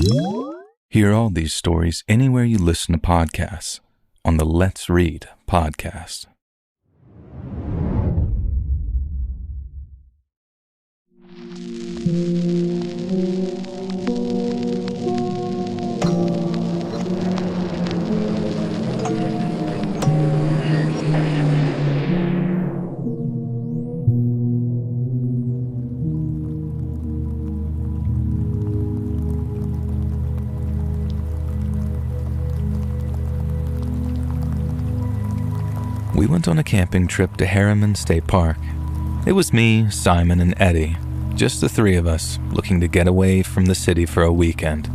Hear all these stories anywhere you listen to podcasts on the Let's Read podcast. We went on a camping trip to Harriman State Park. It was me, Simon, and Eddie, just the three of us, looking to get away from the city for a weekend.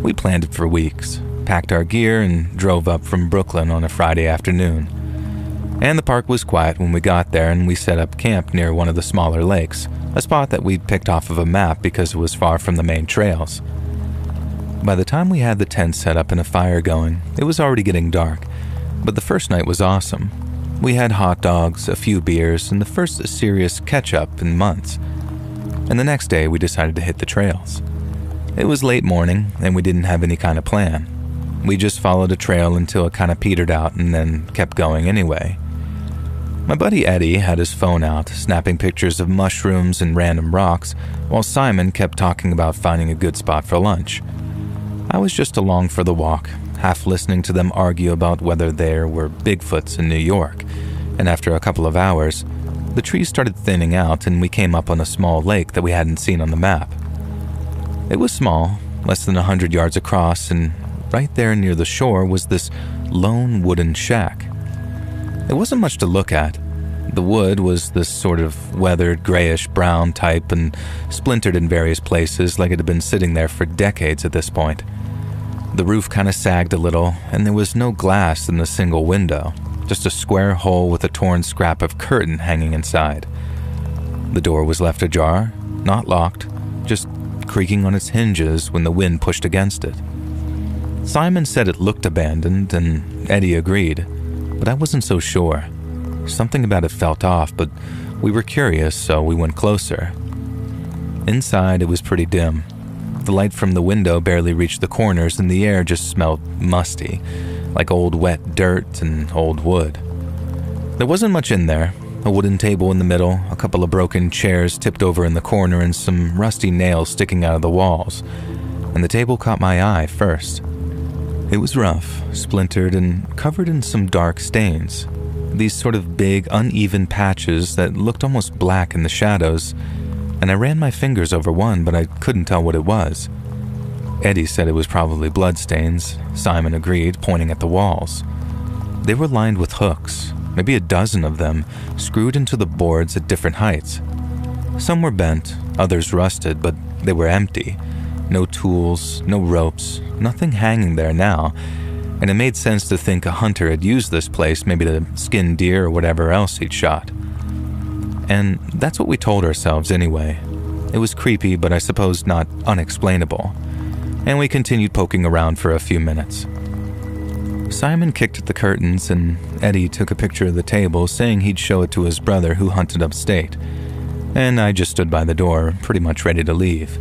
We planned it for weeks, packed our gear, and drove up from Brooklyn on a Friday afternoon. And the park was quiet when we got there, and we set up camp near one of the smaller lakes, a spot that we'd picked off of a map because it was far from the main trails. By the time we had the tent set up and a fire going, it was already getting dark, but the first night was awesome. We had hot dogs, a few beers, and the first serious catch-up in months. And the next day, we decided to hit the trails. It was late morning, and we didn't have any kind of plan. We just followed a trail until it kind of petered out and then kept going anyway. My buddy Eddie had his phone out, snapping pictures of mushrooms and random rocks, while Simon kept talking about finding a good spot for lunch. I was just along for the walk, half listening to them argue about whether there were Bigfoots in New York, and after a couple of hours, the trees started thinning out and we came up on a small lake that we hadn't seen on the map. It was small, less than 100 yards across, and right there near the shore was this lone wooden shack. It wasn't much to look at. The wood was this sort of weathered grayish-brown type and splintered in various places like it had been sitting there for decades at this point. The roof kind of sagged a little, and there was no glass in the single window, just a square hole with a torn scrap of curtain hanging inside. The door was left ajar, not locked, just creaking on its hinges when the wind pushed against it. Simon said it looked abandoned, and Eddie agreed, but I wasn't so sure. Something about it felt off, but we were curious, so we went closer. Inside, it was pretty dim. The light from the window barely reached the corners, and the air just smelled musty, like old wet dirt and old wood. There wasn't much in there. A wooden table in the middle, a couple of broken chairs tipped over in the corner, and some rusty nails sticking out of the walls. And the table caught my eye first. It was rough, splintered, and covered in some dark stains. These sort of big, uneven patches that looked almost black in the shadows, and I ran my fingers over one, but I couldn't tell what it was. Eddie said it was probably bloodstains. Simon agreed, pointing at the walls. They were lined with hooks, maybe a dozen of them, screwed into the boards at different heights. Some were bent, others rusted, but they were empty. No tools, no ropes, nothing hanging there now, and it made sense to think a hunter had used this place maybe to skin deer or whatever else he'd shot. And that's what we told ourselves anyway. It was creepy, but I suppose not unexplainable. And we continued poking around for a few minutes. Simon kicked at the curtains, and Eddie took a picture of the table, saying he'd show it to his brother who hunted upstate. And I just stood by the door, pretty much ready to leave.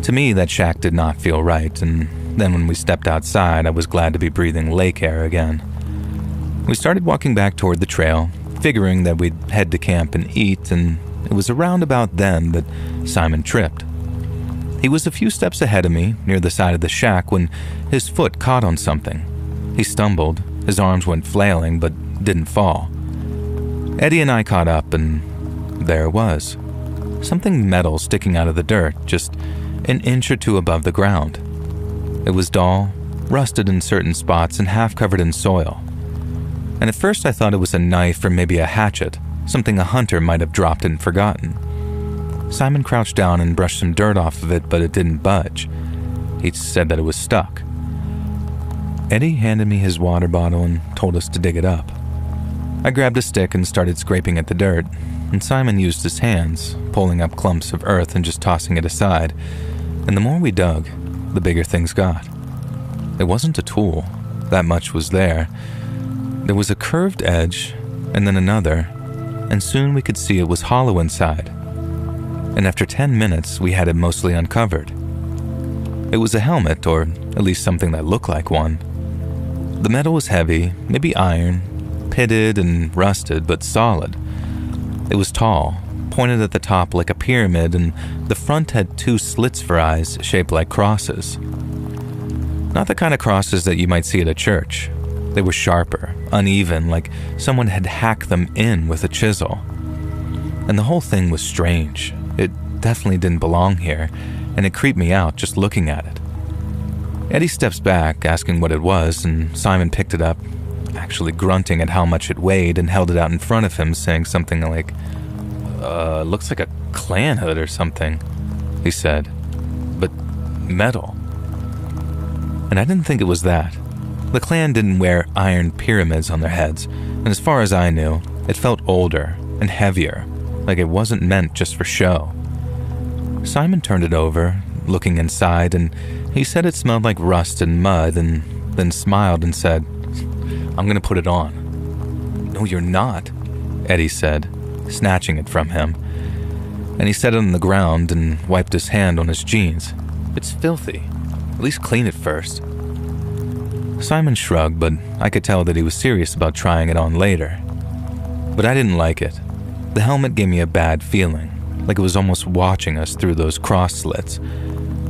To me, that shack did not feel right, and then when we stepped outside, I was glad to be breathing lake air again. We started walking back toward the trail, figuring that we'd head to camp and eat, and it was around about then that Simon tripped. He was a few steps ahead of me, near the side of the shack, when his foot caught on something. He stumbled, his arms went flailing, but didn't fall. Eddie and I caught up, and there it was. Something metal sticking out of the dirt, just an inch or two above the ground. It was dull, rusted in certain spots, and half covered in soil. And at first I thought it was a knife or maybe a hatchet, something a hunter might have dropped and forgotten. Simon crouched down and brushed some dirt off of it, but it didn't budge. He said that it was stuck. Eddie handed me his water bottle and told us to dig it up. I grabbed a stick and started scraping at the dirt, and Simon used his hands, pulling up clumps of earth and just tossing it aside. And the more we dug, the bigger things got. It wasn't a tool. That much was there. There was a curved edge, and then another, and soon we could see it was hollow inside. And after 10 minutes, we had it mostly uncovered. It was a helmet, or at least something that looked like one. The metal was heavy, maybe iron, pitted and rusted, but solid. It was tall, pointed at the top like a pyramid, and the front had 2 slits for eyes shaped like crosses. Not the kind of crosses that you might see at a church. They were sharper, uneven, like someone had hacked them in with a chisel. And the whole thing was strange. It definitely didn't belong here, and it creeped me out just looking at it. Eddie steps back, asking what it was, and Simon picked it up, actually grunting at how much it weighed, and held it out in front of him, saying something like, looks like a clan hood or something, he said, but metal. And I didn't think it was that. The clan didn't wear iron pyramids on their heads, and as far as I knew, it felt older and heavier, like it wasn't meant just for show. Simon turned it over, looking inside, and he said it smelled like rust and mud, and then smiled and said, "I'm gonna put it on." "No, you're not," Eddie said, snatching it from him. And he set it on the ground and wiped his hand on his jeans. "It's filthy. At least clean it first." Simon shrugged, but I could tell that he was serious about trying it on later. But I didn't like it. The helmet gave me a bad feeling, like it was almost watching us through those cross slits.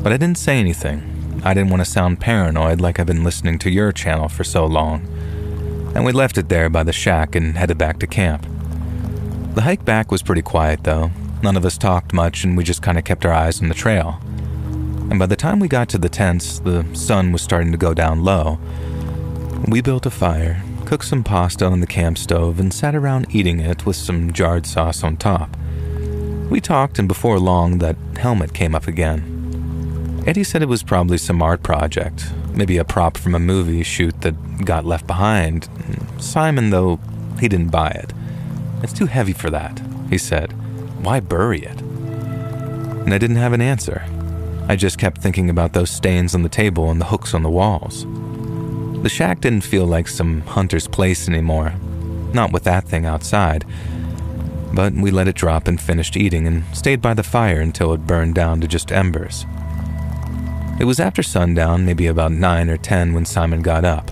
But I didn't say anything. I didn't want to sound paranoid like I've been listening to your channel for so long. And we left it there by the shack and headed back to camp. The hike back was pretty quiet though. None of us talked much, and we just kind of kept our eyes on the trail. And by the time we got to the tents, the sun was starting to go down low. We built a fire, cooked some pasta on the camp stove, and sat around eating it with some jarred sauce on top. We talked, and before long, that helmet came up again. Eddie said it was probably some art project, maybe a prop from a movie shoot that got left behind. Simon, though, he didn't buy it. "It's too heavy for that," he said. "Why bury it?" And I didn't have an answer. I just kept thinking about those stains on the table and the hooks on the walls. The shack didn't feel like some hunter's place anymore, not with that thing outside. But we let it drop and finished eating and stayed by the fire until it burned down to just embers. It was after sundown, maybe about 9 or 10, when Simon got up.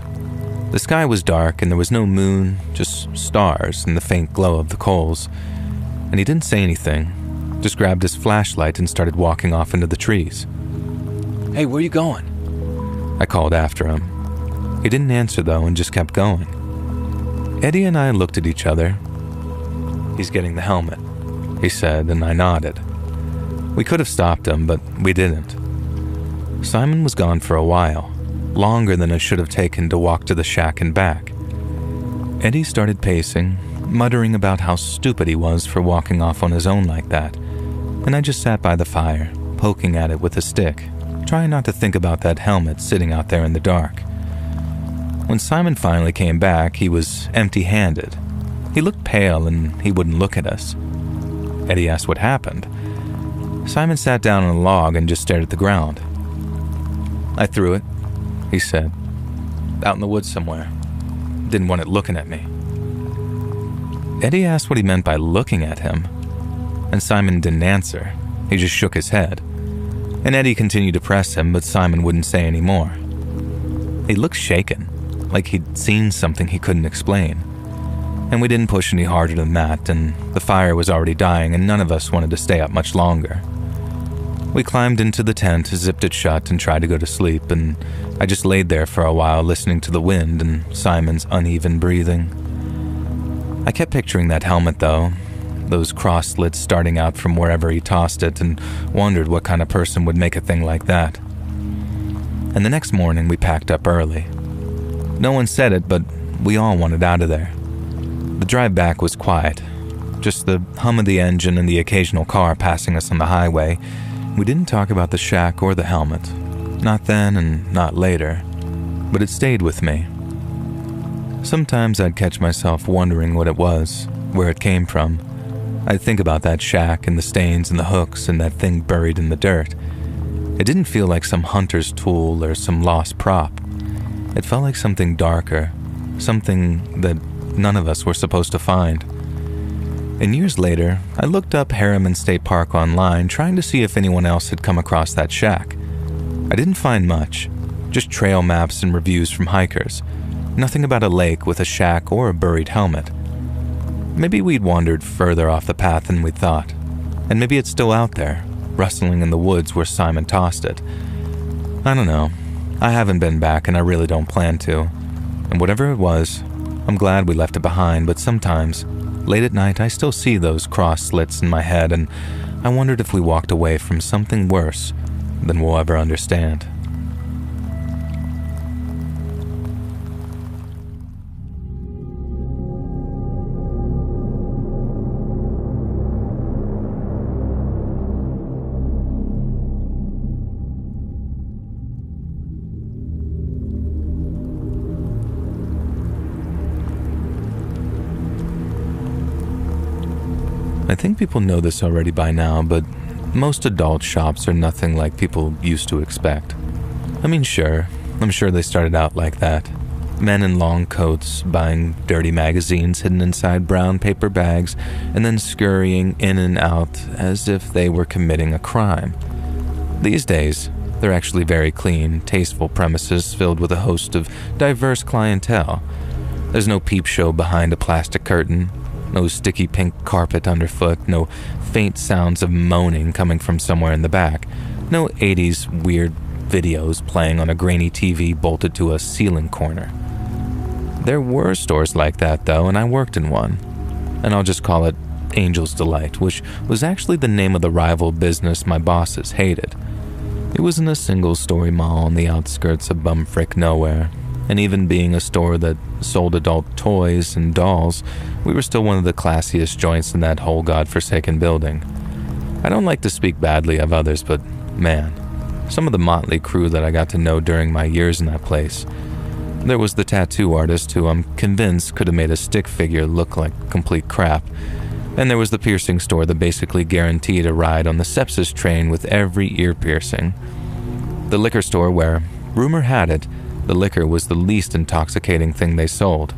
The sky was dark and there was no moon, just stars and the faint glow of the coals. And he didn't say anything, just grabbed his flashlight and started walking off into the trees. "Hey, where you going?" I called after him. He didn't answer though and just kept going. Eddie and I looked at each other. "He's getting the helmet," he said, and I nodded. We could have stopped him, but we didn't. Simon was gone for a while, longer than it should have taken to walk to the shack and back. Eddie started pacing, muttering about how stupid he was for walking off on his own like that, and I just sat by the fire, poking at it with a stick, trying not to think about that helmet sitting out there in the dark. When Simon finally came back, he was empty-handed. He looked pale and he wouldn't look at us. Eddie asked what happened. Simon sat down on a log and just stared at the ground. "I threw it," he said. "Out in the woods somewhere. Didn't want it looking at me." Eddie asked what he meant by looking at him, and Simon didn't answer. He just shook his head. And Eddie continued to press him, but Simon wouldn't say any more. He looked shaken, like he'd seen something he couldn't explain. And we didn't push any harder than that, and the fire was already dying and none of us wanted to stay up much longer. We climbed into the tent, zipped it shut, and tried to go to sleep, and I just laid there for a while listening to the wind and Simon's uneven breathing. I kept picturing that helmet though, those cross slits starting out from wherever he tossed it, and wondered what kind of person would make a thing like that. And the next morning we packed up early. No one said it, but we all wanted out of there. The drive back was quiet, just the hum of the engine and the occasional car passing us on the highway. We didn't talk about the shack or the helmet, not then and not later, but it stayed with me. Sometimes I'd catch myself wondering what it was, where it came from. I'd think about that shack and the stains and the hooks and that thing buried in the dirt. It didn't feel like some hunter's tool or some lost prop. It felt like something darker, something that none of us were supposed to find. And years later, I looked up Harriman State Park online, trying to see if anyone else had come across that shack. I didn't find much, just trail maps and reviews from hikers. Nothing about a lake with a shack or a buried helmet. Maybe we'd wandered further off the path than we'd thought, and maybe it's still out there, rustling in the woods where Simon tossed it. I don't know. I haven't been back and I really don't plan to. And whatever it was, I'm glad we left it behind, but sometimes, late at night, I still see those cross slits in my head, and I wondered if we walked away from something worse than we'll ever understand. I think people know this already by now, but most adult shops are nothing like people used to expect. I mean, sure, I'm sure they started out like that. Men in long coats buying dirty magazines hidden inside brown paper bags and then scurrying in and out as if they were committing a crime. These days, they're actually very clean, tasteful premises filled with a host of diverse clientele. There's no peep show behind a plastic curtain, no sticky pink carpet underfoot, no faint sounds of moaning coming from somewhere in the back, no 80s weird videos playing on a grainy TV bolted to a ceiling corner. There were stores like that though, and I worked in one. And I'll just call it Angel's Delight, which was actually the name of the rival business my bosses hated. It was in a single-story mall on the outskirts of bumfrick nowhere, and even being a store that sold adult toys and dolls, we were still one of the classiest joints in that whole godforsaken building. I don't like to speak badly of others, but man, some of the motley crew that I got to know during my years in that place. There was the tattoo artist who I'm convinced could have made a stick figure look like complete crap, and there was the piercing store that basically guaranteed a ride on the sepsis train with every ear piercing. The liquor store where, rumor had it, the liquor was the least intoxicating thing they sold.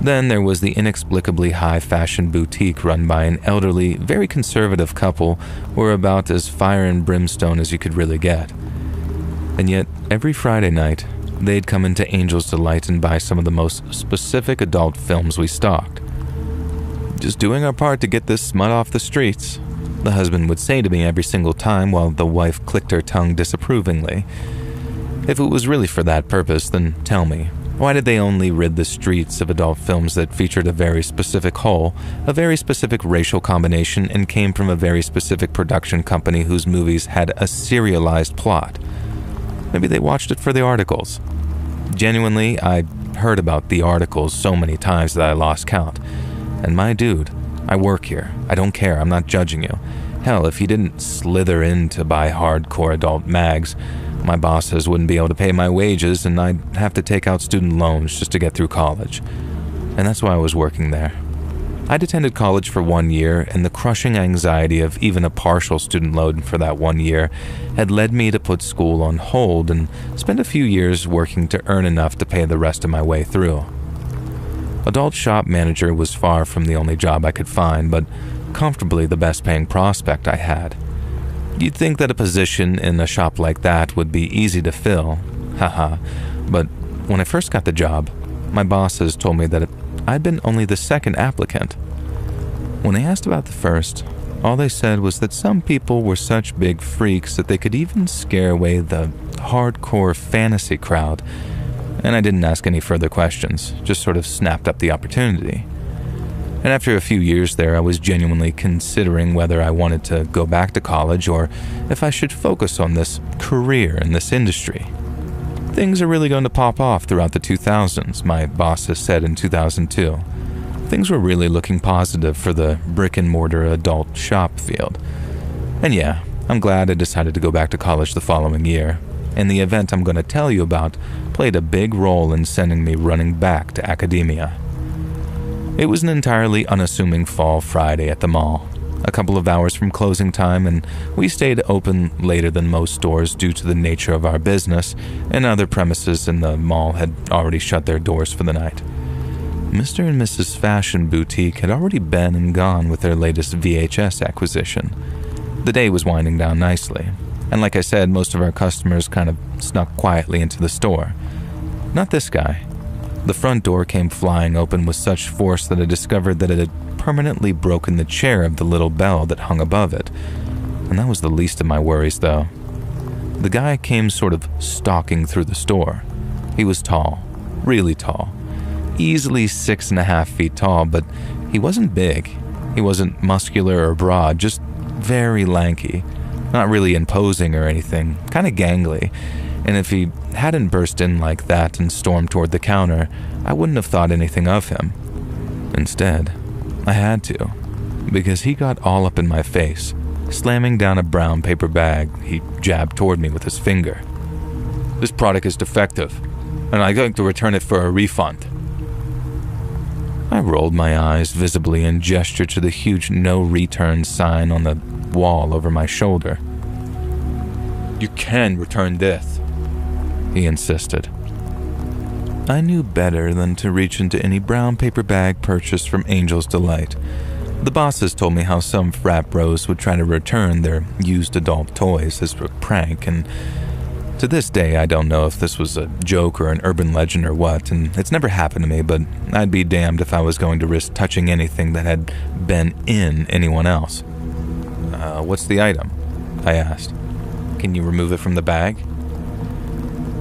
Then there was the inexplicably high-fashion boutique run by an elderly, very conservative couple who were about as fire and brimstone as you could really get. And yet, every Friday night, they'd come into Angel's Delight and buy some of the most specific adult films we stocked. "Just doing our part to get this smut off the streets," the husband would say to me every single time while the wife clicked her tongue disapprovingly. If it was really for that purpose, then tell me, why did they only rid the streets of adult films that featured a very specific whole, a very specific racial combination, and came from a very specific production company whose movies had a serialized plot? Maybe they watched it for the articles. Genuinely, I heard about the articles so many times that I lost count. And my dude, I work here. I don't care. I'm not judging you. Hell, if you didn't slither in to buy hardcore adult mags, my bosses wouldn't be able to pay my wages and I'd have to take out student loans just to get through college. And that's why I was working there. I'd attended college for 1 year, and the crushing anxiety of even a partial student loan for that 1 year had led me to put school on hold and spend a few years working to earn enough to pay the rest of my way through. Adult shop manager was far from the only job I could find, but comfortably the best paying prospect I had. You'd think that a position in a shop like that would be easy to fill, haha, but when I first got the job, my bosses told me that I'd been only the second applicant. When I asked about the first, all they said was that some people were such big freaks that they could even scare away the hardcore fantasy crowd, and I didn't ask any further questions, just sort of snapped up the opportunity. And after a few years there, I was genuinely considering whether I wanted to go back to college or if I should focus on this career in this industry. Things are really going to pop off throughout the 2000s, my bosses said in 2002. Things were really looking positive for the brick-and-mortar adult shop field. And yeah, I'm glad I decided to go back to college the following year, and the event I'm going to tell you about played a big role in sending me running back to academia. It was an entirely unassuming fall Friday at the mall, a couple of hours from closing time, and we stayed open later than most stores due to the nature of our business, and other premises in the mall had already shut their doors for the night. Mr. and Mrs. Fashion Boutique had already been and gone with their latest VHS acquisition. The day was winding down nicely, And like I said, most of our customers kind of snuck quietly into the store. Not this guy. The front door came flying open with such force that I discovered that it had permanently broken the chair of the little bell that hung above it. And that was the least of my worries, though. The guy came sort of stalking through the store. He was tall, really tall, easily 6.5 feet tall, but he wasn't big. He wasn't muscular or broad, just very lanky. Not really imposing or anything, kind of gangly. And if he hadn't burst in like that and stormed toward the counter, I wouldn't have thought anything of him. Instead, I had to, because he got all up in my face, slamming down a brown paper bag he jabbed toward me with his finger. "This product is defective, and I'd like to return it for a refund." I rolled my eyes visibly and gestured to the huge no return sign on the wall over my shoulder. "You can return this," he insisted. I knew better than to reach into any brown paper bag purchased from Angel's Delight. The bosses told me how some frat bros would try to return their used adult toys as a prank, and to this day I don't know if this was a joke or an urban legend or what, and it's never happened to me, but I'd be damned if I was going to risk touching anything that had been in anyone else. What's the item?" I asked. "Can you remove it from the bag?"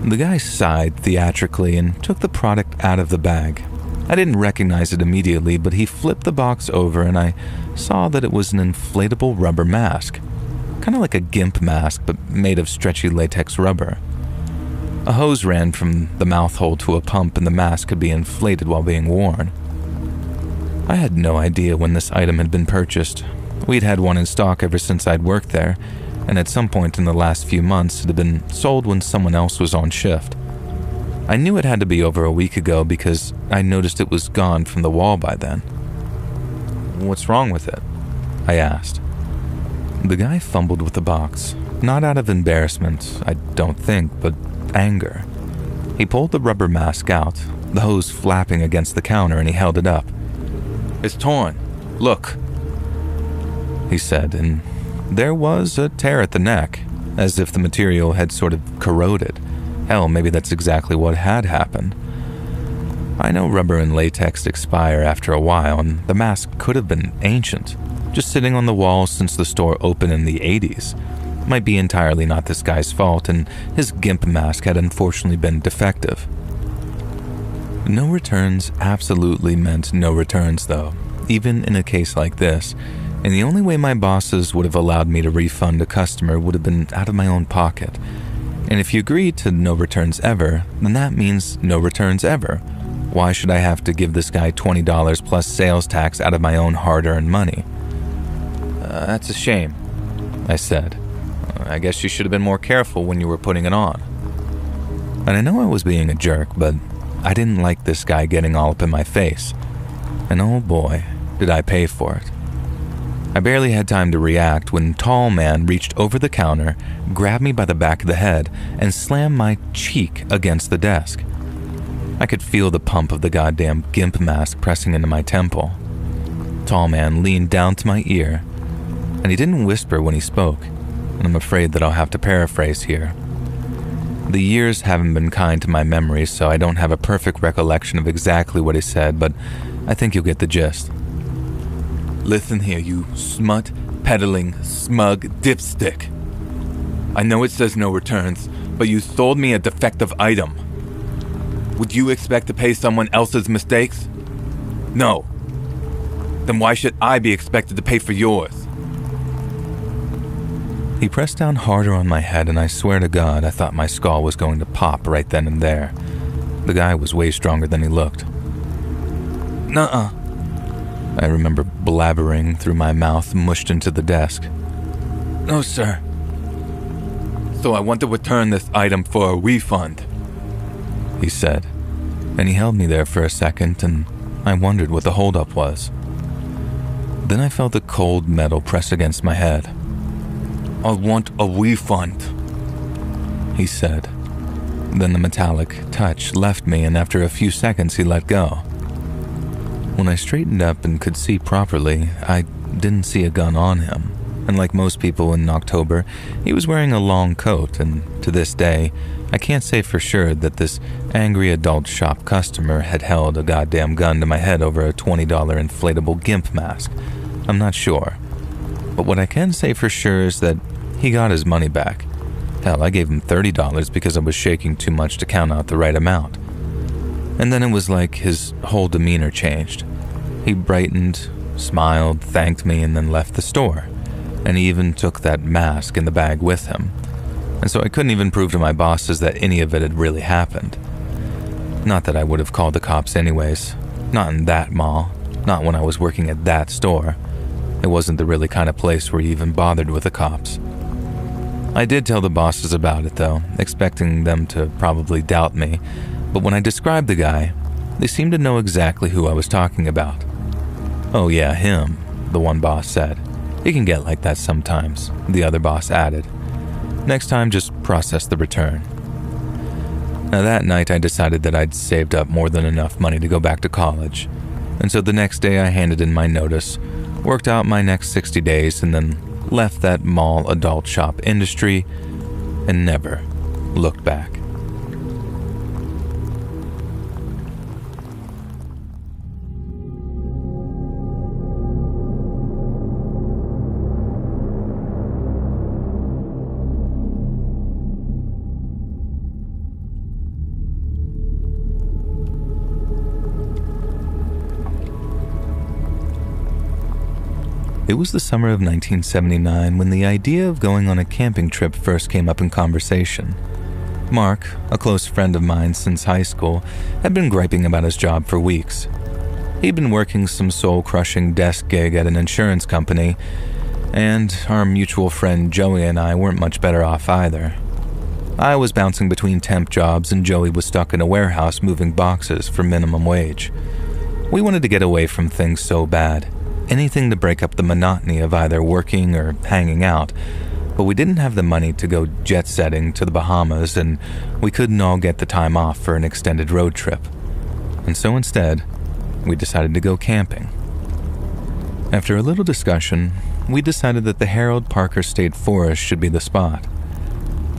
The guy sighed theatrically and took the product out of the bag. I didn't recognize it immediately, but he flipped the box over and I saw that it was an inflatable rubber mask. Kind of like a GIMP mask, but made of stretchy latex rubber. A hose ran from the mouth hole to a pump and the mask could be inflated while being worn. I had no idea when this item had been purchased. We'd had one in stock ever since I'd worked there, and at some point in the last few months it had been sold when someone else was on shift. I knew it had to be over a week ago because I noticed it was gone from the wall by then. "What's wrong with it?" I asked. The guy fumbled with the box, not out of embarrassment, I don't think, but anger. He pulled the rubber mask out, the hose flapping against the counter, and he held it up. "It's torn. Look," he said, and there was a tear at the neck, as if the material had sort of corroded. Hell, maybe that's exactly what had happened. I know rubber and latex expire after a while, and the mask could have been ancient, just sitting on the wall since the store opened in the 80s. Might be entirely not this guy's fault, and his GIMP mask had unfortunately been defective. No returns absolutely meant no returns, though, even in a case like this, and the only way my bosses would have allowed me to refund a customer would have been out of my own pocket. And if you agree to no returns ever, then that means no returns ever. Why should I have to give this guy $20 plus sales tax out of my own hard-earned money? That's a shame," I said. "I guess you should have been more careful when you were putting it on." And I know I was being a jerk, but I didn't like this guy getting all up in my face. And oh boy, did I pay for it. I barely had time to react when Tall Man reached over the counter, grabbed me by the back of the head, and slammed my cheek against the desk. I could feel the pump of the goddamn GIMP mask pressing into my temple. Tall Man leaned down to my ear, and he didn't whisper when he spoke, and I'm afraid that I'll have to paraphrase here. The years haven't been kind to my memory, so I don't have a perfect recollection of exactly what he said, but I think you'll get the gist. "Listen here, you smut-peddling, smug dipstick. I know it says no returns, but you sold me a defective item. Would you expect to pay someone else's mistakes? No. Then why should I be expected to pay for yours?" He pressed down harder on my head, and I swear to God I thought my skull was going to pop right then and there. The guy was way stronger than he looked. "Nuh-uh," I remember blabbering through my mouth, mushed into the desk. "No, sir. So I want to return this item for a refund," he said, and he held me there for a second, and I wondered what the holdup was. Then I felt the cold metal press against my head. "I want a refund," he said. Then the metallic touch left me, and after a few seconds he let go. When I straightened up and could see properly, I didn't see a gun on him. and like most people in October, he was wearing a long coat, and to this day, I can't say for sure that this angry adult shop customer had held a goddamn gun to my head over a $20 inflatable GIMP mask. I'm not sure. But what I can say for sure is that he got his money back. Hell, I gave him $30 because I was shaking too much to count out the right amount. And then it was like his whole demeanor changed. He brightened, smiled, thanked me, and then left the store. And he even took that mask in the bag with him. And so I couldn't even prove to my bosses that any of it had really happened. Not that I would have called the cops anyways. Not in that mall. Not when I was working at that store. It wasn't the really kind of place where you even bothered with the cops. I did tell the bosses about it though, expecting them to probably doubt me. But when I described the guy, they seemed to know exactly who I was talking about. "Oh yeah, him," the one boss said. "He can get like that sometimes," the other boss added. "Next time, just process the return." Now that night I decided that I'd saved up more than enough money to go back to college. And so the next day I handed in my notice, worked out my next 60 days, and then left that mall adult shop industry and never looked back. It was the summer of 1979 when the idea of going on a camping trip first came up in conversation. Mark, a close friend of mine since high school, had been griping about his job for weeks. He'd been working some soul-crushing desk gig at an insurance company, and our mutual friend Joey and I weren't much better off either. I was bouncing between temp jobs and Joey was stuck in a warehouse moving boxes for minimum wage. We wanted to get away from things so bad. Anything to break up the monotony of either working or hanging out, but we didn't have the money to go jet-setting to the Bahamas, and we couldn't all get the time off for an extended road trip. And so instead, we decided to go camping. After a little discussion, we decided that the Harold Parker State Forest should be the spot.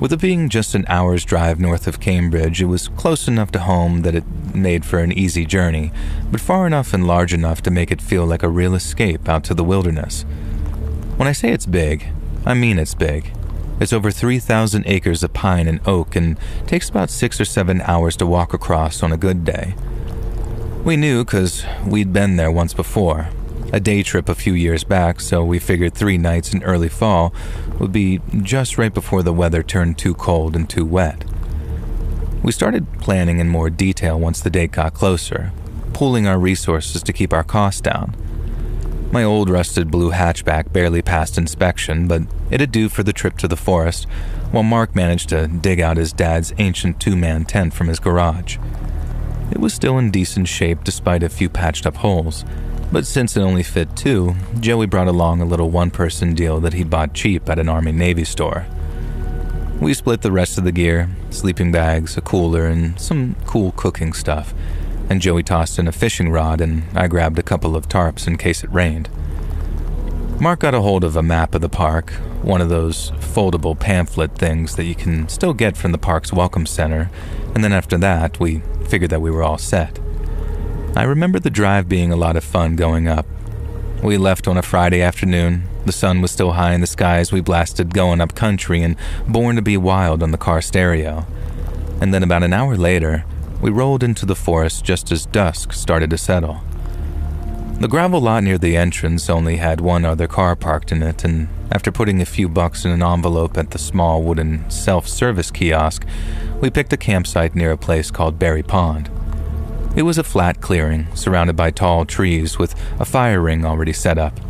With it being just an hour's drive north of Cambridge, it was close enough to home that it made for an easy journey, but far enough and large enough to make it feel like a real escape out to the wilderness. When I say it's big, I mean it's big. It's over 3,000 acres of pine and oak and takes about 6 or 7 hours to walk across on a good day. We knew because we'd been there once before, a day trip a few years back, so we figured 3 nights in early fall would be just right before the weather turned too cold and too wet. We started planning in more detail once the date got closer, pooling our resources to keep our costs down. My old rusted blue hatchback barely passed inspection, but it'd do for the trip to the forest, while Mark managed to dig out his dad's ancient 2-man tent from his garage. It was still in decent shape despite a few patched up holes, but since it only fit 2, Joey brought along a little one-person deal that he bought cheap at an Army-Navy store. We split the rest of the gear, sleeping bags, a cooler, and some cool cooking stuff, and Joey tossed in a fishing rod and I grabbed a couple of tarps in case it rained. Mark got a hold of a map of the park, one of those foldable pamphlet things that you can still get from the park's welcome center, and then after that, we figured that we were all set. I remember the drive being a lot of fun going up. We left on a Friday afternoon. The sun was still high in the sky as we blasted going up country and Born to Be Wild on the car stereo. And then about an hour later, we rolled into the forest just as dusk started to settle. The gravel lot near the entrance only had one other car parked in it, and after putting a few bucks in an envelope at the small wooden self-service kiosk, we picked a campsite near a place called Berry Pond. It was a flat clearing, surrounded by tall trees with a fire ring already set up.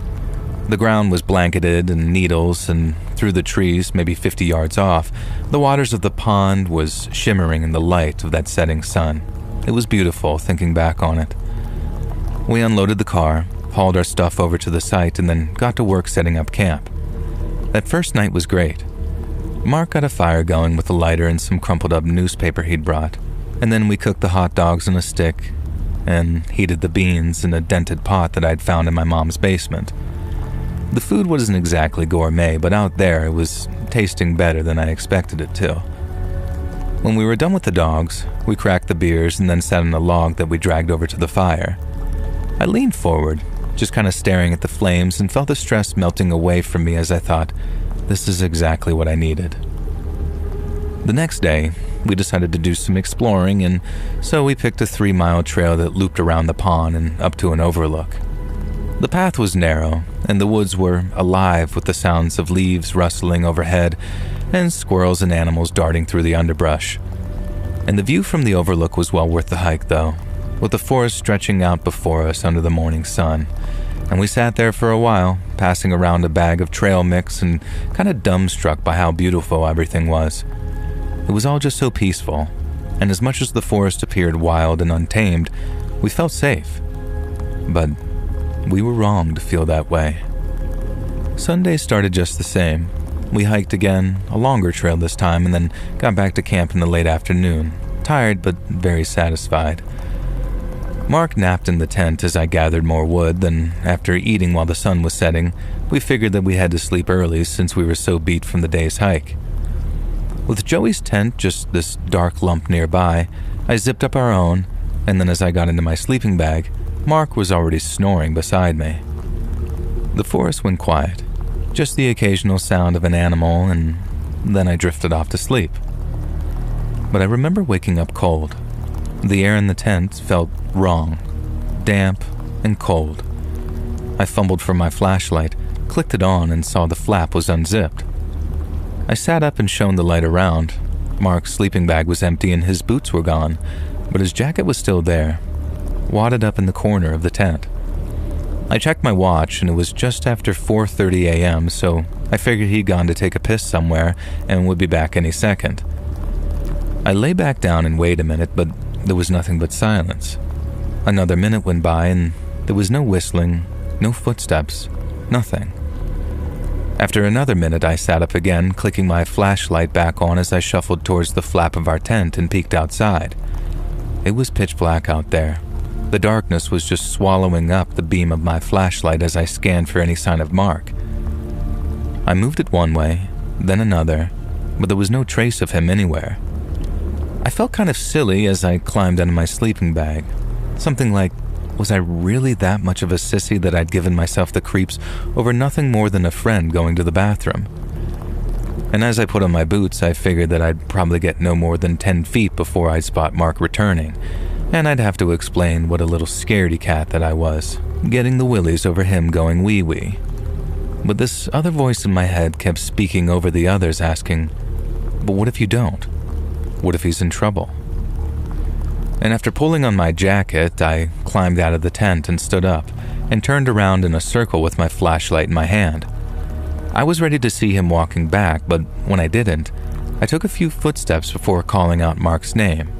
The ground was blanketed in needles, and through the trees, maybe 50 yards off, the waters of the pond was shimmering in the light of that setting sun. It was beautiful, thinking back on it. We unloaded the car, hauled our stuff over to the site, and then got to work setting up camp. That first night was great. Mark got a fire going with a lighter and some crumpled up newspaper he'd brought. And then we cooked the hot dogs on a stick and heated the beans in a dented pot that I'd found in my mom's basement. The food wasn't exactly gourmet, but out there it was tasting better than I expected it to. When we were done with the dogs, we cracked the beers and then sat on a log that we dragged over to the fire. I leaned forward, just kind of staring at the flames, and felt the stress melting away from me as I thought, this is exactly what I needed. The next day, we decided to do some exploring, and so we picked a 3-mile trail that looped around the pond and up to an overlook. The path was narrow, and the woods were alive with the sounds of leaves rustling overhead and squirrels and animals darting through the underbrush. And the view from the overlook was well worth the hike, though, with the forest stretching out before us under the morning sun. And we sat there for a while, passing around a bag of trail mix and kind of dumbstruck by how beautiful everything was. It was all just so peaceful, and as much as the forest appeared wild and untamed, we felt safe. But we were wrong to feel that way. Sunday started just the same. We hiked again, a longer trail this time, and then got back to camp in the late afternoon, tired but very satisfied. Mark napped in the tent as I gathered more wood, then after eating while the sun was setting, we figured that we had to sleep early since we were so beat from the day's hike. With Joey's tent just this dark lump nearby, I zipped up our own, and then as I got into my sleeping bag, Mark was already snoring beside me. The forest went quiet, just the occasional sound of an animal, and then I drifted off to sleep. But I remember waking up cold. The air in the tent felt wrong, damp and cold. I fumbled for my flashlight, clicked it on, and saw the flap was unzipped. I sat up and shone the light around. Mark's sleeping bag was empty and his boots were gone, but his jacket was still there, wadded up in the corner of the tent. I checked my watch and it was just after 4:30 a.m., so I figured he'd gone to take a piss somewhere and would be back any second. I lay back down and waited a minute, but there was nothing but silence. Another minute went by and there was no whistling, no footsteps, nothing. After another minute, I sat up again, clicking my flashlight back on as I shuffled towards the flap of our tent and peeked outside. It was pitch black out there. The darkness was just swallowing up the beam of my flashlight as I scanned for any sign of Mark. I moved it one way, then another, but there was no trace of him anywhere. I felt kind of silly as I climbed out of my sleeping bag. Something like, was I really that much of a sissy that I'd given myself the creeps over nothing more than a friend going to the bathroom? And as I put on my boots, I figured that I'd probably get no more than 10 feet before I'd spot Mark returning, and I'd have to explain what a little scaredy cat that I was, getting the willies over him going wee-wee. But this other voice in my head kept speaking over the others, asking, but what if you don't? What if he's in trouble? And after pulling on my jacket, I climbed out of the tent and stood up and turned around in a circle with my flashlight in my hand. I was ready to see him walking back, but when I didn't, I took a few footsteps before calling out Mark's name.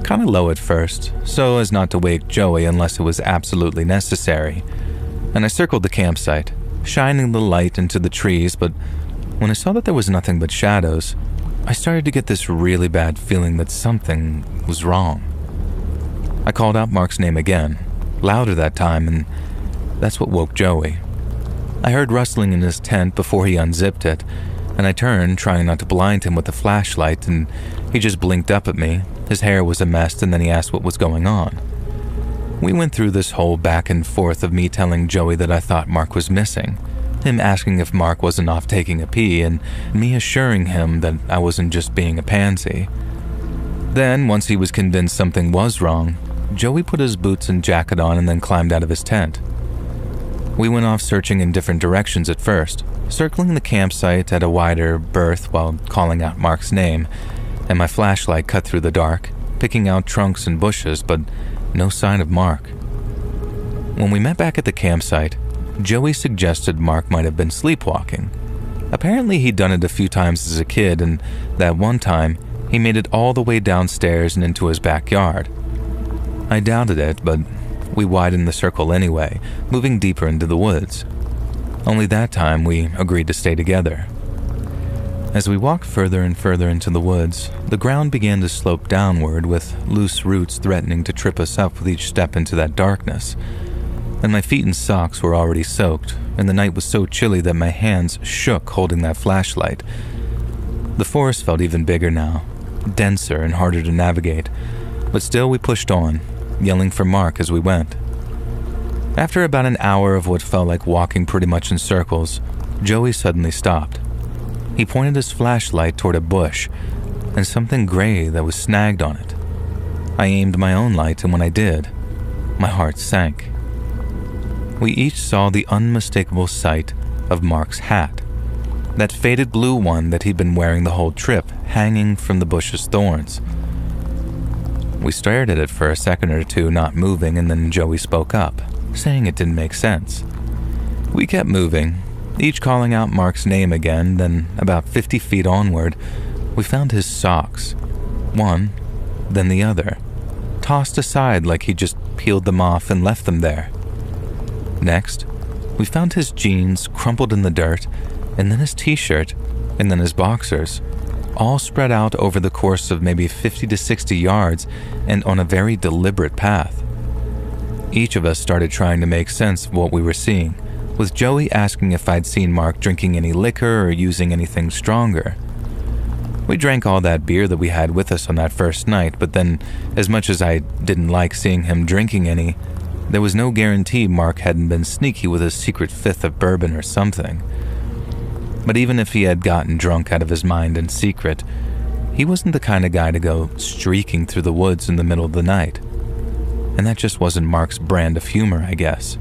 Kind of low at first, so as not to wake Joey unless it was absolutely necessary. And I circled the campsite, shining the light into the trees, but when I saw that there was nothing but shadows, I started to get this really bad feeling that something was wrong. I called out Mark's name again, louder that time, and that's what woke Joey. I heard rustling in his tent before he unzipped it, and I turned, trying not to blind him with the flashlight, and he just blinked up at me. His hair was a mess, and then he asked what was going on. We went through this whole back and forth of me telling Joey that I thought Mark was missing, him asking if Mark wasn't off taking a pee, and me assuring him that I wasn't just being a pansy. Then, once he was convinced something was wrong, Joey put his boots and jacket on and then climbed out of his tent. We went off searching in different directions at first, circling the campsite at a wider berth while calling out Mark's name, and my flashlight cut through the dark, picking out trunks and bushes, but no sign of Mark. When we met back at the campsite, Joey suggested Mark might have been sleepwalking. Apparently he'd done it a few times as a kid, and that one time, he made it all the way downstairs and into his backyard. I doubted it, but we widened the circle anyway, moving deeper into the woods. Only that time we agreed to stay together. As we walked further and further into the woods, the ground began to slope downward with loose roots threatening to trip us up with each step into that darkness. and my feet and socks were already soaked, and the night was so chilly that my hands shook holding that flashlight. The forest felt even bigger now, denser and harder to navigate, but still we pushed on, yelling for Mark as we went. After about an hour of what felt like walking pretty much in circles, Joey suddenly stopped. He pointed his flashlight toward a bush and something gray that was snagged on it. I aimed my own light, and when I did, my heart sank. We each saw the unmistakable sight of Mark's hat, that faded blue one that he'd been wearing the whole trip, hanging from the bush's thorns. We stared at it for a second or two, not moving, and then Joey spoke up, saying it didn't make sense. We kept moving, each calling out Mark's name again. Then about 50 feet onward, we found his socks, one, then the other, tossed aside like he just peeled them off and left them there. Next, we found his jeans crumpled in the dirt, and then his t-shirt, and then his boxers, all spread out over the course of maybe 50 to 60 yards and on a very deliberate path. Each of us started trying to make sense of what we were seeing, with Joey asking if I'd seen Mark drinking any liquor or using anything stronger. We drank all that beer that we had with us on that first night, but then, as much as I didn't like seeing him drinking any, there was no guarantee Mark hadn't been sneaky with a secret fifth of bourbon or something. But even if he had gotten drunk out of his mind in secret, he wasn't the kind of guy to go streaking through the woods in the middle of the night. And that just wasn't Mark's brand of humor, I guess.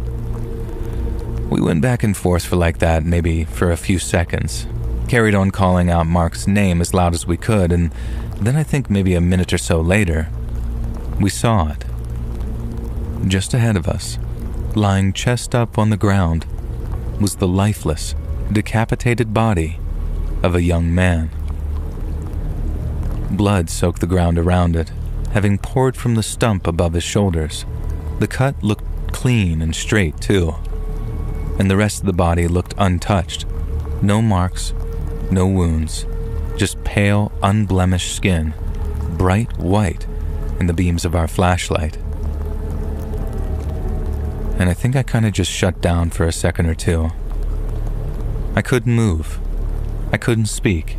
We went back and forth for like that, maybe for a few seconds, carried on calling out Mark's name as loud as we could, and then I think maybe a minute or so later, we saw it. Just ahead of us, lying chest up on the ground, was the lifeless, decapitated body of a young man. Blood soaked the ground around it, having poured from the stump above his shoulders. The cut looked clean and straight, too, and the rest of the body looked untouched. No marks, no wounds, just pale, unblemished skin, bright white in the beams of our flashlight. And I think I kind of just shut down for a second or two. I couldn't move. I couldn't speak.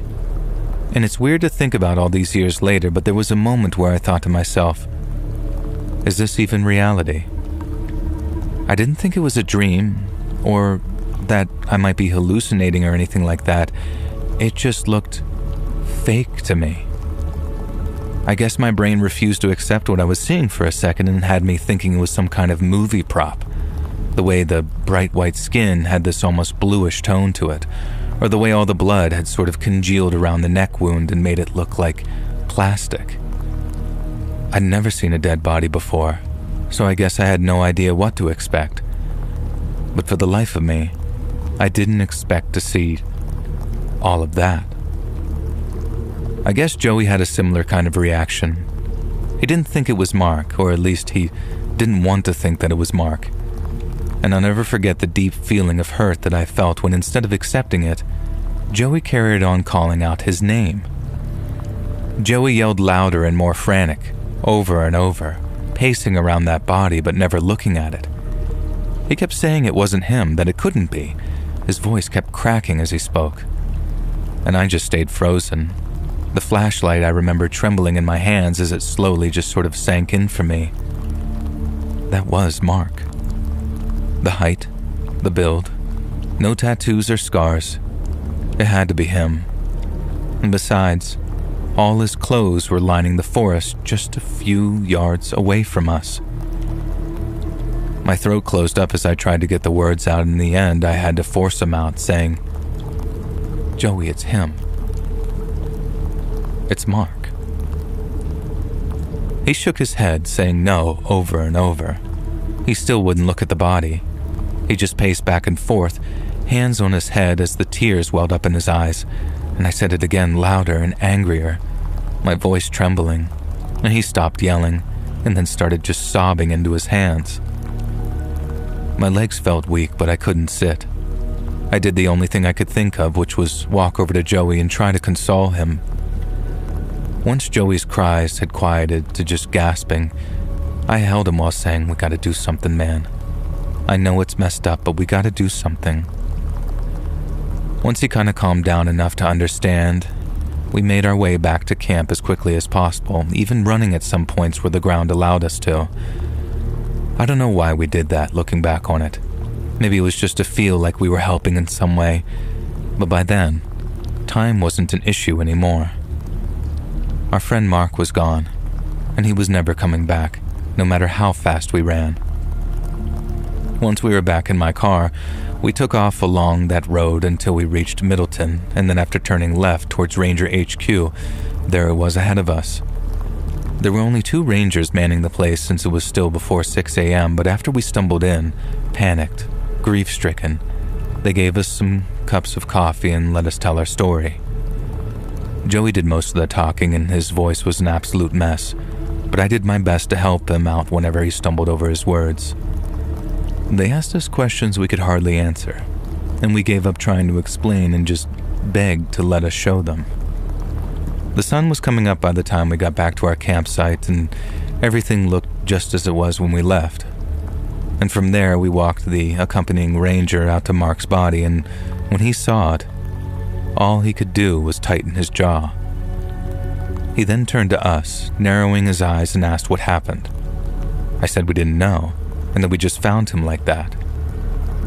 And it's weird to think about all these years later, but there was a moment where I thought to myself, is this even reality? I didn't think it was a dream, or that I might be hallucinating or anything like that. It just looked fake to me. I guess my brain refused to accept what I was seeing for a second and had me thinking it was some kind of movie prop. The way the bright white skin had this almost bluish tone to it, or the way all the blood had sort of congealed around the neck wound and made it look like plastic. I'd never seen a dead body before, so I guess I had no idea what to expect. But for the life of me, I didn't expect to see all of that. I guess Joey had a similar kind of reaction. He didn't think it was Mark, or at least he didn't want to think that it was Mark. And I'll never forget the deep feeling of hurt that I felt when, instead of accepting it, Joey carried on calling out his name. Joey yelled louder and more frantic, over and over, pacing around that body but never looking at it. He kept saying it wasn't him, that it couldn't be. His voice kept cracking as he spoke. And I just stayed frozen. The flashlight, I remember, trembling in my hands as it slowly just sort of sank in for me. That was Mark. The height, the build, no tattoos or scars. It had to be him. And besides, all his clothes were lining the forest just a few yards away from us. My throat closed up as I tried to get the words out, and in the end I had to force them out, saying, "Joey, it's him. It's Mark." He shook his head, saying no over and over. He still wouldn't look at the body. He just paced back and forth, hands on his head as the tears welled up in his eyes, and I said it again louder and angrier, my voice trembling, and he stopped yelling and then started just sobbing into his hands. My legs felt weak, but I couldn't sit. I did the only thing I could think of, which was walk over to Joey and try to console him. Once Joey's cries had quieted to just gasping, I held him while saying, "We gotta do something, man. I know it's messed up, but we gotta do something." Once he kinda calmed down enough to understand, we made our way back to camp as quickly as possible, even running at some points where the ground allowed us to. I don't know why we did that, looking back on it. Maybe it was just to feel like we were helping in some way, but by then, time wasn't an issue anymore. Our friend Mark was gone, and he was never coming back, no matter how fast we ran. Once we were back in my car, we took off along that road until we reached Middleton, and then after turning left towards Ranger HQ, there it was ahead of us. There were only 2 rangers manning the place since it was still before 6 a.m., but after we stumbled in, panicked, grief-stricken, they gave us some cups of coffee and let us tell our story. Joey did most of the talking and his voice was an absolute mess, but I did my best to help him out whenever he stumbled over his words. They asked us questions we could hardly answer, and we gave up trying to explain and just begged to let us show them. The sun was coming up by the time we got back to our campsite, and everything looked just as it was when we left. And from there, we walked the accompanying ranger out to Mark's body, and when he saw it, all he could do was tighten his jaw. He then turned to us, narrowing his eyes, and asked what happened. I said we didn't know, and that we just found him like that.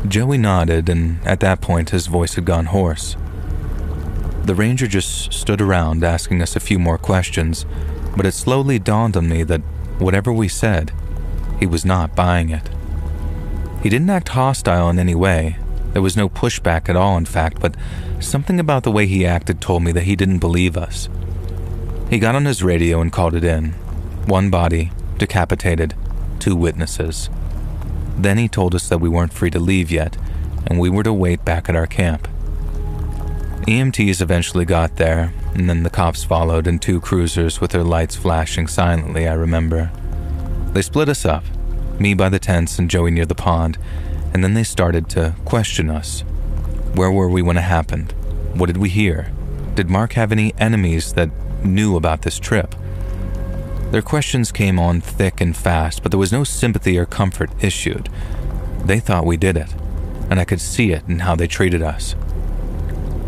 Joey nodded, and at that point his voice had gone hoarse. The ranger just stood around asking us a few more questions, but it slowly dawned on me that whatever we said, he was not buying it. He didn't act hostile in any way. There was no pushback at all, in fact, but something about the way he acted told me that he didn't believe us. He got on his radio and called it in. 1 body, decapitated, 2 witnesses. Then he told us that we weren't free to leave yet, and we were to wait back at our camp. EMTs eventually got there, and then the cops followed in 2 cruisers with their lights flashing silently, I remember. They split us up, me by the tents and Joey near the pond, and then they started to question us. Where were we when it happened? What did we hear? Did Mark have any enemies that knew about this trip? Their questions came on thick and fast, but there was no sympathy or comfort issued. They thought we did it, and I could see it in how they treated us.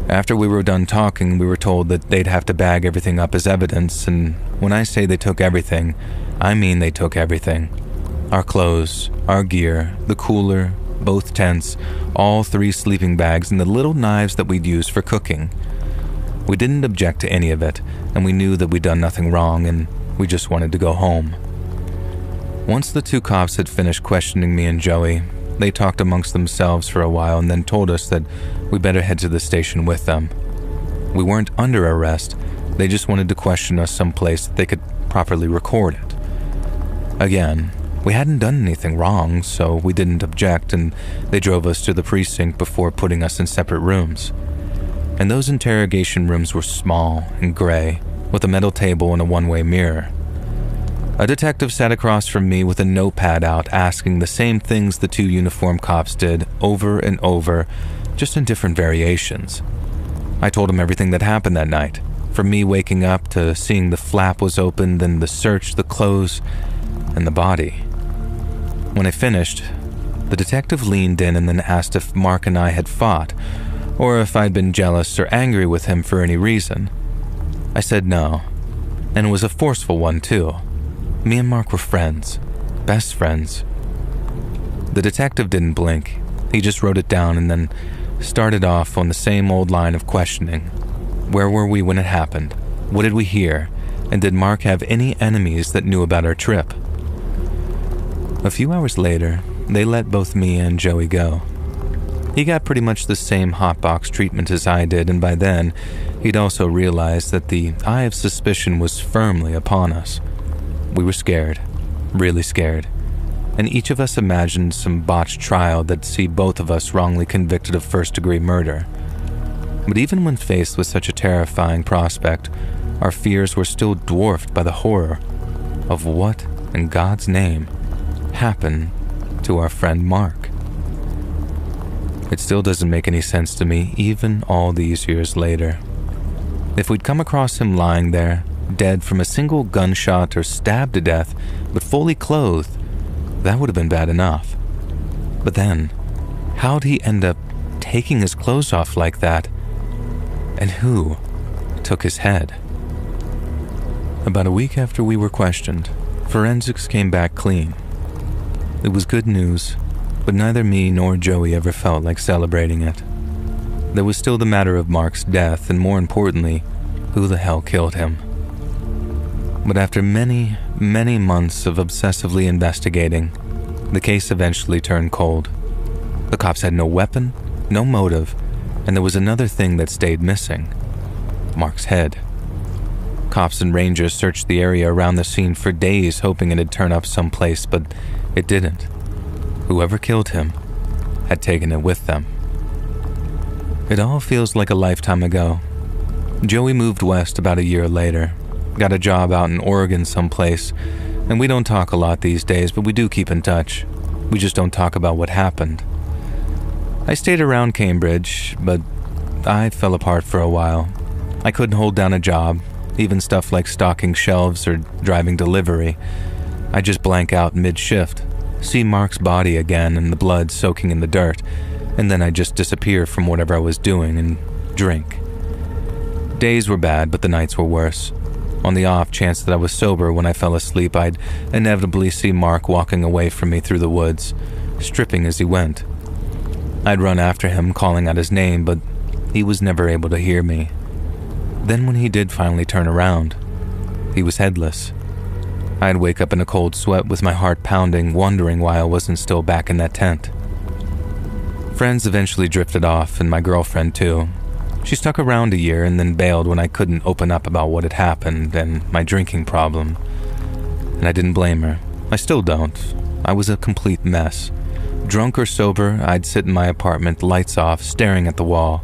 After we were done talking, we were told that they'd have to bag everything up as evidence, and when I say they took everything, I mean they took everything. Our clothes, our gear, the cooler, both tents, all 3 sleeping bags, and the little knives that we'd use for cooking. We didn't object to any of it, and we knew that we'd done nothing wrong, and we just wanted to go home. Once the 2 cops had finished questioning me and Joey, they talked amongst themselves for a while and then told us that we better head to the station with them. We weren't under arrest, they just wanted to question us someplace that they could properly record it. Again, we hadn't done anything wrong, so we didn't object, and they drove us to the precinct before putting us in separate rooms. And those interrogation rooms were small and gray, with a metal table and a 1-way mirror. A detective sat across from me with a notepad out asking the same things the 2 uniformed cops did over and over, just in different variations. I told him everything that happened that night, from me waking up to seeing the flap was open, then the search, the clothes, and the body. When I finished, the detective leaned in and then asked if Mark and I had fought, or if I'd been jealous or angry with him for any reason. I said no, and it was a forceful one too. Me and Mark were friends, best friends. The detective didn't blink. He just wrote it down and then started off on the same old line of questioning. Where were we when it happened? What did we hear? And did Mark have any enemies that knew about our trip? A few hours later, they let both me and Joey go. He got pretty much the same hotbox treatment as I did, and by then, he'd also realized that the eye of suspicion was firmly upon us. We were scared, really scared, and each of us imagined some botched trial that'd see both of us wrongly convicted of first-degree murder. But even when faced with such a terrifying prospect, our fears were still dwarfed by the horror of what, in God's name, happened to our friend Mark. It still doesn't make any sense to me, even all these years later. If we'd come across him lying there, dead from a single gunshot or stabbed to death, but fully clothed, that would have been bad enough. But then, how'd he end up taking his clothes off like that? And who took his head? About a week after we were questioned, forensics came back clean. It was good news, but neither me nor Joey ever felt like celebrating it. There was still the matter of Mark's death, and more importantly, who the hell killed him. But after many, many months of obsessively investigating, the case eventually turned cold. The cops had no weapon, no motive, and there was another thing that stayed missing: Mark's head. Cops and rangers searched the area around the scene for days, hoping it'd turn up someplace, but it didn't. Whoever killed him had taken it with them. It all feels like a lifetime ago. Joey moved west about a year later, got a job out in Oregon someplace, and we don't talk a lot these days, but we do keep in touch. We just don't talk about what happened. I stayed around Cambridge, but I fell apart for a while. I couldn't hold down a job, even stuff like stocking shelves or driving delivery. I just blank out mid-shift, see Mark's body again and the blood soaking in the dirt, and then I just disappear from whatever I was doing and drink. Days were bad, but the nights were worse. On the off chance that I was sober when I fell asleep, I'd inevitably see Mark walking away from me through the woods, stripping as he went. I'd run after him, calling out his name, but he was never able to hear me. Then when he did finally turn around, he was headless. I'd wake up in a cold sweat with my heart pounding, wondering why I wasn't still back in that tent. Friends eventually drifted off, and my girlfriend too. She stuck around a year and then bailed when I couldn't open up about what had happened and my drinking problem. And I didn't blame her. I still don't. I was a complete mess. Drunk or sober, I'd sit in my apartment, lights off, staring at the wall.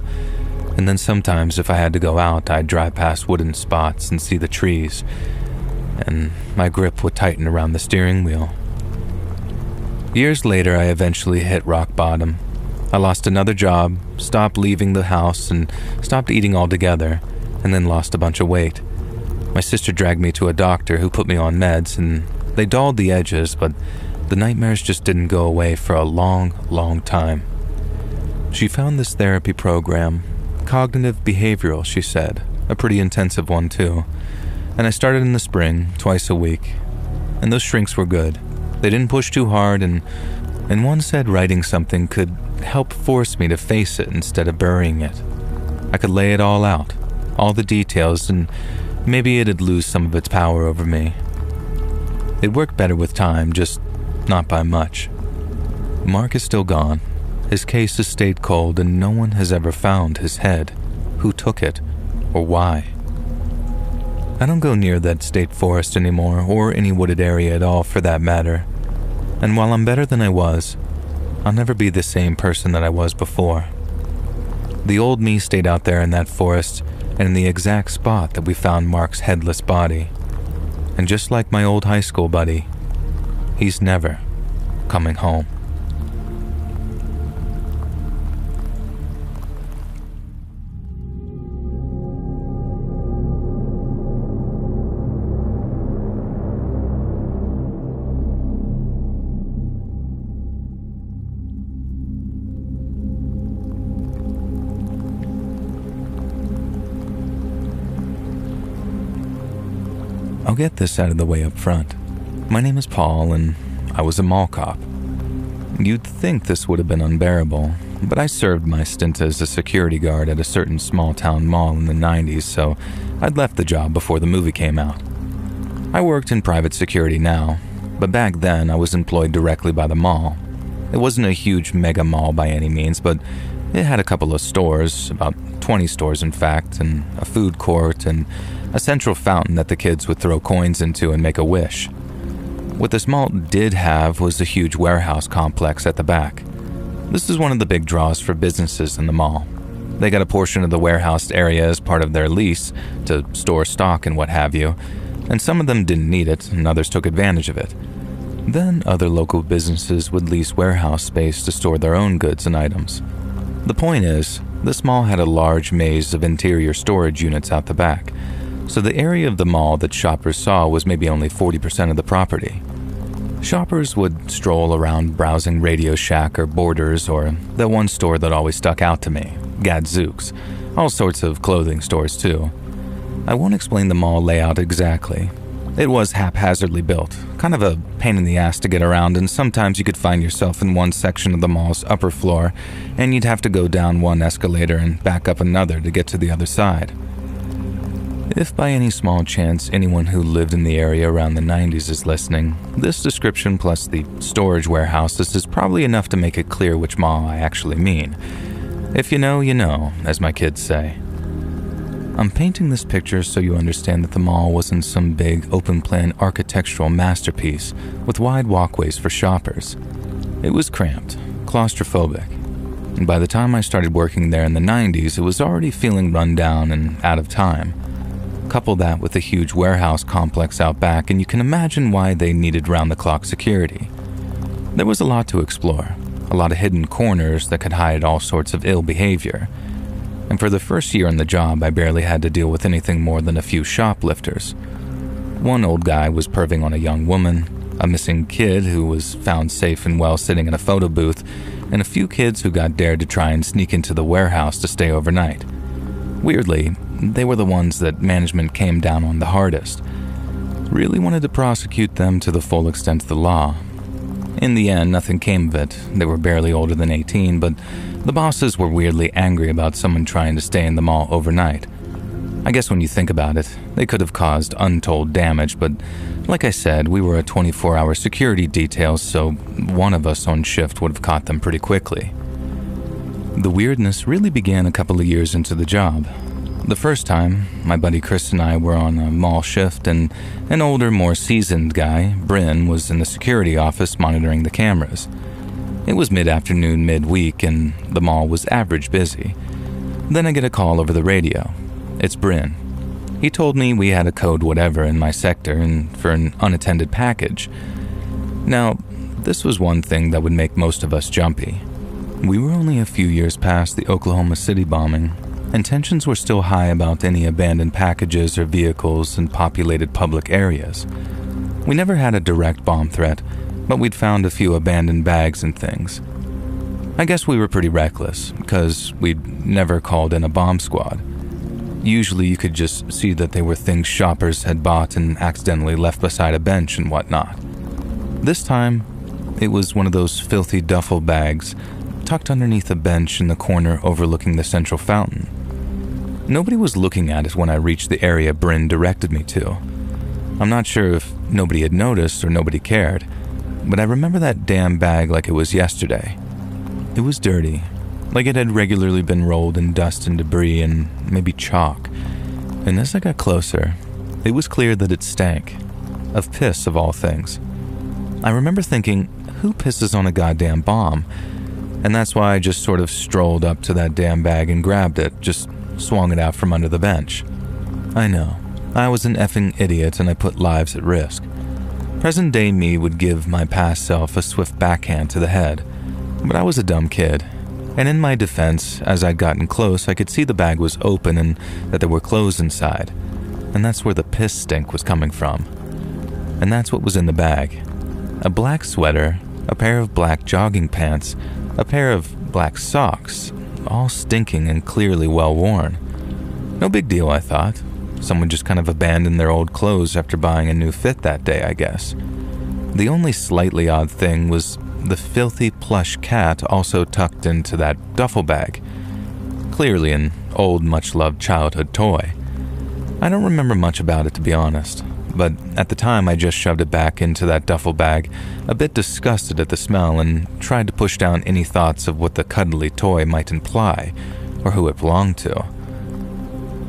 And then sometimes, if I had to go out, I'd drive past wooden spots and see the trees. And my grip would tighten around the steering wheel. Years later, I eventually hit rock bottom. I lost another job, stopped leaving the house, and stopped eating altogether, and then lost a bunch of weight. My sister dragged me to a doctor who put me on meds, and they dulled the edges, but the nightmares just didn't go away for a long, long time. She found this therapy program, cognitive behavioral, she said, a pretty intensive one too. And I started in the spring, twice a week. And those shrinks were good. They didn't push too hard, and one said writing something could help force me to face it instead of burying it. I could lay it all out, all the details, and maybe it'd lose some of its power over me. It worked better with time, just not by much. Mark is still gone. His case has stayed cold, and no one has ever found his head, who took it, or why. I don't go near that state forest anymore, or any wooded area at all for that matter. And while I'm better than I was, I'll never be the same person that I was before. The old me stayed out there in that forest, and in the exact spot that we found Mark's headless body. And just like my old high school buddy, he's never coming home. I'll get this out of the way up front. My name is Paul, and I was a mall cop. You'd think this would have been unbearable, but I served my stint as a security guard at a certain small-town mall in the 90s, so I'd left the job before the movie came out. I worked in private security now, but back then I was employed directly by the mall. It wasn't a huge mega mall by any means, but it had a couple of stores, about 20 stores in fact, and a food court, and a central fountain that the kids would throw coins into and make a wish. What this mall did have was a huge warehouse complex at the back. This is one of the big draws for businesses in the mall. They got a portion of the warehouse area as part of their lease to store stock and what have you, and some of them didn't need it and others took advantage of it. Then other local businesses would lease warehouse space to store their own goods and items. The point is, this mall had a large maze of interior storage units out the back, so the area of the mall that shoppers saw was maybe only 40% of the property. Shoppers would stroll around browsing Radio Shack or Borders or the one store that always stuck out to me, Gadzooks, all sorts of clothing stores too. I won't explain the mall layout exactly. It was haphazardly built, kind of a pain in the ass to get around, and sometimes you could find yourself in one section of the mall's upper floor and you'd have to go down one escalator and back up another to get to the other side. If by any small chance anyone who lived in the area around the 90s is listening, this description plus the storage warehouses is probably enough to make it clear which mall I actually mean. If you know, you know, as my kids say. I'm painting this picture so you understand that the mall wasn't some big open-plan architectural masterpiece with wide walkways for shoppers. It was cramped, claustrophobic, and by the time I started working there in the 90s, it was already feeling run down and out of time. Couple that with a huge warehouse complex out back, and you can imagine why they needed round-the-clock security. There was a lot to explore, a lot of hidden corners that could hide all sorts of ill behavior. And for the first year on the job, I barely had to deal with anything more than a few shoplifters. One old guy was perving on a young woman, a missing kid who was found safe and well sitting in a photo booth, and a few kids who got dared to try and sneak into the warehouse to stay overnight. Weirdly, they were the ones that management came down on the hardest. Really wanted to prosecute them to the full extent of the law. In the end, nothing came of it. They were barely older than 18, but the bosses were weirdly angry about someone trying to stay in the mall overnight. I guess when you think about it, they could have caused untold damage, but like I said, we were a 24-hour security detail, so one of us on shift would have caught them pretty quickly. The weirdness really began a couple of years into the job. The first time, my buddy Chris and I were on a mall shift, and an older, more seasoned guy, Bryn, was in the security office monitoring the cameras. It was mid-afternoon, mid-week, and the mall was average busy. Then I get a call over the radio. It's Bryn. He told me we had a code whatever in my sector and for an unattended package. Now, this was one thing that would make most of us jumpy. We were only a few years past the Oklahoma City bombing, and tensions were still high about any abandoned packages or vehicles in populated public areas. We never had a direct bomb threat, but we'd found a few abandoned bags and things. I guess we were pretty reckless, because we'd never called in a bomb squad. Usually you could just see that they were things shoppers had bought and accidentally left beside a bench and whatnot. This time, it was one of those filthy duffel bags tucked underneath a bench in the corner overlooking the central fountain. Nobody was looking at it when I reached the area Bryn directed me to. I'm not sure if nobody had noticed or nobody cared, but I remember that damn bag like it was yesterday. It was dirty, like it had regularly been rolled in dust and debris and maybe chalk. And as I got closer, it was clear that it stank. Of piss, of all things. I remember thinking, who pisses on a goddamn bomb? And that's why I just sort of strolled up to that damn bag and grabbed it, just swung it out from under the bench. I know, I was an effing idiot and I put lives at risk. Present-day me would give my past self a swift backhand to the head, but I was a dumb kid. And in my defense, as I'd gotten close, I could see the bag was open and that there were clothes inside. And that's where the piss stink was coming from. And that's what was in the bag. A black sweater, a pair of black jogging pants, a pair of black socks, all stinking and clearly well worn. No big deal, I thought. Someone just kind of abandoned their old clothes after buying a new fit that day, I guess. The only slightly odd thing was the filthy plush cat also tucked into that duffel bag. Clearly an old, much-loved childhood toy. I don't remember much about it, to be honest, but at the time I just shoved it back into that duffel bag, a bit disgusted at the smell, and tried to push down any thoughts of what the cuddly toy might imply, or who it belonged to.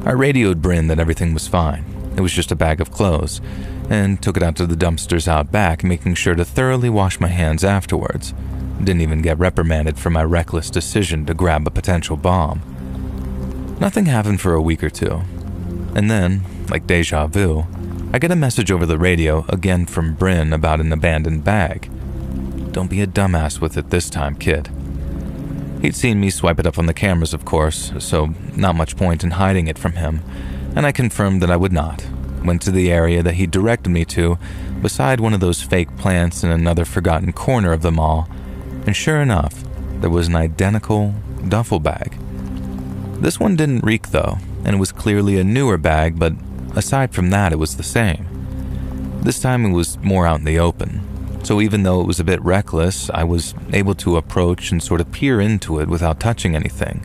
I radioed Bryn that everything was fine. It was just a bag of clothes, and took it out to the dumpsters out back, making sure to thoroughly wash my hands afterwards. Didn't even get reprimanded for my reckless decision to grab a potential bomb. Nothing happened for a week or two. And then, like deja vu, I get a message over the radio again from Bryn about an abandoned bag. Don't be a dumbass with it this time, kid. He'd seen me swipe it up on the cameras, of course, so not much point in hiding it from him, and I confirmed that I would not. went to the area that he directed me to, beside one of those fake plants in another forgotten corner of the mall, and sure enough, there was an identical duffel bag. This one didn't reek though, and it was clearly a newer bag, but aside from that, it was the same. This time it was more out in the open, so even though it was a bit reckless, I was able to approach and sort of peer into it without touching anything.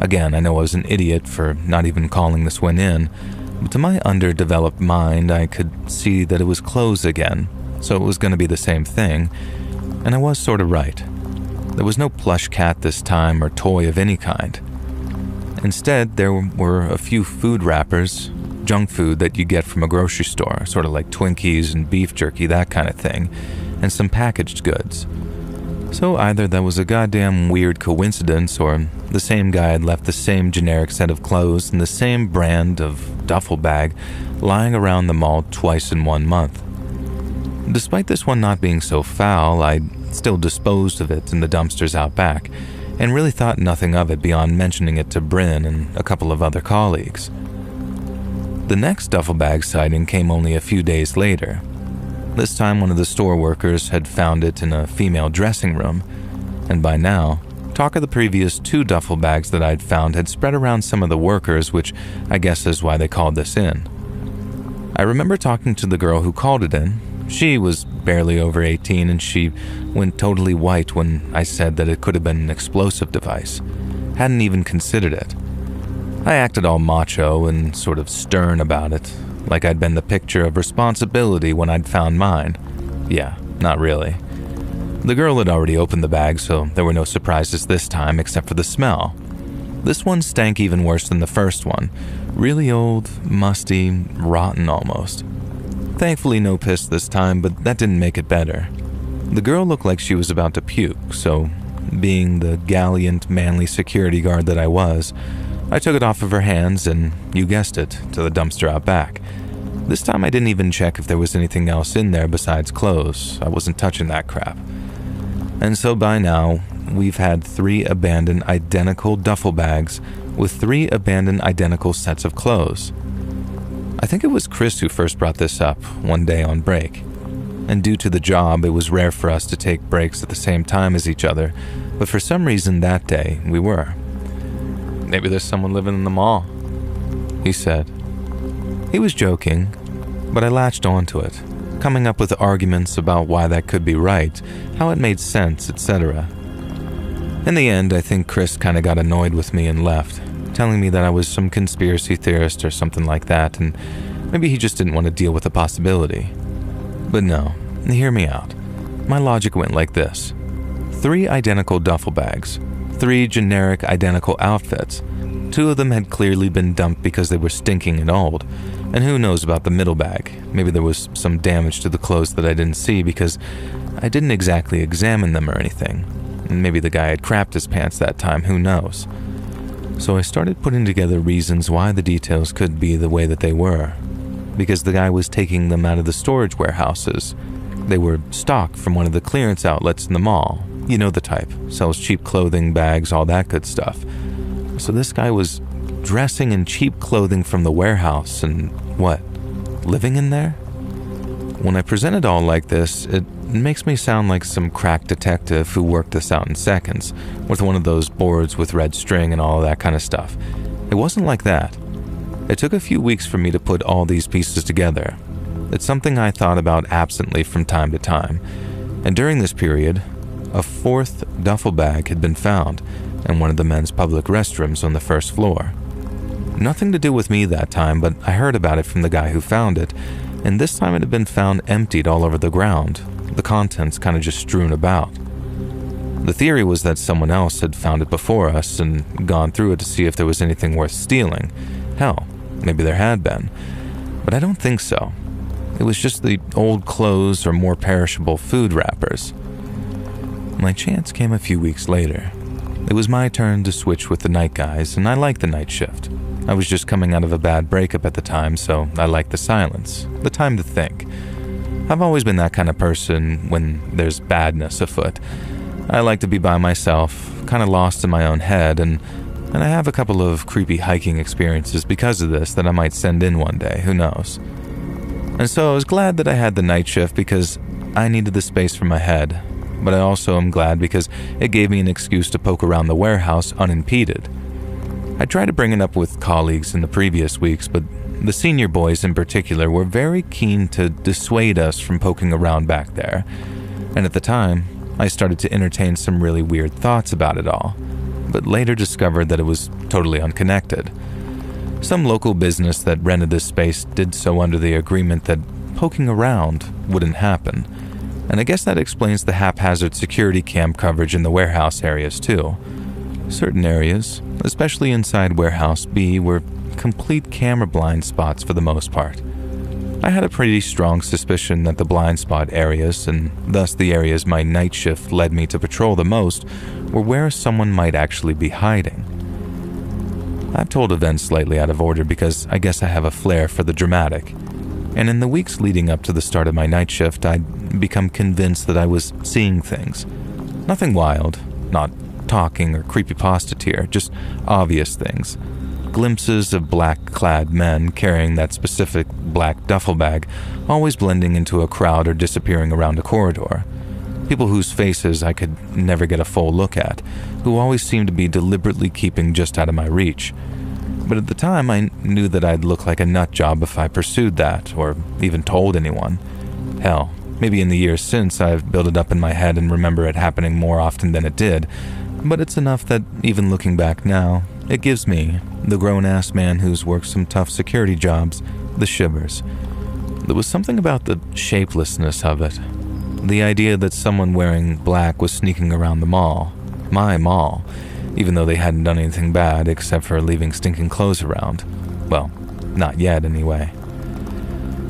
Again, I know I was an idiot for not even calling this one in, but to my underdeveloped mind, I could see that it was closed again, so it was going to be the same thing, and I was sort of right. There was no plush cat this time or toy of any kind. Instead, there were a few food wrappers, junk food that you get from a grocery store, sort of like Twinkies and beef jerky, that kind of thing, and some packaged goods. So either that was a goddamn weird coincidence, or the same guy had left the same generic set of clothes and the same brand of duffel bag lying around the mall twice in 1 month. Despite this one not being so foul, I still disposed of it in the dumpsters out back, and really thought nothing of it beyond mentioning it to Bryn and a couple of other colleagues. The next duffel bag sighting came only a few days later. This time one of the store workers had found it in a female dressing room, and by now, talk of the previous 2 duffel bags that I'd found had spread around some of the workers, which I guess is why they called this in. I remember talking to the girl who called it in. She was barely over 18, and she went totally white when I said that it could have been an explosive device. Hadn't even considered it. I acted all macho and sort of stern about it, like I'd been the picture of responsibility when I'd found mine. Yeah, not really. The girl had already opened the bag, so there were no surprises this time except for the smell. This one stank even worse than the first one. Really old, musty, rotten almost. Thankfully no piss this time, but that didn't make it better. The girl looked like she was about to puke, so being the gallant, manly security guard that I was, I took it off of her hands and, you guessed it, to the dumpster out back. This time I didn't even check if there was anything else in there besides clothes. I wasn't touching that crap. And so by now, we've had 3 abandoned identical duffel bags with 3 abandoned identical sets of clothes. I think it was Chris who first brought this up one day on break. And due to the job, it was rare for us to take breaks at the same time as each other, but for some reason that day, we were. "Maybe there's someone living in the mall," he said. He was joking, but I latched onto it, coming up with arguments about why that could be right, how it made sense, etc. In the end, I think Chris kind of got annoyed with me and left, telling me that I was some conspiracy theorist or something like that, and maybe he just didn't want to deal with the possibility. But no, hear me out. My logic went like this. 3 identical duffel bags, 3 generic identical outfits. 2 of them had clearly been dumped because they were stinking and old. And who knows about the middle bag? Maybe there was some damage to the clothes that I didn't see because I didn't exactly examine them or anything. And maybe the guy had crapped his pants that time, who knows? So I started putting together reasons why the details could be the way that they were. Because the guy was taking them out of the storage warehouses. They were stocked from one of the clearance outlets in the mall. You know the type, sells cheap clothing, bags, all that good stuff. So this guy was dressing in cheap clothing from the warehouse and what, living in there? When I present it all like this, it makes me sound like some crack detective who worked this out in seconds, with one of those boards with red string and all of that kind of stuff. It wasn't like that. It took a few weeks for me to put all these pieces together. It's something I thought about absently from time to time, and during this period, a 4th duffel bag had been found in one of the men's public restrooms on the first floor. Nothing to do with me that time, but I heard about it from the guy who found it, and this time it had been found emptied all over the ground, the contents kind of just strewn about. The theory was that someone else had found it before us and gone through it to see if there was anything worth stealing. Hell, maybe there had been, but I don't think so. It was just the old clothes or more perishable food wrappers. My chance came a few weeks later. It was my turn to switch with the night guys, and I liked the night shift. I was just coming out of a bad breakup at the time, so I liked the silence, the time to think. I've always been that kind of person when there's badness afoot. I like to be by myself, kind of lost in my own head, and And I have a couple of creepy hiking experiences because of this that I might send in one day, who knows. And so I was glad that I had the night shift because I needed the space for my head, but I also am glad because it gave me an excuse to poke around the warehouse unimpeded. I tried to bring it up with colleagues in the previous weeks, but the senior boys in particular were very keen to dissuade us from poking around back there, and at the time, I started to entertain some really weird thoughts about it all, but later discovered that it was totally unconnected. Some local business that rented this space did so under the agreement that poking around wouldn't happen, and I guess that explains the haphazard security cam coverage in the warehouse areas too. Certain areas, especially inside Warehouse B, were complete camera blind spots for the most part. I had a pretty strong suspicion that the blind spot areas, and thus the areas my night shift led me to patrol the most, were where someone might actually be hiding. I've told events slightly out of order because I guess I have a flair for the dramatic, and in the weeks leading up to the start of my night shift, I'd become convinced that I was seeing things. Nothing wild, not talking or creepypasta tier, just obvious things. Glimpses of black-clad men carrying that specific black duffel bag, always blending into a crowd or disappearing around a corridor. People whose faces I could never get a full look at, who always seemed to be deliberately keeping just out of my reach. But at the time, I knew that I'd look like a nut job if I pursued that, or even told anyone. Hell, maybe in the years since I've built it up in my head and remember it happening more often than it did, but it's enough that even looking back now, it gives me, the grown-ass man who's worked some tough security jobs, the shivers. There was something about the shapelessness of it. The idea that someone wearing black was sneaking around the mall, my mall, even though they hadn't done anything bad except for leaving stinking clothes around. Well, not yet anyway.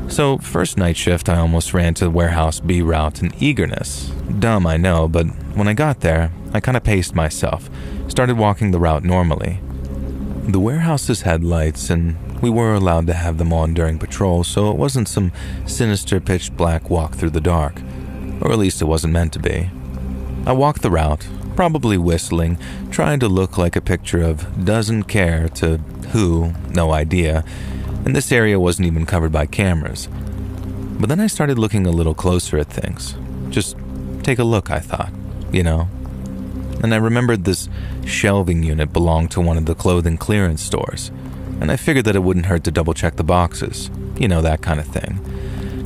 So, first night shift, I almost ran to the Warehouse B route in eagerness. Dumb, I know, but when I got there, I kind of paced myself, started walking the route normally. The warehouses had lights, and we were allowed to have them on during patrol, so it wasn't some sinister pitch-black walk through the dark, or at least it wasn't meant to be. I walked the route, probably whistling, trying to look like a picture of doesn't care to who, no idea, and this area wasn't even covered by cameras. But then I started looking a little closer at things. Just take a look, I thought, you know? And I remembered this shelving unit belonged to one of the clothing clearance stores, and I figured that it wouldn't hurt to double-check the boxes, you know, that kind of thing.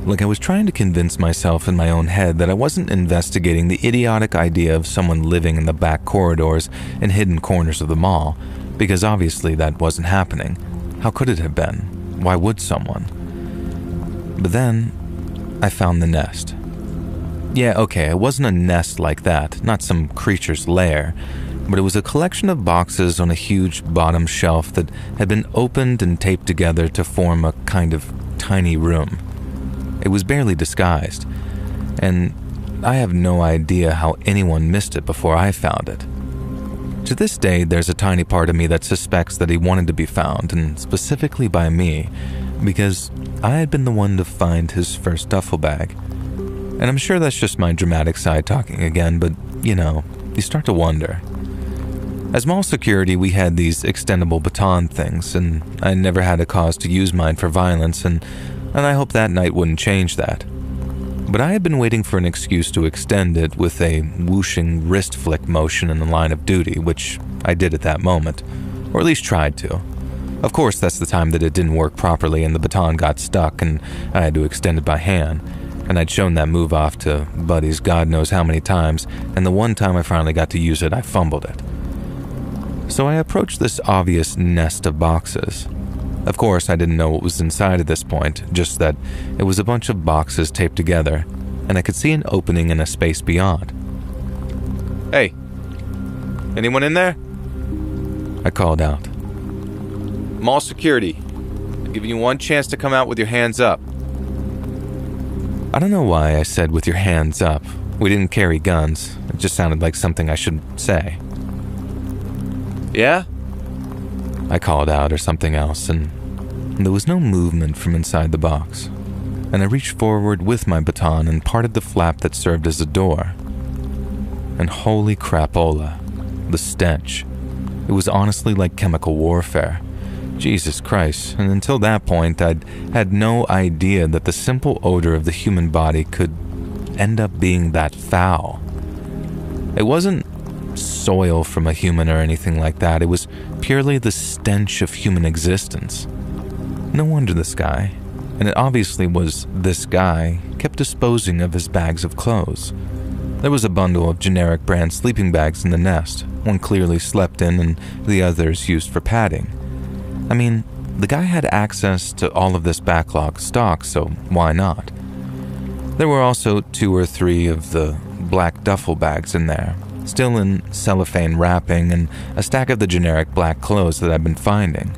Like I was trying to convince myself in my own head that I wasn't investigating the idiotic idea of someone living in the back corridors and hidden corners of the mall, because obviously that wasn't happening. How could it have been? Why would someone? But then, I found the nest. Yeah, okay, it wasn't a nest like that, not some creature's lair, but it was a collection of boxes on a huge bottom shelf that had been opened and taped together to form a kind of tiny room. It was barely disguised, and I have no idea how anyone missed it before I found it. To this day, there's a tiny part of me that suspects that he wanted to be found, and specifically by me, because I had been the one to find his first duffel bag. And I'm sure that's just my dramatic side talking again, but, you know, you start to wonder. As mall security, we had these extendable baton things, and I never had a cause to use mine for violence, and I hope that night wouldn't change that. But I had been waiting for an excuse to extend it with a whooshing wrist flick motion in the line of duty, which I did at that moment, or at least tried to. Of course, that's the time that it didn't work properly and the baton got stuck and I had to extend it by hand, and I'd shown that move off to buddies God knows how many times, and the one time I finally got to use it, I fumbled it. So I approached this obvious nest of boxes. Of course, I didn't know what was inside at this point, just that it was a bunch of boxes taped together, and I could see an opening in a space beyond. "Hey, anyone in there?" I called out. "Mall security. I'm giving you one chance to come out with your hands up." I don't know why I said with your hands up. We didn't carry guns. It just sounded like something I should say. "Yeah?" I called out, or something else, and there was no movement from inside the box, and I reached forward with my baton and parted the flap that served as a door. And holy crapola, the stench. It was honestly like chemical warfare. Jesus Christ, and until that point, I'd had no idea that the simple odor of the human body could end up being that foul. It wasn't soil from a human or anything like that. It was purely the stench of human existence. No wonder this guy, and it obviously was this guy, kept disposing of his bags of clothes. There was a bundle of generic brand sleeping bags in the nest, one clearly slept in and the others used for padding. I mean, the guy had access to all of this backlog stock, so why not? There were also 2 or 3 of the black duffel bags in there, still in cellophane wrapping, and a stack of the generic black clothes that I'd been finding.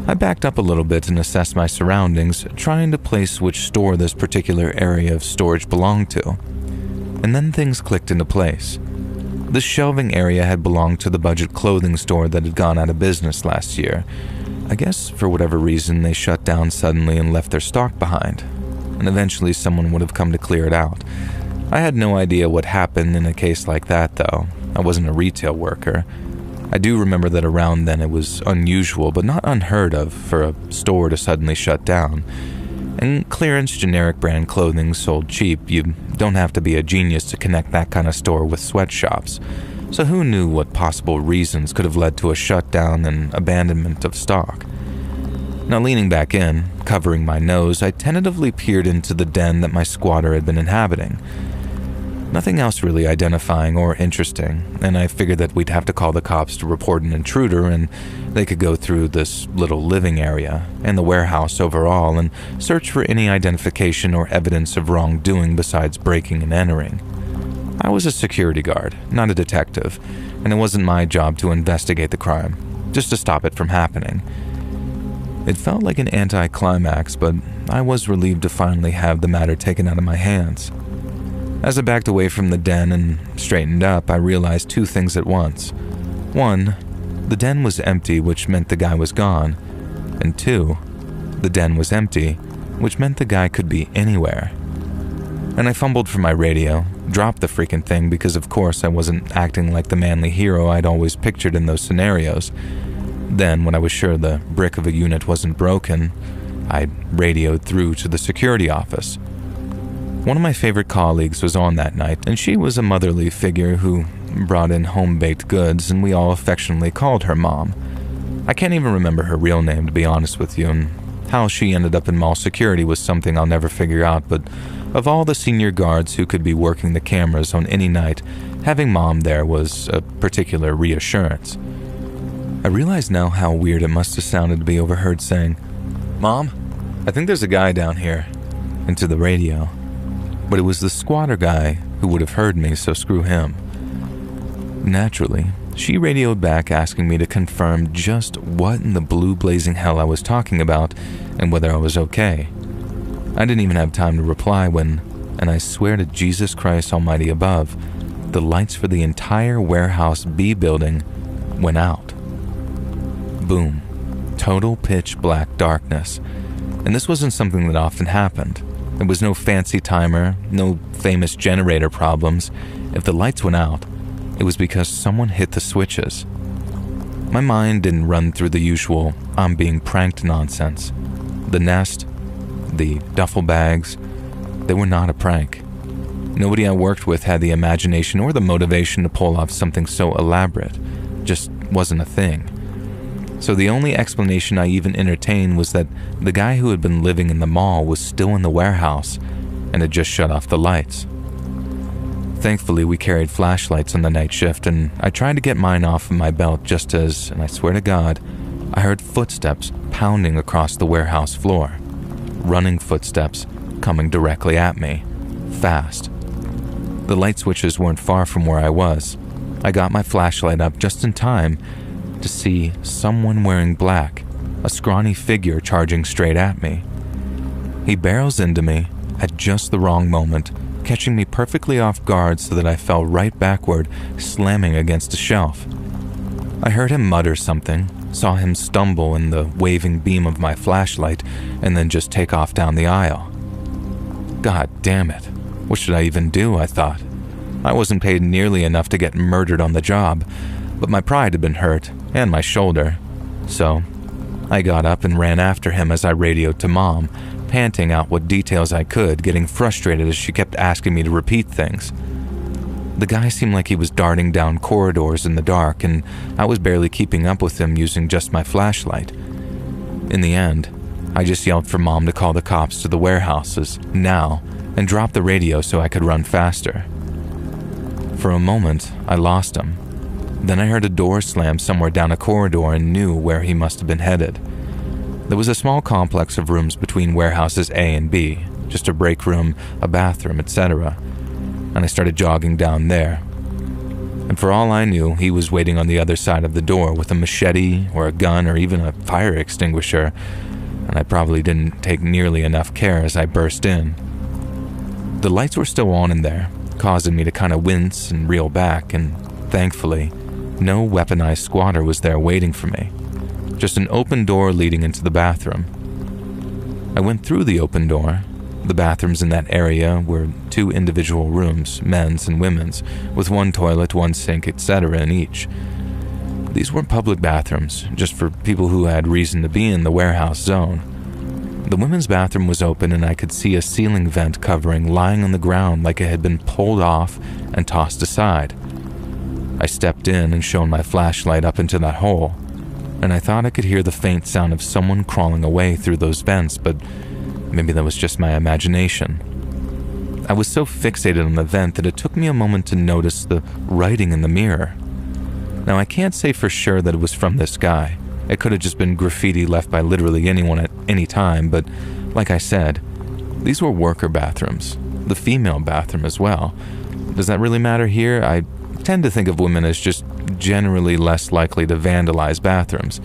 I backed up a little bit and assessed my surroundings, trying to place which store this particular area of storage belonged to. And then things clicked into place. This shelving area had belonged to the budget clothing store that had gone out of business last year. I guess for whatever reason they shut down suddenly and left their stock behind. And eventually someone would have come to clear it out. I had no idea what happened in a case like that, though. I wasn't a retail worker. I do remember that around then it was unusual, but not unheard of, for a store to suddenly shut down. And clearance generic brand clothing sold cheap. You don't have to be a genius to connect that kind of store with sweatshops. So who knew what possible reasons could have led to a shutdown and abandonment of stock? Now, leaning back in, covering my nose, I tentatively peered into the den that my squatter had been inhabiting. Nothing else really identifying or interesting, and I figured that we'd have to call the cops to report an intruder, and they could go through this little living area and the warehouse overall and search for any identification or evidence of wrongdoing besides breaking and entering. I was a security guard, not a detective, and it wasn't my job to investigate the crime, just to stop it from happening. It felt like an anticlimax, but I was relieved to finally have the matter taken out of my hands. As I backed away from the den and straightened up, I realized 2 things at once. 1, the den was empty, which meant the guy was gone. And 2, the den was empty, which meant the guy could be anywhere. And I fumbled for my radio, dropped the freaking thing because of course I wasn't acting like the manly hero I'd always pictured in those scenarios. Then, when I was sure the brick of a unit wasn't broken, I radioed through to the security office. One of my favorite colleagues was on that night, and she was a motherly figure who brought in home-baked goods, and we all affectionately called her Mom. I can't even remember her real name, to be honest with you, and how she ended up in mall security was something I'll never figure out, but of all the senior guards who could be working the cameras on any night, having Mom there was a particular reassurance. I realize now how weird it must have sounded to be overheard saying, "Mom, I think there's a guy down here," into the radio. But it was the squatter guy who would have heard me, so screw him. Naturally, she radioed back asking me to confirm just what in the blue blazing hell I was talking about and whether I was okay. I didn't even have time to reply when, and I swear to Jesus Christ Almighty above, the lights for the entire warehouse B building went out. Boom. Total pitch black darkness. And this wasn't something that often happened. There was no fancy timer, no famous generator problems. If the lights went out, it was because someone hit the switches. My mind didn't run through the usual "I'm being pranked" nonsense. The nest, the duffel bags, they were not a prank. Nobody I worked with had the imagination or the motivation to pull off something so elaborate. Just wasn't a thing. So the only explanation I even entertained was that the guy who had been living in the mall was still in the warehouse and had just shut off the lights. Thankfully, we carried flashlights on the night shift, and I tried to get mine off of my belt just as, and I swear to God, I heard footsteps pounding across the warehouse floor. Running footsteps coming directly at me, fast. The light switches weren't far from where I was. I got my flashlight up just in time to see someone wearing black, a scrawny figure charging straight at me. He barrels into me at just the wrong moment, catching me perfectly off guard so that I fell right backward, slamming against a shelf. I heard him mutter something, saw him stumble in the waving beam of my flashlight, and then just take off down the aisle. God damn it. What should I even do, I thought. I wasn't paid nearly enough to get murdered on the job. but my pride had been hurt, and my shoulder. So, I got up and ran after him as I radioed to Mom, panting out what details I could, getting frustrated as she kept asking me to repeat things. The guy seemed like he was darting down corridors in the dark, and I was barely keeping up with him using just my flashlight. In the end, I just yelled for Mom to call the cops to the warehouses, now, and drop the radio so I could run faster. For a moment, I lost him. Then I heard a door slam somewhere down a corridor and knew where he must have been headed. There was a small complex of rooms between warehouses A and B, just a break room, a bathroom, etc., and I started jogging down there. And for all I knew, he was waiting on the other side of the door with a machete or a gun or even a fire extinguisher, and I probably didn't take nearly enough care as I burst in. The lights were still on in there, causing me to kind of wince and reel back, and thankfully, no weaponized squatter was there waiting for me. Just an open door leading into the bathroom. I went through the open door. The bathrooms in that area were 2 individual rooms, men's and women's, with 1 toilet, 1 sink, etc. in each. These weren't public bathrooms, just for people who had reason to be in the warehouse zone. The women's bathroom was open and I could see a ceiling vent covering lying on the ground like it had been pulled off and tossed aside. I stepped in and shone my flashlight up into that hole, and I thought I could hear the faint sound of someone crawling away through those vents, but maybe that was just my imagination. I was so fixated on the vent that it took me a moment to notice the writing in the mirror. Now, I can't say for sure that it was from this guy. It could have just been graffiti left by literally anyone at any time, but like I said, these were worker bathrooms, the female bathroom as well. Does that really matter here? I tend to think of women as just generally less likely to vandalize bathrooms,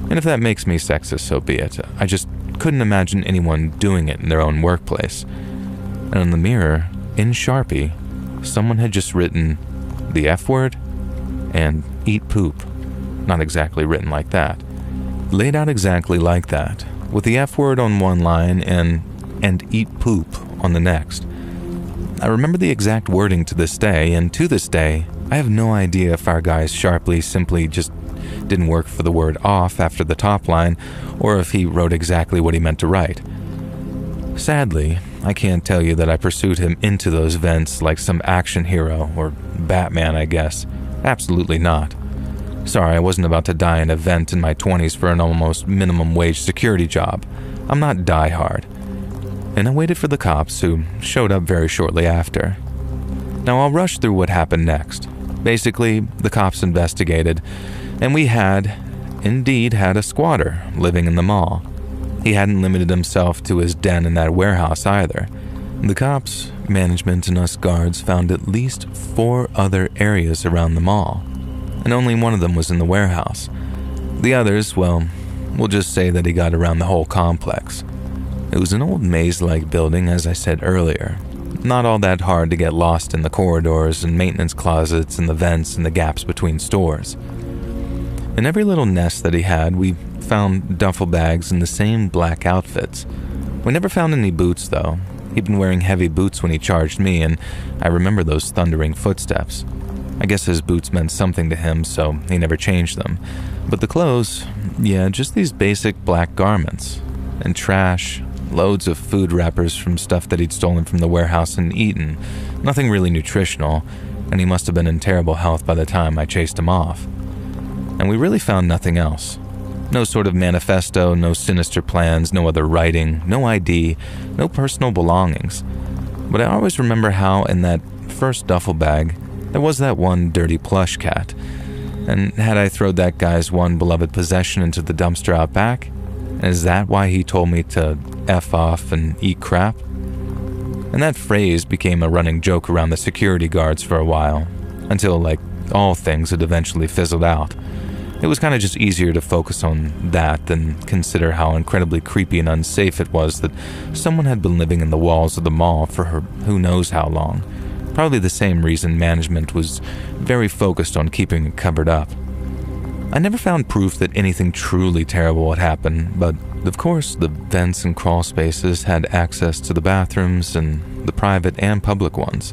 and if that makes me sexist, so be it. I just couldn't imagine anyone doing it in their own workplace. And on the mirror, in Sharpie, someone had just written the F word and eat poop. Not exactly written like that. Laid out exactly like that, with the F word on one line and eat poop on the next. I remember the exact wording to this day, and to this day, I have no idea if our guy Sharply simply just didn't work for the word off after the top line, or if he wrote exactly what he meant to write. Sadly, I can't tell you that I pursued him into those vents like some action hero, or Batman, I guess. Absolutely not. Sorry, I wasn't about to die in a vent in my 20s for an almost minimum wage security job. I'm not die-hard. And I waited for the cops, who showed up very shortly after. Now I'll rush through what happened next. Basically, the cops investigated, and we had, indeed, had a squatter living in the mall. He hadn't limited himself to his den in that warehouse either. The cops, management, and us guards found at least 4 other areas around the mall, and only one of them was in the warehouse. The others, well, we'll just say that he got around the whole complex. It was an old maze-like building, as I said earlier. Not all that hard to get lost in the corridors and maintenance closets and the vents and the gaps between stores. In every little nest that he had, we found duffel bags in the same black outfits. We never found any boots, though. He'd been wearing heavy boots when he charged me, and I remember those thundering footsteps. I guess his boots meant something to him, so he never changed them. But the clothes, yeah, just these basic black garments. And trash, loads of food wrappers from stuff that he'd stolen from the warehouse and eaten. Nothing really nutritional, and he must have been in terrible health by the time I chased him off. And we really found nothing else. No sort of manifesto, no sinister plans, no other writing, no ID, no personal belongings. But I always remember how in that first duffel bag, there was that one dirty plush cat. And had I thrown that guy's one beloved possession into the dumpster out back? And is that why he told me to F off and eat crap? And that phrase became a running joke around the security guards for a while, until, like all things, it eventually fizzled out. It was kind of just easier to focus on that than consider how incredibly creepy and unsafe it was that someone had been living in the walls of the mall for who knows how long. Probably the same reason management was very focused on keeping it covered up. I never found proof that anything truly terrible had happened, but of course the vents and crawl spaces had access to the bathrooms and the private and public ones.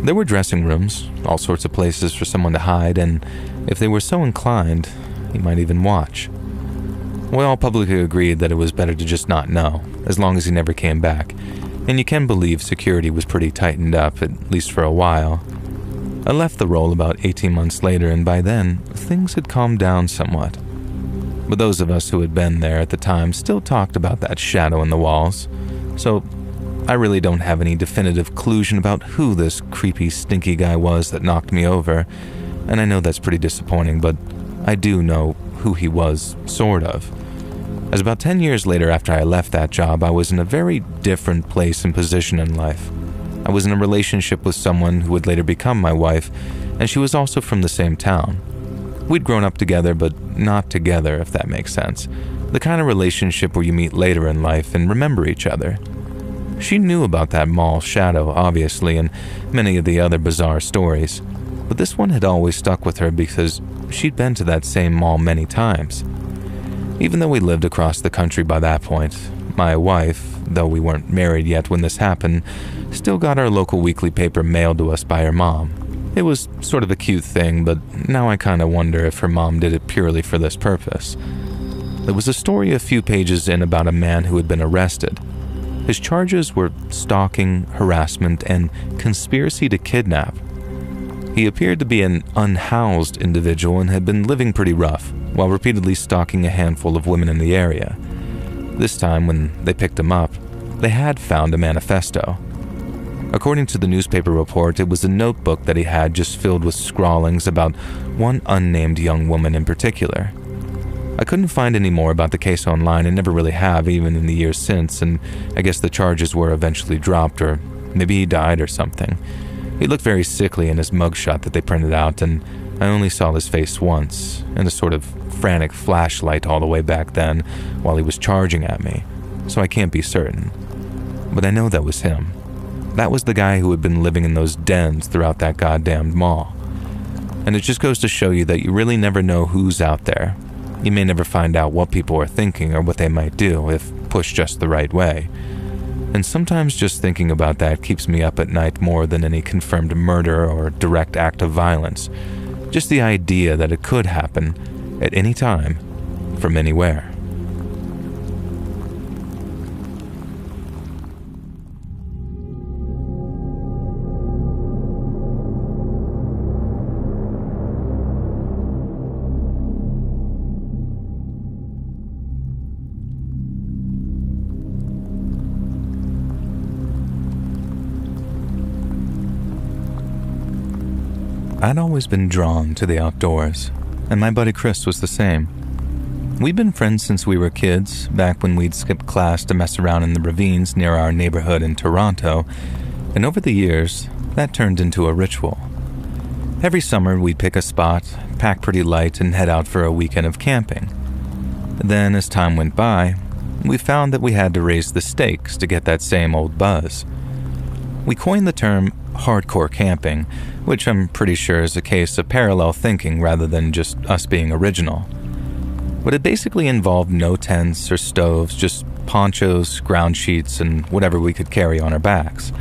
There were dressing rooms, all sorts of places for someone to hide, and if they were so inclined, he might even watch. We all publicly agreed that it was better to just not know, as long as he never came back, and you can believe security was pretty tightened up, at least for a while. I left the role about 18 months later, and by then, things had calmed down somewhat. But those of us who had been there at the time still talked about that shadow in the walls, so I really don't have any definitive clue about who this creepy, stinky guy was that knocked me over, and I know that's pretty disappointing, but I do know who he was, sort of. As about 10 years later after I left that job, I was in a very different place and position in life. I was in a relationship with someone who would later become my wife, and she was also from the same town. We'd grown up together, but not together, if that makes sense. The kind of relationship where you meet later in life and remember each other. She knew about that mall shadow, obviously, and many of the other bizarre stories, but this one had always stuck with her because she'd been to that same mall many times. Even though we lived across the country by that point, my wife, though we weren't married yet when this happened, still got our local weekly paper mailed to us by her mom. It was sort of a cute thing, but now I kind of wonder if her mom did it purely for this purpose. There was a story a few pages in about a man who had been arrested. His charges were stalking, harassment, and conspiracy to kidnap. He appeared to be an unhoused individual and had been living pretty rough, while repeatedly stalking a handful of women in the area. This time, when they picked him up, they had found a manifesto. According to the newspaper report, it was a notebook that he had just filled with scrawlings about one unnamed young woman in particular. I couldn't find any more about the case online and never really have, even in the years since, and I guess the charges were eventually dropped, or maybe he died or something. He looked very sickly in his mugshot that they printed out, and I only saw his face once, in a sort of frantic flashlight all the way back then, while he was charging at me, so I can't be certain. But I know that was him. That was the guy who had been living in those dens throughout that goddamned mall. And it just goes to show you that you really never know who's out there. You may never find out what people are thinking or what they might do if pushed just the right way. And sometimes just thinking about that keeps me up at night more than any confirmed murder or direct act of violence. Just the idea that it could happen at any time, from anywhere. I'd always been drawn to the outdoors, and my buddy Chris was the same. We'd been friends since we were kids, back when we'd skip class to mess around in the ravines near our neighborhood in Toronto, and over the years, that turned into a ritual. Every summer, we'd pick a spot, pack pretty light, and head out for a weekend of camping. Then, as time went by, we found that we had to raise the stakes to get that same old buzz. We coined the term hardcore camping, which I'm pretty sure is a case of parallel thinking rather than just us being original. But it basically involved no tents or stoves, just ponchos, ground sheets, and whatever we could carry on our backs.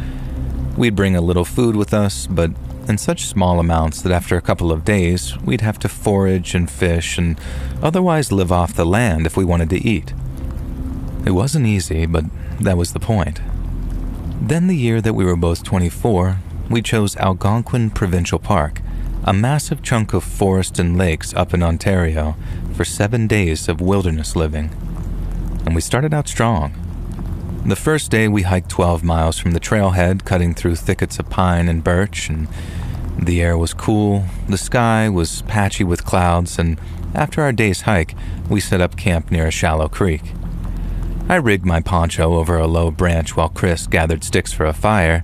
We'd bring a little food with us, but in such small amounts that after a couple of days, we'd have to forage and fish and otherwise live off the land if we wanted to eat. It wasn't easy, but that was the point. Then the year that we were both 24, we chose Algonquin Provincial Park, a massive chunk of forest and lakes up in Ontario, for 7 days of wilderness living. And we started out strong. The first day we hiked 12 miles from the trailhead, cutting through thickets of pine and birch, and the air was cool, the sky was patchy with clouds, and after our day's hike, we set up camp near a shallow creek. I rigged my poncho over a low branch while Chris gathered sticks for a fire,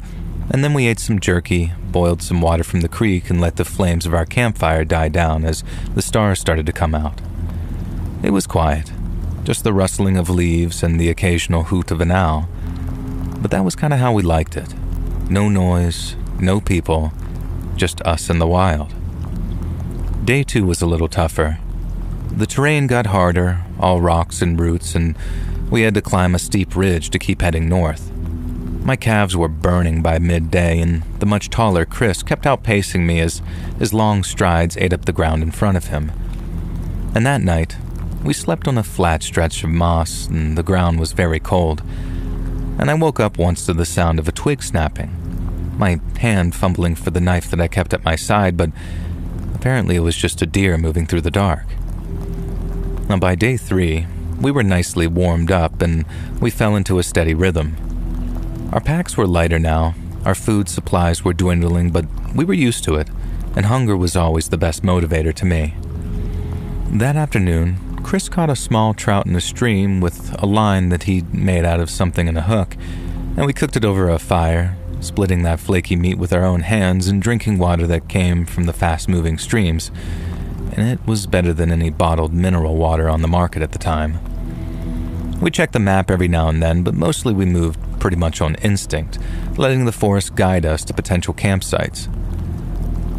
and then we ate some jerky, boiled some water from the creek, and let the flames of our campfire die down as the stars started to come out. It was quiet, just the rustling of leaves and the occasional hoot of an owl. But that was kind of how we liked it. No noise, no people, just us and the wild. Day 2 was a little tougher. The terrain got harder, all rocks and roots, and we had to climb a steep ridge to keep heading north. My calves were burning by midday, and the much taller Chris kept outpacing me as his long strides ate up the ground in front of him. And that night, we slept on a flat stretch of moss, and the ground was very cold. And I woke up once to the sound of a twig snapping, my hand fumbling for the knife that I kept at my side, but apparently it was just a deer moving through the dark. Now, by day 3, we were nicely warmed up, and we fell into a steady rhythm. Our packs were lighter now, our food supplies were dwindling, but we were used to it, and hunger was always the best motivator to me. That afternoon, Chris caught a small trout in a stream with a line that he'd made out of something in a hook, and we cooked it over a fire, splitting that flaky meat with our own hands and drinking water that came from the fast-moving streams, and it was better than any bottled mineral water on the market at the time. We checked the map every now and then, but mostly we moved pretty much on instinct, letting the forest guide us to potential campsites.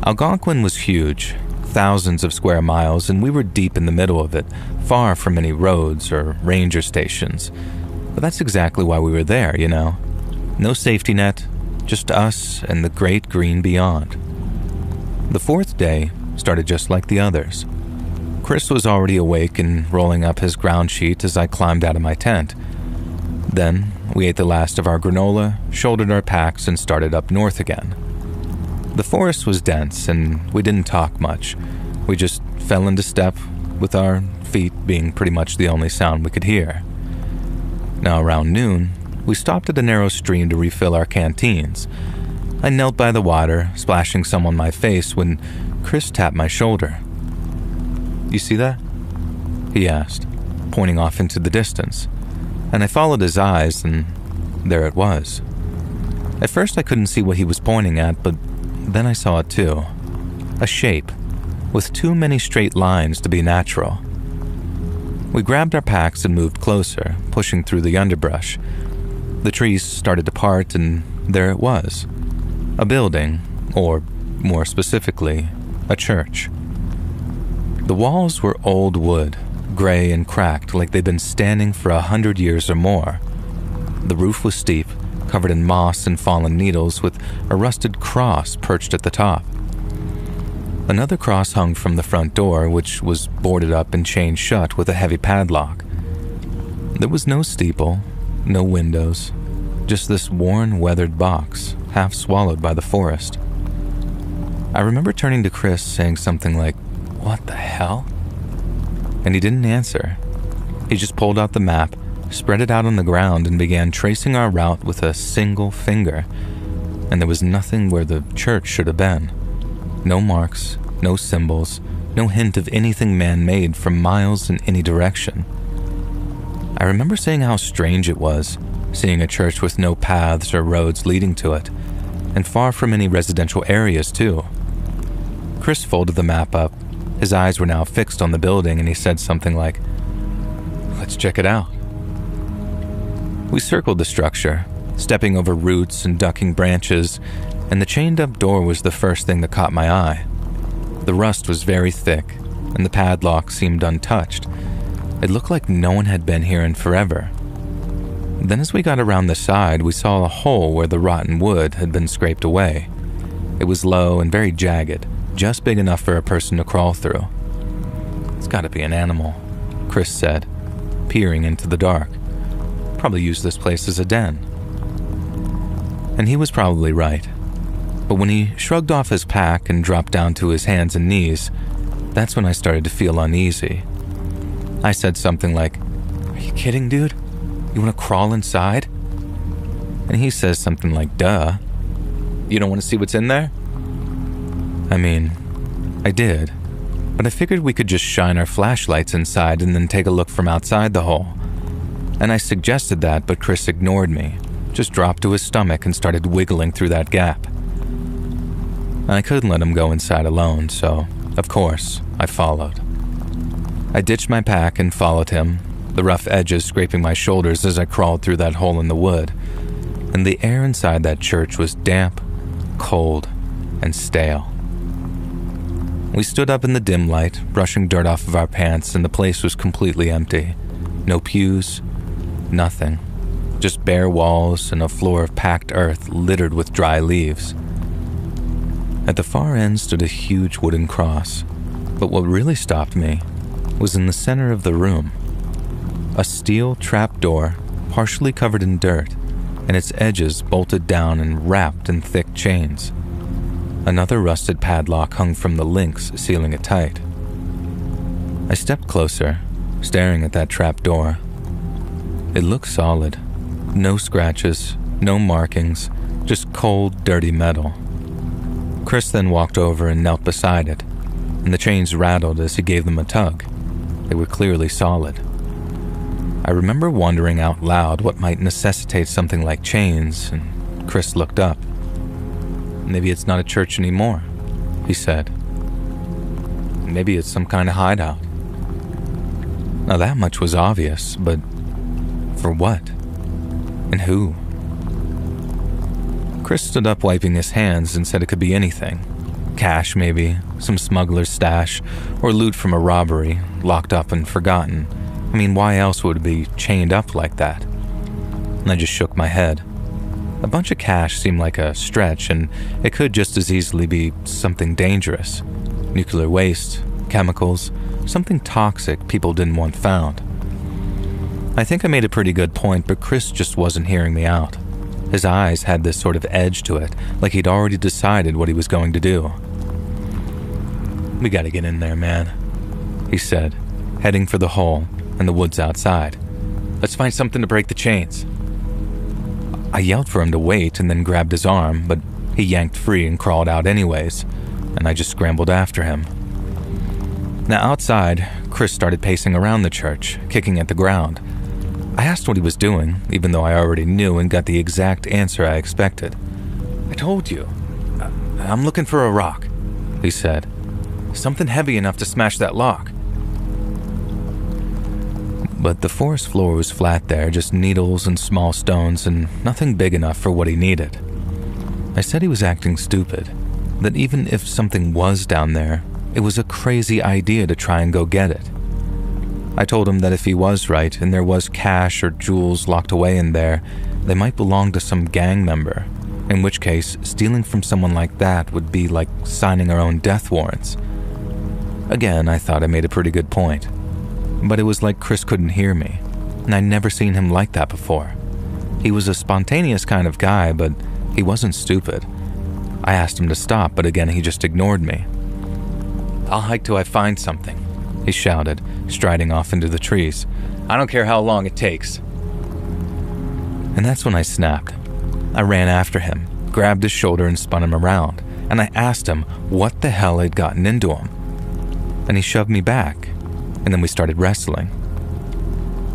Algonquin was huge, thousands of square miles, and we were deep in the middle of it, far from any roads or ranger stations. But that's exactly why we were there, you know. No safety net, just us and the great green beyond. The 4th day started just like the others. Chris was already awake and rolling up his ground sheet as I climbed out of my tent. Then we ate the last of our granola, shouldered our packs, and started up north again. The forest was dense, and we didn't talk much. We just fell into step, with our feet being pretty much the only sound we could hear. Now, around noon, we stopped at a narrow stream to refill our canteens. I knelt by the water, splashing some on my face, when Chris tapped my shoulder. "You see that?" he asked, pointing off into the distance. And I followed his eyes, and there it was. At first I couldn't see what he was pointing at, but then I saw it too. A shape, with too many straight lines to be natural. We grabbed our packs and moved closer, pushing through the underbrush. The trees started to part, and there it was. A building, or more specifically, a church. The walls were old wood, gray and cracked like they'd been standing for 100 years or more. The roof was steep, covered in moss and fallen needles, with a rusted cross perched at the top. Another cross hung from the front door, which was boarded up and chained shut with a heavy padlock. There was no steeple, no windows, just this worn, weathered box, half swallowed by the forest. I remember turning to Chris, saying something like, "What the hell?" And he didn't answer. He just pulled out the map, spread it out on the ground, and began tracing our route with a single finger. And there was nothing where the church should have been. No marks, no symbols, no hint of anything man-made for miles in any direction. I remember saying how strange it was, seeing a church with no paths or roads leading to it, and far from any residential areas too. Chris folded the map up. His eyes were now fixed on the building, and he said something like, "Let's check it out." We circled the structure, stepping over roots and ducking branches, and the chained-up door was the first thing that caught my eye. The rust was very thick, and the padlock seemed untouched. It looked like no one had been here in forever. Then as we got around the side, we saw a hole where the rotten wood had been scraped away. It was low and very jagged, just big enough for a person to crawl through. "It's gotta be an animal," Chris said, peering into the dark. "Probably used this place as a den." And he was probably right. But when he shrugged off his pack and dropped down to his hands and knees, that's when I started to feel uneasy. I said something like, "Are you kidding, dude? You want to crawl inside?" And he says something like, "Duh. You don't want to see what's in there?" I mean, I did, but I figured we could just shine our flashlights inside and then take a look from outside the hole. And I suggested that, but Chris ignored me, just dropped to his stomach and started wiggling through that gap. I couldn't let him go inside alone, so, of course, I followed. I ditched my pack and followed him, the rough edges scraping my shoulders as I crawled through that hole in the wood. And the air inside that church was damp, cold, and stale. We stood up in the dim light, brushing dirt off of our pants, and the place was completely empty. No pews, nothing. just bare walls and a floor of packed earth littered with dry leaves. At the far end stood a huge wooden cross, but what really stopped me was in the center of the room. A steel trap door, partially covered in dirt, and its edges bolted down and wrapped in thick chains. Another rusted padlock hung from the links, sealing it tight. I stepped closer, staring at that trap door. It looked solid. No scratches, no markings, just cold, dirty metal. Chris then walked over and knelt beside it, and the chains rattled as he gave them a tug. They were clearly solid. I remember wondering out loud what might necessitate something like chains, and Chris looked up. "Maybe it's not a church anymore," he said. "Maybe it's some kind of hideout." Now that much was obvious, but for what? And who? Chris stood up, wiping his hands, and said it could be anything. Cash, maybe, some smuggler's stash, or loot from a robbery, locked up and forgotten. I mean, why else would it be chained up like that? And I just shook my head. A bunch of cash seemed like a stretch, and it could just as easily be something dangerous. Nuclear waste, chemicals, something toxic people didn't want found. I think I made a pretty good point, but Chris just wasn't hearing me out. His eyes had this sort of edge to it, like he'd already decided what he was going to do. "We gotta get in there, man," he said, heading for the hole and the woods outside. "Let's find something to break the chains." I yelled for him to wait and then grabbed his arm, but he yanked free and crawled out anyways, and I just scrambled after him. Now outside, Chris started pacing around the church, kicking at the ground. I asked what he was doing, even though I already knew, and got the exact answer I expected. "I told you. I'm looking for a rock," he said. "Something heavy enough to smash that lock." But the forest floor was flat there, just needles and small stones, and nothing big enough for what he needed. I said he was acting stupid, that even if something was down there, it was a crazy idea to try and go get it. I told him that if he was right and there was cash or jewels locked away in there, they might belong to some gang member, in which case stealing from someone like that would be like signing our own death warrants. Again, I thought I made a pretty good point, but it was like Chris couldn't hear me, and I'd never seen him like that before. He was a spontaneous kind of guy, but he wasn't stupid. I asked him to stop, but again he just ignored me. "I'll hike till I find something," he shouted, striding off into the trees. "I don't care how long it takes." And that's when I snapped. I ran after him, grabbed his shoulder and spun him around, and I asked him what the hell had gotten into him. And he shoved me back, and then we started wrestling.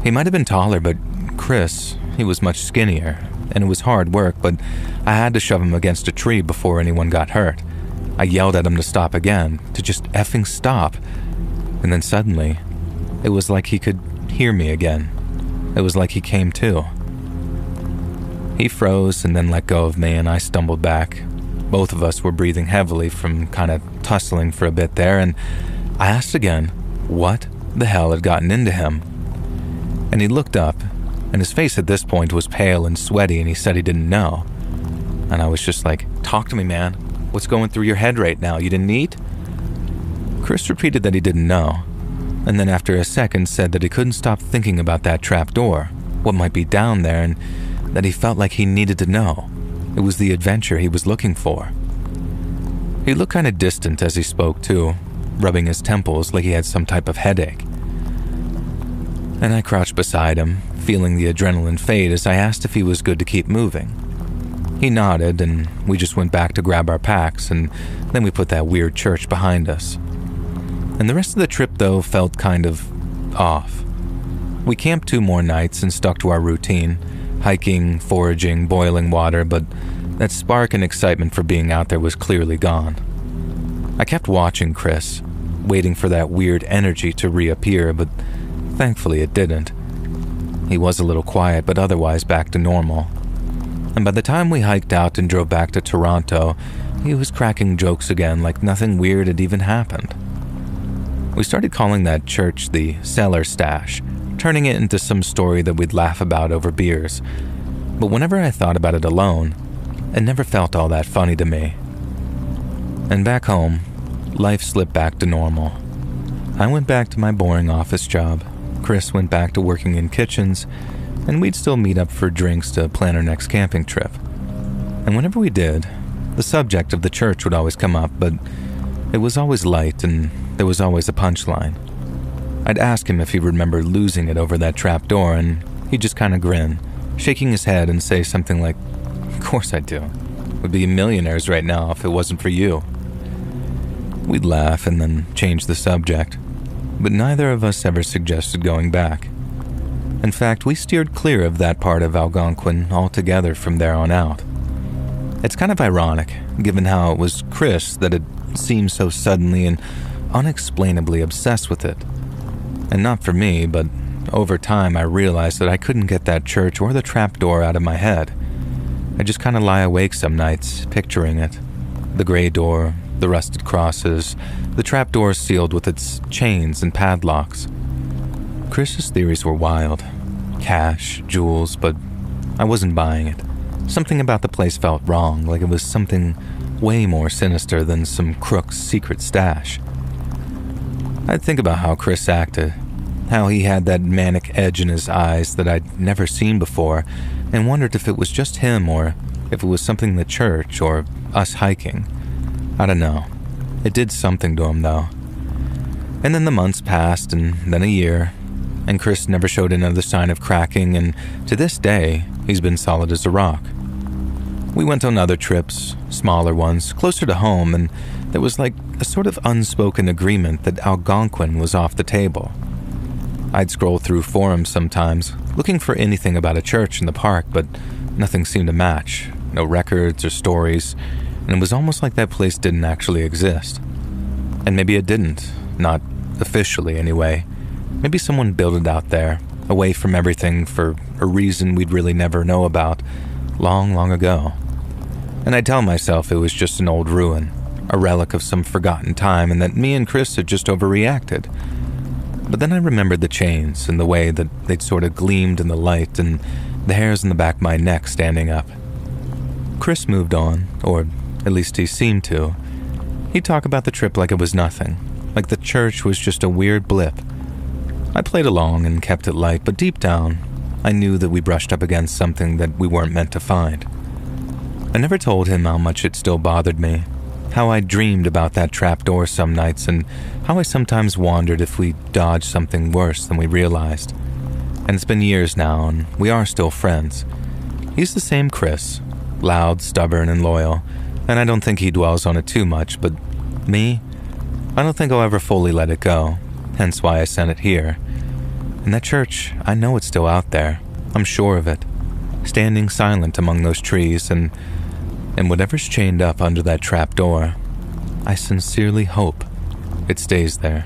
He might have been taller, but Chris, he was much skinnier, and it was hard work, but I had to shove him against a tree before anyone got hurt. I yelled at him to stop again, to just effing stop, and then suddenly, it was like he could hear me again. It was like he came to. He froze and then let go of me, and I stumbled back. Both of us were breathing heavily from kind of tussling for a bit there, and I asked again what the hell had gotten into him. And he looked up, and his face at this point was pale and sweaty, and he said he didn't know. And I was just like, "Talk to me, man. What's going through your head right now? You didn't eat?" Chris repeated that he didn't know, and then after a second said that he couldn't stop thinking about that trap door, what might be down there, and that he felt like he needed to know. It was the adventure he was looking for. He looked kind of distant as he spoke too, rubbing his temples like he had some type of headache. And I crouched beside him, feeling the adrenaline fade as I asked if he was good to keep moving. He nodded, and we just went back to grab our packs, and then we put that weird church behind us. And the rest of the trip, though, felt kind of off. We camped 2 more nights and stuck to our routine, hiking, foraging, boiling water, but that spark and excitement for being out there was clearly gone. I kept watching Chris, waiting for that weird energy to reappear, but thankfully it didn't. He was a little quiet, but otherwise back to normal. And by the time we hiked out and drove back to Toronto, he was cracking jokes again like nothing weird had even happened. We started calling that church the Cellar Stash, turning it into some story that we'd laugh about over beers, but whenever I thought about it alone, it never felt all that funny to me. And back home, life slipped back to normal. I went back to my boring office job. Chris went back to working in kitchens, and we'd still meet up for drinks to plan our next camping trip. And whenever we did, the subject of the church would always come up, but it was always light and there was always a punchline. I'd ask him if he remembered losing it over that trap door, and he'd just kind of grin, shaking his head and say something like, "Of course I do. We'd be millionaires right now if it wasn't for you." We'd laugh and then change the subject, but neither of us ever suggested going back. In fact, we steered clear of that part of Algonquin altogether from there on out. It's kind of ironic, given how it was Chris that had seemed so suddenly and unexplainably obsessed with it. And not for me, but over time I realized that I couldn't get that church or the trapdoor out of my head. I just kind of lie awake some nights, picturing it. The gray door, the rusted crosses, the trapdoor sealed with its chains and padlocks. Chris's theories were wild. Cash, jewels, but I wasn't buying it. Something about the place felt wrong, like it was something way more sinister than some crook's secret stash. I'd think about how Chris acted, how he had that manic edge in his eyes that I'd never seen before, and wondered if it was just him or if it was something the church or us hiking. I don't know. It did something to him, though. And then the months passed, and then a year, and Chris never showed another sign of cracking, and to this day, he's been solid as a rock. We went on other trips, smaller ones, closer to home, and there was like a sort of unspoken agreement that Algonquin was off the table. I'd scroll through forums sometimes, looking for anything about a church in the park, but nothing seemed to match. No records or stories, and it was almost like that place didn't actually exist. And maybe it didn't, not officially anyway. Maybe someone built it out there, away from everything for a reason we'd really never know about, long, long ago. And I tell myself it was just an old ruin, a relic of some forgotten time, and that me and Chris had just overreacted. But then I remembered the chains and the way that they'd sort of gleamed in the light and the hairs on the back of my neck standing up. Chris moved on, or at least he seemed to. He'd talk about the trip like it was nothing, like the church was just a weird blip. I played along and kept it light, but deep down, I knew that we brushed up against something that we weren't meant to find. I never told him how much it still bothered me, how I dreamed about that trapdoor some nights, and how I sometimes wondered if we dodged something worse than we realized. And it's been years now, and we are still friends. He's the same Chris, loud, stubborn, and loyal, and I don't think he dwells on it too much, but me, I don't think I'll ever fully let it go, hence why I sent it here. And that church, I know it's still out there, I'm sure of it, standing silent among those trees, and whatever's chained up under that trap door, I sincerely hope it stays there.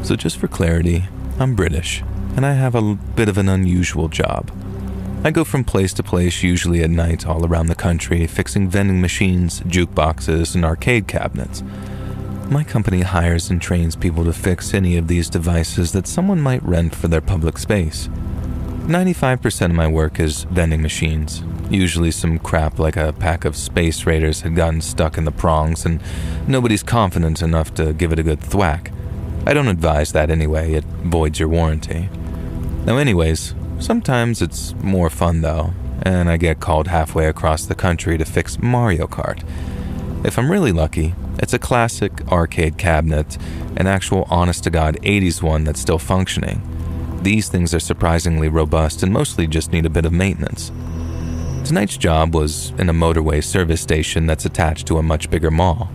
So just for clarity, I'm British, and I have a bit of an unusual job. I go from place to place, usually at night, all around the country, fixing vending machines, jukeboxes, and arcade cabinets. My company hires and trains people to fix any of these devices that someone might rent for their public space. 95% of my work is vending machines. Usually some crap like a pack of space raiders had gotten stuck in the prongs, and nobody's confident enough to give it a good thwack. I don't advise that anyway, it voids your warranty. Now anyways, sometimes it's more fun though, and I get called halfway across the country to fix Mario Kart. If I'm really lucky, it's a classic arcade cabinet, an actual honest-to-God 80s one that's still functioning. These things are surprisingly robust and mostly just need a bit of maintenance. Tonight's job was in a motorway service station that's attached to a much bigger mall.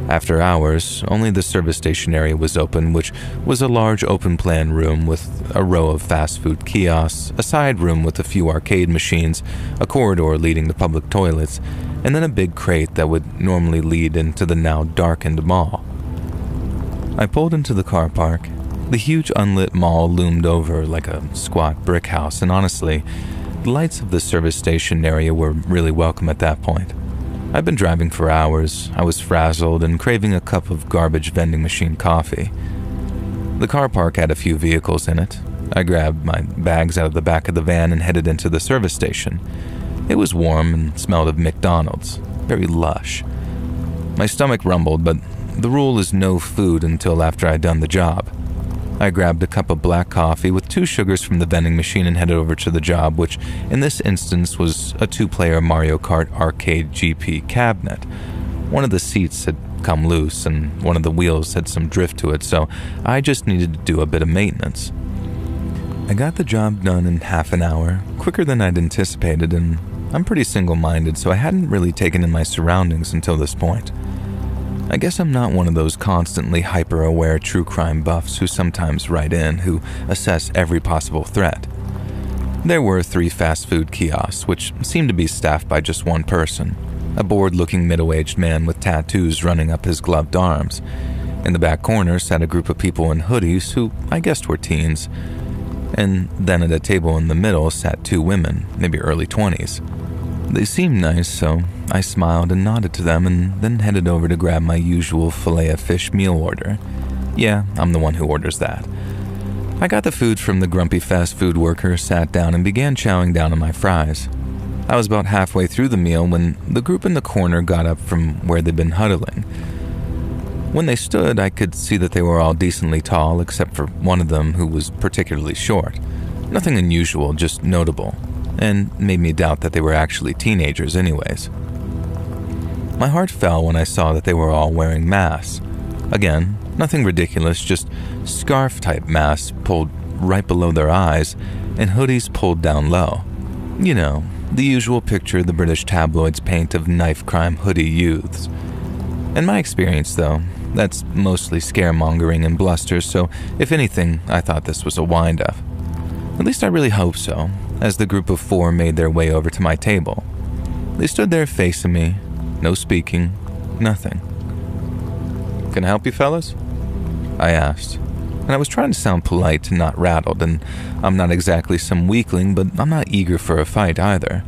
After hours, only the service station area was open, which was a large open-plan room with a row of fast food kiosks, a side room with a few arcade machines, a corridor leading to public toilets, and then a big crate that would normally lead into the now darkened mall. I pulled into the car park. The huge unlit mall loomed over like a squat brick house, and honestly, the lights of the service station area were really welcome at that point. I'd been driving for hours, I was frazzled and craving a cup of garbage vending machine coffee. The car park had a few vehicles in it. I grabbed my bags out of the back of the van and headed into the service station. It was warm and smelled of McDonald's, very lush. My stomach rumbled, but the rule is no food until after I'd done the job. I grabbed a cup of black coffee with 2 sugars from the vending machine and headed over to the job, which in this instance was a 2-player Mario Kart arcade GP cabinet. One of the seats had come loose and one of the wheels had some drift to it, so I just needed to do a bit of maintenance. I got the job done in half an hour, quicker than I'd anticipated, and I'm pretty single-minded, so I hadn't really taken in my surroundings until this point. I guess I'm not one of those constantly hyper-aware true crime buffs who sometimes write in, who assess every possible threat. There were 3 fast food kiosks, which seemed to be staffed by just one person, a bored-looking middle-aged man with tattoos running up his gloved arms. In the back corner sat a group of people in hoodies who I guessed were teens, and then at a table in the middle sat 2 women, maybe early 20s. They seemed nice, so I smiled and nodded to them and then headed over to grab my usual filet-of-fish meal order. Yeah, I'm the one who orders that. I got the food from the grumpy fast food worker, sat down, and began chowing down on my fries. I was about halfway through the meal when the group in the corner got up from where they'd been huddling. When they stood, I could see that they were all decently tall, except for one of them who was particularly short. Nothing unusual, just notable, and made me doubt that they were actually teenagers anyways. My heart fell when I saw that they were all wearing masks. Again, nothing ridiculous, just scarf-type masks pulled right below their eyes and hoodies pulled down low. You know, the usual picture the British tabloids paint of knife crime hoodie youths. In my experience, though, that's mostly scaremongering and bluster, so if anything, I thought this was a wind-up. At least I really hope so, as the group of 4 made their way over to my table. They stood there facing me, no speaking, nothing. "Can I help you, fellas?" I asked, and I was trying to sound polite and not rattled, and I'm not exactly some weakling, but I'm not eager for a fight either.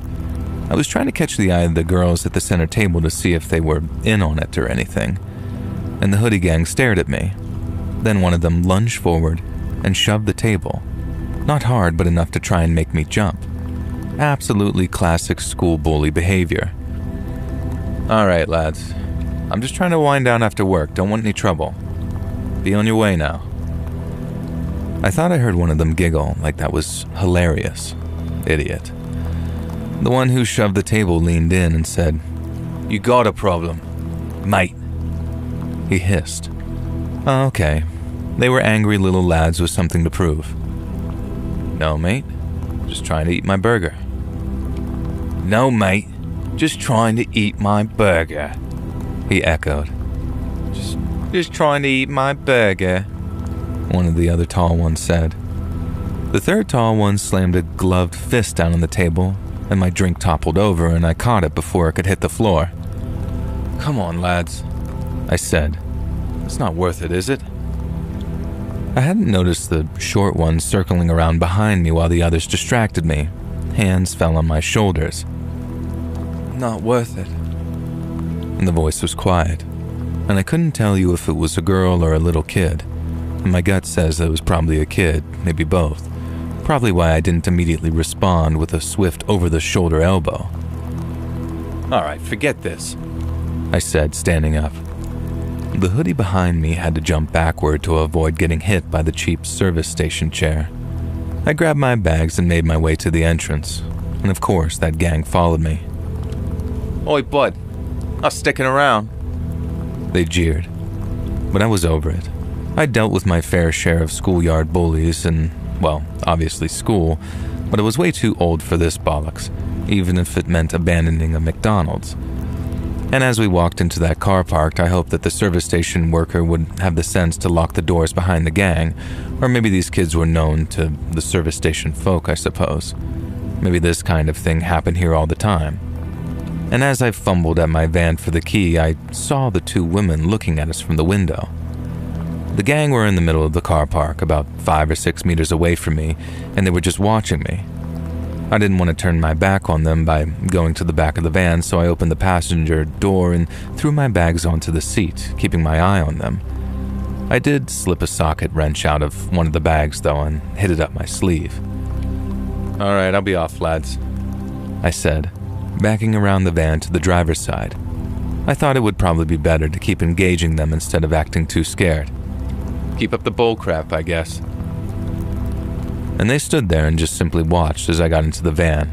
I was trying to catch the eye of the girls at the center table to see if they were in on it or anything, and the hoodie gang stared at me. Then one of them lunged forward and shoved the table. Not hard, but enough to try and make me jump. Absolutely classic school bully behavior. "All right, lads. I'm just trying to wind down after work. Don't want any trouble. Be on your way now." I thought I heard one of them giggle like that was hilarious. Idiot. The one who shoved the table leaned in and said, "You got a problem, mate," he hissed. Oh, okay. They were angry little lads with something to prove. "No, mate. Just trying to eat my burger." "No, mate. Just trying to eat my burger," he echoed. Just trying to eat my burger," one of the other tall ones said. The third tall one slammed a gloved fist down on the table, and my drink toppled over and I caught it before it could hit the floor. "Come on, lads," I said. "It's not worth it, is it?" I hadn't noticed the short one circling around behind me while the others distracted me. Hands fell on my shoulders. "Not worth it." And the voice was quiet, and I couldn't tell you if it was a girl or a little kid. And my gut says it was probably a kid, maybe both. Probably why I didn't immediately respond with a swift over-the-shoulder elbow. "All right, forget this," I said, standing up. The hoodie behind me had to jump backward to avoid getting hit by the cheap service station chair. I grabbed my bags and made my way to the entrance, and of course that gang followed me. "Oi, bud, not sticking around," they jeered. But I was over it. I dealt with my fair share of schoolyard bullies and, well, obviously school, but I was way too old for this bollocks, even if it meant abandoning a McDonald's. And as we walked into that car park, I hoped that the service station worker would have the sense to lock the doors behind the gang, or maybe these kids were known to the service station folk, I suppose. Maybe this kind of thing happened here all the time. and as I fumbled at my van for the key, I saw the two women looking at us from the window. The gang were in the middle of the car park, about 5 or 6 meters away from me, and they were just watching me. I didn't want to turn my back on them by going to the back of the van, so I opened the passenger door and threw my bags onto the seat, keeping my eye on them. I did slip a socket wrench out of one of the bags, though, and hid it up my sleeve. "All right, I'll be off, lads," I said, backing around the van to the driver's side. I thought it would probably be better to keep engaging them instead of acting too scared. "Keep up the bullcrap, I guess." And they stood there and just simply watched as I got into the van,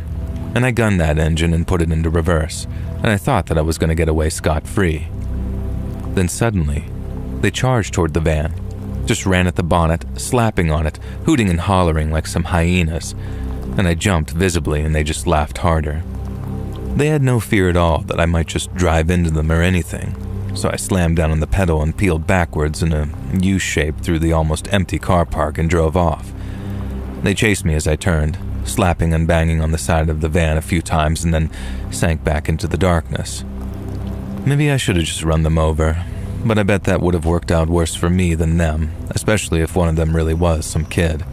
and I gunned that engine and put it into reverse, and I thought that I was going to get away scot-free. Then suddenly, they charged toward the van, just ran at the bonnet, slapping on it, hooting and hollering like some hyenas, and I jumped visibly and they just laughed harder. They had no fear at all that I might just drive into them or anything, so I slammed down on the pedal and peeled backwards in a U-shape through the almost empty car park and drove off. They chased me as I turned, slapping and banging on the side of the van a few times and then sank back into the darkness. Maybe I should have just run them over, but I bet that would have worked out worse for me than them, especially if one of them really was some kid.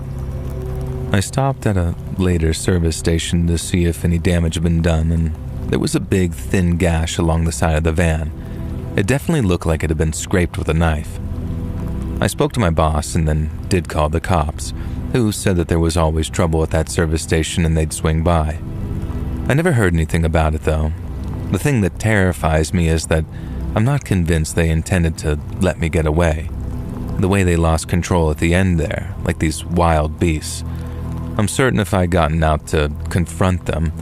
I stopped at a later service station to see if any damage had been done, and there was a big, thin gash along the side of the van. It definitely looked like it had been scraped with a knife. I spoke to my boss and then did call the cops, who said that there was always trouble at that service station and they'd swing by. I never heard anything about it, though. The thing that terrifies me is that I'm not convinced they intended to let me get away. The way they lost control at the end there, like these wild beasts. I'm certain if I'd gotten out to confront them,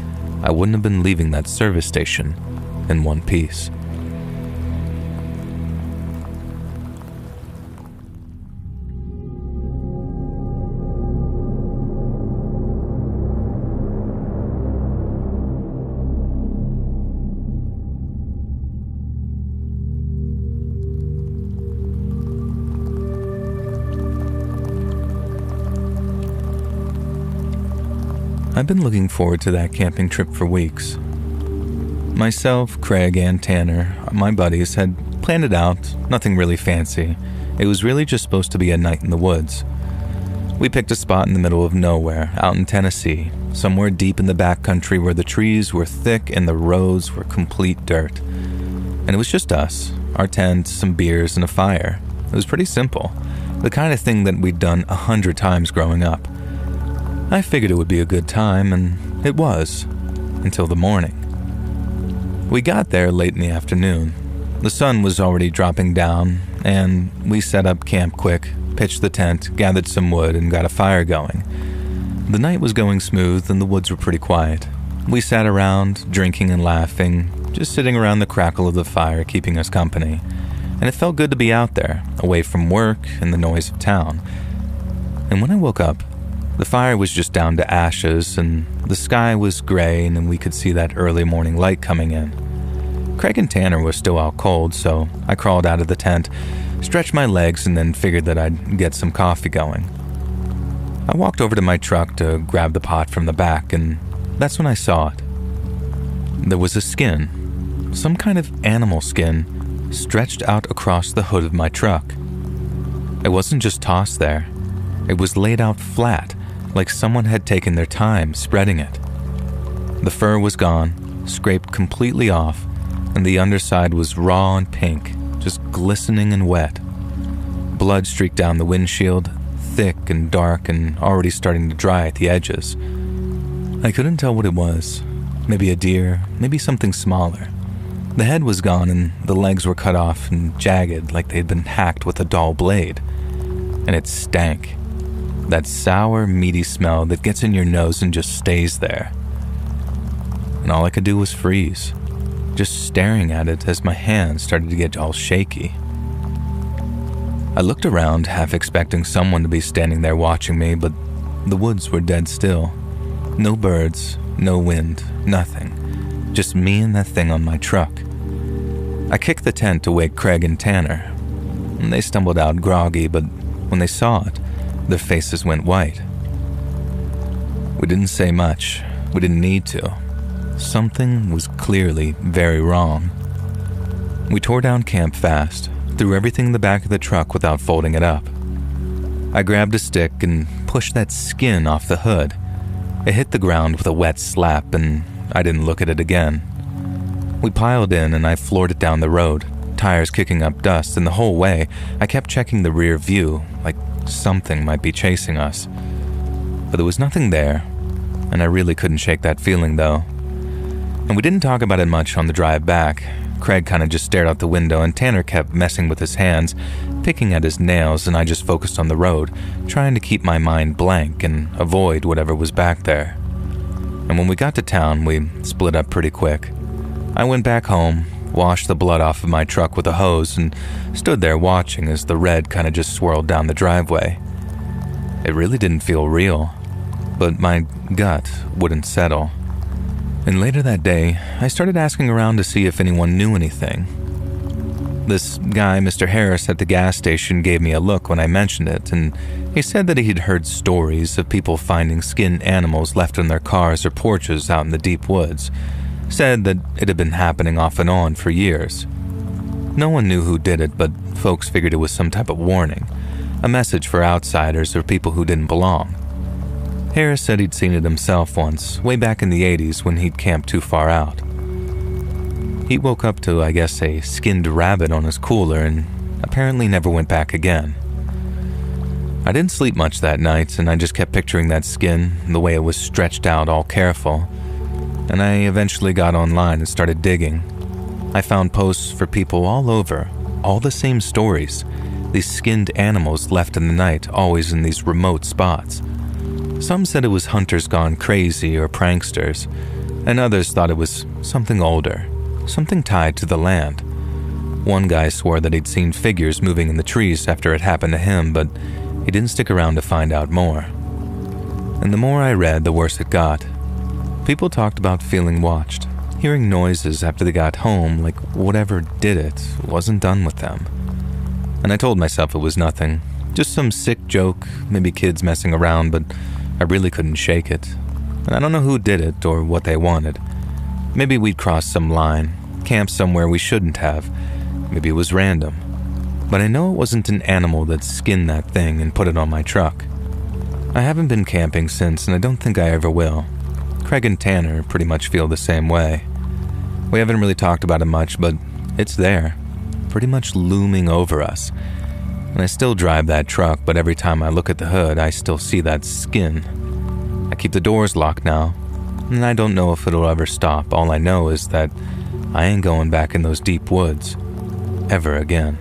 I wouldn't have been leaving that service station in one piece. I've been looking forward to that camping trip for weeks. Myself, Craig, and Tanner, my buddies, had planned it out, nothing really fancy. It was really just supposed to be a night in the woods. We picked a spot in the middle of nowhere, out in Tennessee, somewhere deep in the backcountry where the trees were thick and the roads were complete dirt. And it was just us, our tent, some beers, and a fire. It was pretty simple, the kind of thing that we'd done 100 times growing up. I figured it would be a good time, and it was, until the morning. We got there late in the afternoon. The sun was already dropping down, and we set up camp quick, pitched the tent, gathered some wood, and got a fire going. The night was going smooth, and the woods were pretty quiet. We sat around, drinking and laughing, just sitting around the crackle of the fire, keeping us company. And it felt good to be out there, away from work and the noise of town. And when I woke up, the fire was just down to ashes, and the sky was gray, and we could see that early morning light coming in. Craig and Tanner were still out cold, so I crawled out of the tent, stretched my legs, and then figured that I'd get some coffee going. I walked over to my truck to grab the pot from the back, and that's when I saw it. There was a skin, some kind of animal skin, stretched out across the hood of my truck. It wasn't just tossed there. It was laid out flat, like someone had taken their time spreading it. The fur was gone, scraped completely off, and the underside was raw and pink, just glistening and wet. Blood streaked down the windshield, thick and dark and already starting to dry at the edges. I couldn't tell what it was. Maybe a deer, maybe something smaller. The head was gone and the legs were cut off and jagged like they'd been hacked with a dull blade. And it stank. That sour, meaty smell that gets in your nose and just stays there. And all I could do was freeze, just staring at it as my hands started to get all shaky. I looked around, half expecting someone to be standing there watching me, but the woods were dead still. No birds, no wind, nothing. Just me and that thing on my truck. I kicked the tent to wake Craig and Tanner. They stumbled out groggy, but when they saw it, their faces went white. We didn't say much. We didn't need to. something was clearly very wrong. We tore down camp fast, threw everything in the back of the truck without folding it up. I grabbed a stick and pushed that skin off the hood. It hit the ground with a wet slap, and I didn't look at it again. We piled in and I floored it down the road, tires kicking up dust, and the whole way I kept checking the rear view like something might be chasing us. But there was nothing there, and I really couldn't shake that feeling though. And we didn't talk about it much on the drive back. Craig kind of just stared out the window, and Tanner kept messing with his hands, picking at his nails, and I just focused on the road, trying to keep my mind blank and avoid whatever was back there. And when we got to town, we split up pretty quick. I went back home, washed the blood off of my truck with a hose, and stood there watching as the red kind of just swirled down the driveway. It really didn't feel real, but my gut wouldn't settle. And later that day, I started asking around to see if anyone knew anything. This guy, Mr. Harris, at the gas station gave me a look when I mentioned it, and he said that he'd heard stories of people finding skinned animals left in their cars or porches out in the deep woods. Said that it had been happening off and on for years. No one knew who did it, but folks figured it was some type of warning, a message for outsiders or people who didn't belong. Harris said he'd seen it himself once, way back in the 80s when he'd camped too far out. He woke up to, I guess, a skinned rabbit on his cooler and apparently never went back again. I didn't sleep much that night, and I just kept picturing that skin, the way it was stretched out all careful. And I eventually got online and started digging. I found posts for people all over, all the same stories, these skinned animals left in the night, always in these remote spots. Some said it was hunters gone crazy or pranksters, and others thought it was something older, something tied to the land. One guy swore that he'd seen figures moving in the trees after it happened to him, but he didn't stick around to find out more. And the more I read, the worse it got. People talked about feeling watched, hearing noises after they got home, like whatever did it wasn't done with them. And I told myself it was nothing, just some sick joke, maybe kids messing around, but I really couldn't shake it. And I don't know who did it or what they wanted. Maybe we'd crossed some line, camped somewhere we shouldn't have. Maybe it was random. But I know it wasn't an animal that skinned that thing and put it on my truck. I haven't been camping since, and I don't think I ever will. Craig and Tanner pretty much feel the same way. We haven't really talked about it much, but it's there, pretty much looming over us. And I still drive that truck, but every time I look at the hood, I still see that skin. I keep the doors locked now, and I don't know if it'll ever stop. All I know is that I ain't going back in those deep woods ever again.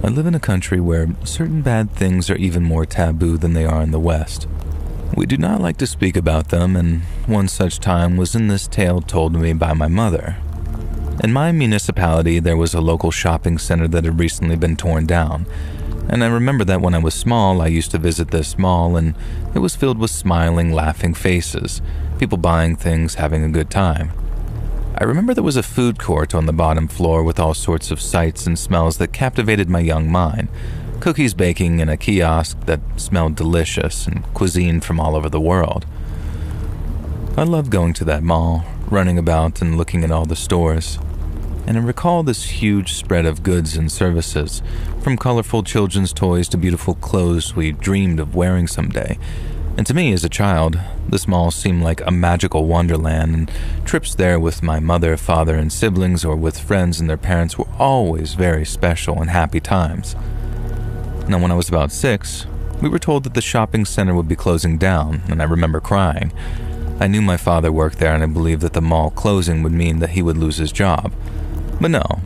I live in a country where certain bad things are even more taboo than they are in the West. We do not like to speak about them, and one such time was in this tale told to me by my mother. In my municipality, there was a local shopping center that had recently been torn down, and I remember that when I was small, I used to visit this mall, and it was filled with smiling, laughing faces, people buying things, having a good time. I remember there was a food court on the bottom floor with all sorts of sights and smells that captivated my young mind. Cookies baking in a kiosk that smelled delicious, and cuisine from all over the world. I loved going to that mall, running about and looking at all the stores. And I recall this huge spread of goods and services, from colorful children's toys to beautiful clothes we dreamed of wearing someday. And to me, as a child, this mall seemed like a magical wonderland, and trips there with my mother, father, and siblings, or with friends and their parents, were always very special and happy times. Now, when I was about 6, we were told that the shopping center would be closing down, and I remember crying. I knew my father worked there, and I believed that the mall closing would mean that he would lose his job. But no,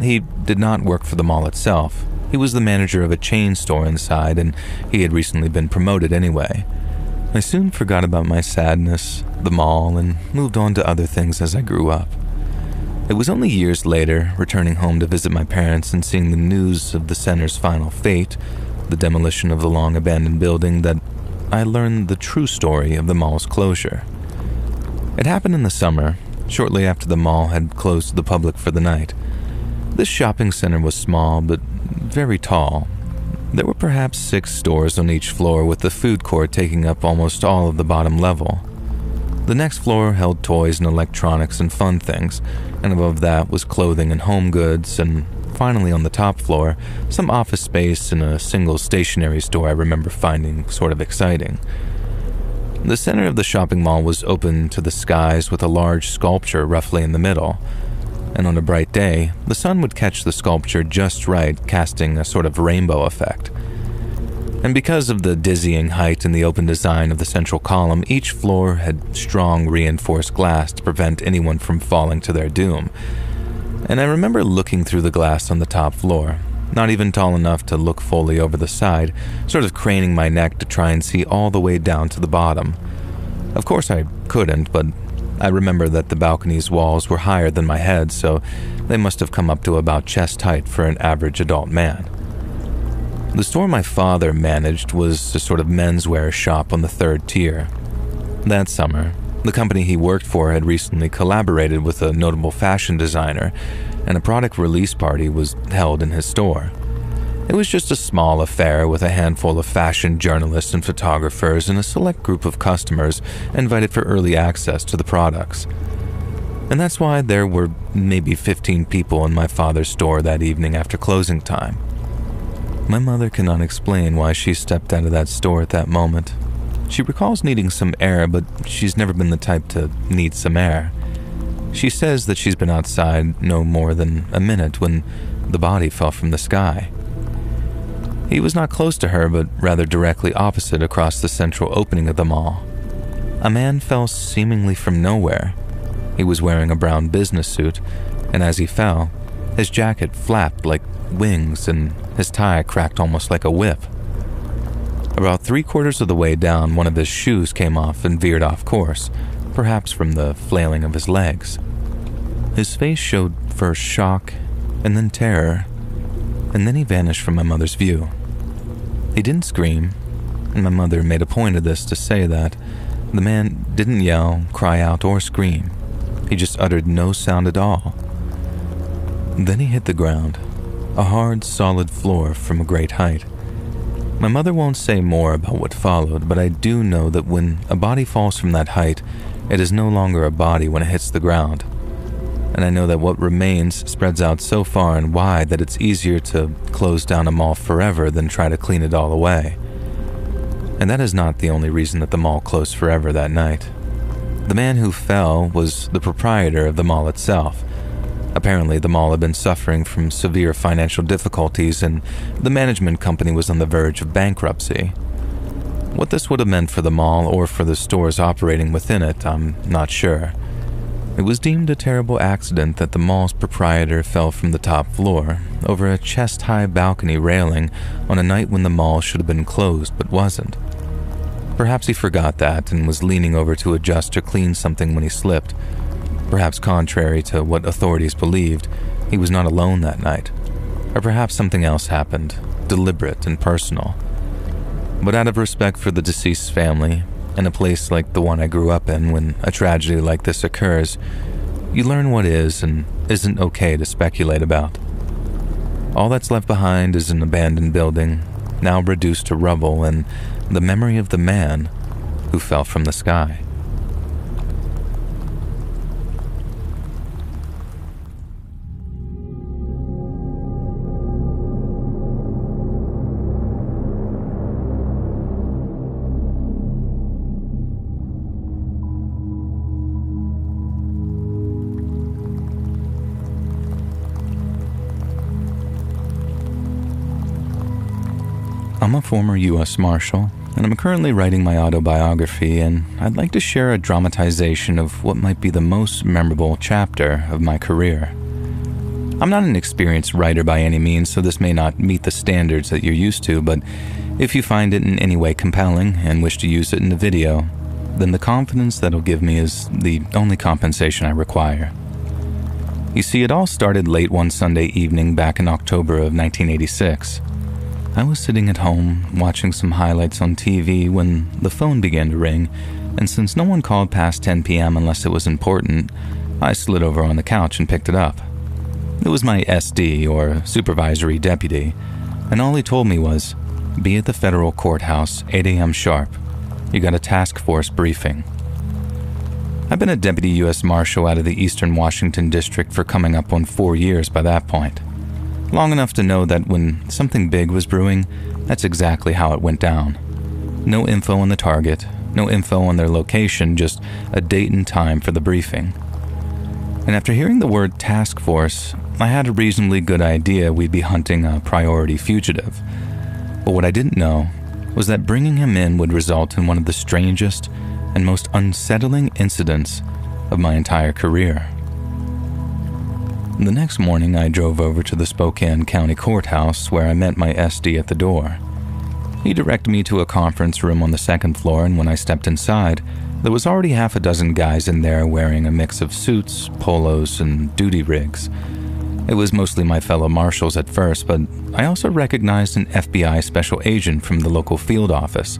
he did not work for the mall itself. He was the manager of a chain store inside, and he had recently been promoted anyway. I soon forgot about my sadness, the mall, and moved on to other things as I grew up. It was only years later, returning home to visit my parents and seeing the news of the center's final fate, the demolition of the long-abandoned building, that I learned the true story of the mall's closure. It happened in the summer, shortly after the mall had closed to the public for the night. This shopping center was small but very tall. There were perhaps 6 stores on each floor, with the food court taking up almost all of the bottom level. The next floor held toys and electronics and fun things, and above that was clothing and home goods, and finally on the top floor, some office space and a single stationery store I remember finding sort of exciting. The center of the shopping mall was open to the skies with a large sculpture roughly in the middle, and on a bright day, the sun would catch the sculpture just right, casting a sort of rainbow effect. And because of the dizzying height and the open design of the central column, each floor had strong reinforced glass to prevent anyone from falling to their doom. And I remember looking through the glass on the top floor, not even tall enough to look fully over the side, sort of craning my neck to try and see all the way down to the bottom. Of course I couldn't, but I remember that the balcony's walls were higher than my head, so they must have come up to about chest height for an average adult man. The store my father managed was a sort of menswear shop on the 3rd tier. That summer, the company he worked for had recently collaborated with a notable fashion designer, and a product release party was held in his store. It was just a small affair with a handful of fashion journalists and photographers and a select group of customers invited for early access to the products. And that's why there were maybe 15 people in my father's store that evening after closing time. My mother cannot explain why she stepped out of that store at that moment. She recalls needing some air, but she's never been the type to need some air. She says that she's been outside no more than a minute when the body fell from the sky. He was not close to her, but rather directly opposite across the central opening of the mall. A man fell seemingly from nowhere. He was wearing a brown business suit, and as he fell, his jacket flapped like wings and his tie cracked almost like a whip. About 3/4 of the way down, one of his shoes came off and veered off course, perhaps from the flailing of his legs. His face showed first shock and then terror, and then he vanished from my mother's view. He didn't scream, and my mother made a point of this to say that the man didn't yell, cry out, or scream. He just uttered no sound at all. Then he hit the ground, a hard, solid floor from a great height. My mother won't say more about what followed, but I do know that when a body falls from that height, it is no longer a body when it hits the ground. And I know that what remains spreads out so far and wide that it's easier to close down a mall forever than try to clean it all away. And that is not the only reason that the mall closed forever that night. The man who fell was the proprietor of the mall itself. Apparently, the mall had been suffering from severe financial difficulties, and the management company was on the verge of bankruptcy. What this would have meant for the mall or for the stores operating within it, I'm not sure. It was deemed a terrible accident that the mall's proprietor fell from the top floor, over a chest-high balcony railing, on a night when the mall should have been closed but wasn't. Perhaps he forgot that and was leaning over to adjust or clean something when he slipped. Perhaps contrary to what authorities believed, he was not alone that night. Or perhaps something else happened, deliberate and personal. But out of respect for the deceased's family, in a place like the one I grew up in, when a tragedy like this occurs, you learn what is and isn't okay to speculate about. All that's left behind is an abandoned building, now reduced to rubble, and the memory of the man who fell from the sky. I'm a former U.S. Marshal, and I'm currently writing my autobiography, and I'd like to share a dramatization of what might be the most memorable chapter of my career. I'm not an experienced writer by any means, so this may not meet the standards that you're used to, but if you find it in any way compelling and wish to use it in a video, then the confidence that'll give me is the only compensation I require. You see, it all started late one Sunday evening back in October of 1986. I was sitting at home watching some highlights on TV when the phone began to ring, and since no one called past 10 p.m. unless it was important, I slid over on the couch and picked it up. It was my SD, or supervisory deputy, and all he told me was, "Be at the federal courthouse, 8 a.m. sharp. You got a task force briefing." I've been a deputy U.S. Marshal out of the Eastern Washington District for coming up on 4 years by that point. Long enough to know that when something big was brewing, that's exactly how it went down. No info on the target, no info on their location, just a date and time for the briefing. And after hearing the word task force, I had a reasonably good idea we'd be hunting a priority fugitive. But what I didn't know was that bringing him in would result in one of the strangest and most unsettling incidents of my entire career. The next morning, I drove over to the Spokane County Courthouse where I met my SD at the door. He directed me to a conference room on the second floor, and when I stepped inside, there was already half a dozen guys in there wearing a mix of suits, polos, and duty rigs. It was mostly my fellow marshals at first, but I also recognized an FBI special agent from the local field office.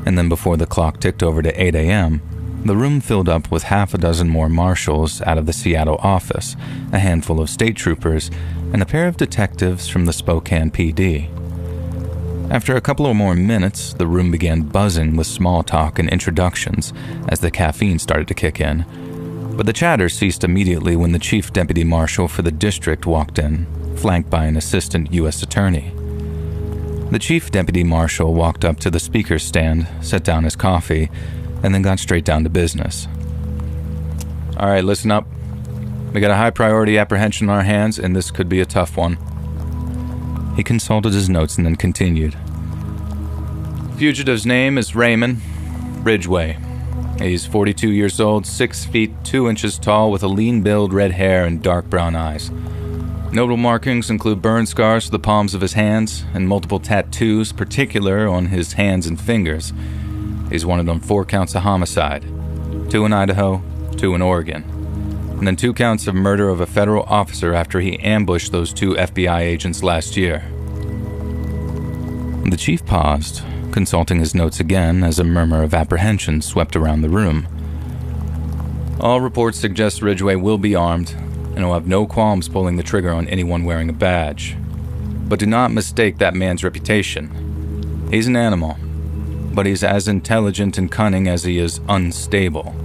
And then before the clock ticked over to 8 a.m., the room filled up with half a dozen more marshals out of the Seattle office, a handful of state troopers, and a pair of detectives from the Spokane PD. After a couple of more minutes, the room began buzzing with small talk and introductions as the caffeine started to kick in. But the chatter ceased immediately when the chief deputy marshal for the district walked in, flanked by an assistant U.S. attorney. The chief deputy marshal walked up to the speaker's stand, set down his coffee, and then got straight down to business. "All right, listen up. We got a high-priority apprehension on our hands, and this could be a tough one." He consulted his notes and then continued. "Fugitive's name is Raymond Ridgway. He's 42 years old, 6 feet 2 inches tall, with a lean build, red hair, and dark brown eyes. Notable markings include burn scars to the palms of his hands and multiple tattoos, particular on his hands and fingers. He's wanted on 4 counts of homicide, 2 in Idaho, 2 in Oregon, and then 2 counts of murder of a federal officer after he ambushed those 2 FBI agents last year." The chief paused, consulting his notes again as a murmur of apprehension swept around the room. "All reports suggest Ridgway will be armed, and will have no qualms pulling the trigger on anyone wearing a badge. But do not mistake that man's reputation. He's an animal, but he's as intelligent and cunning as he is unstable,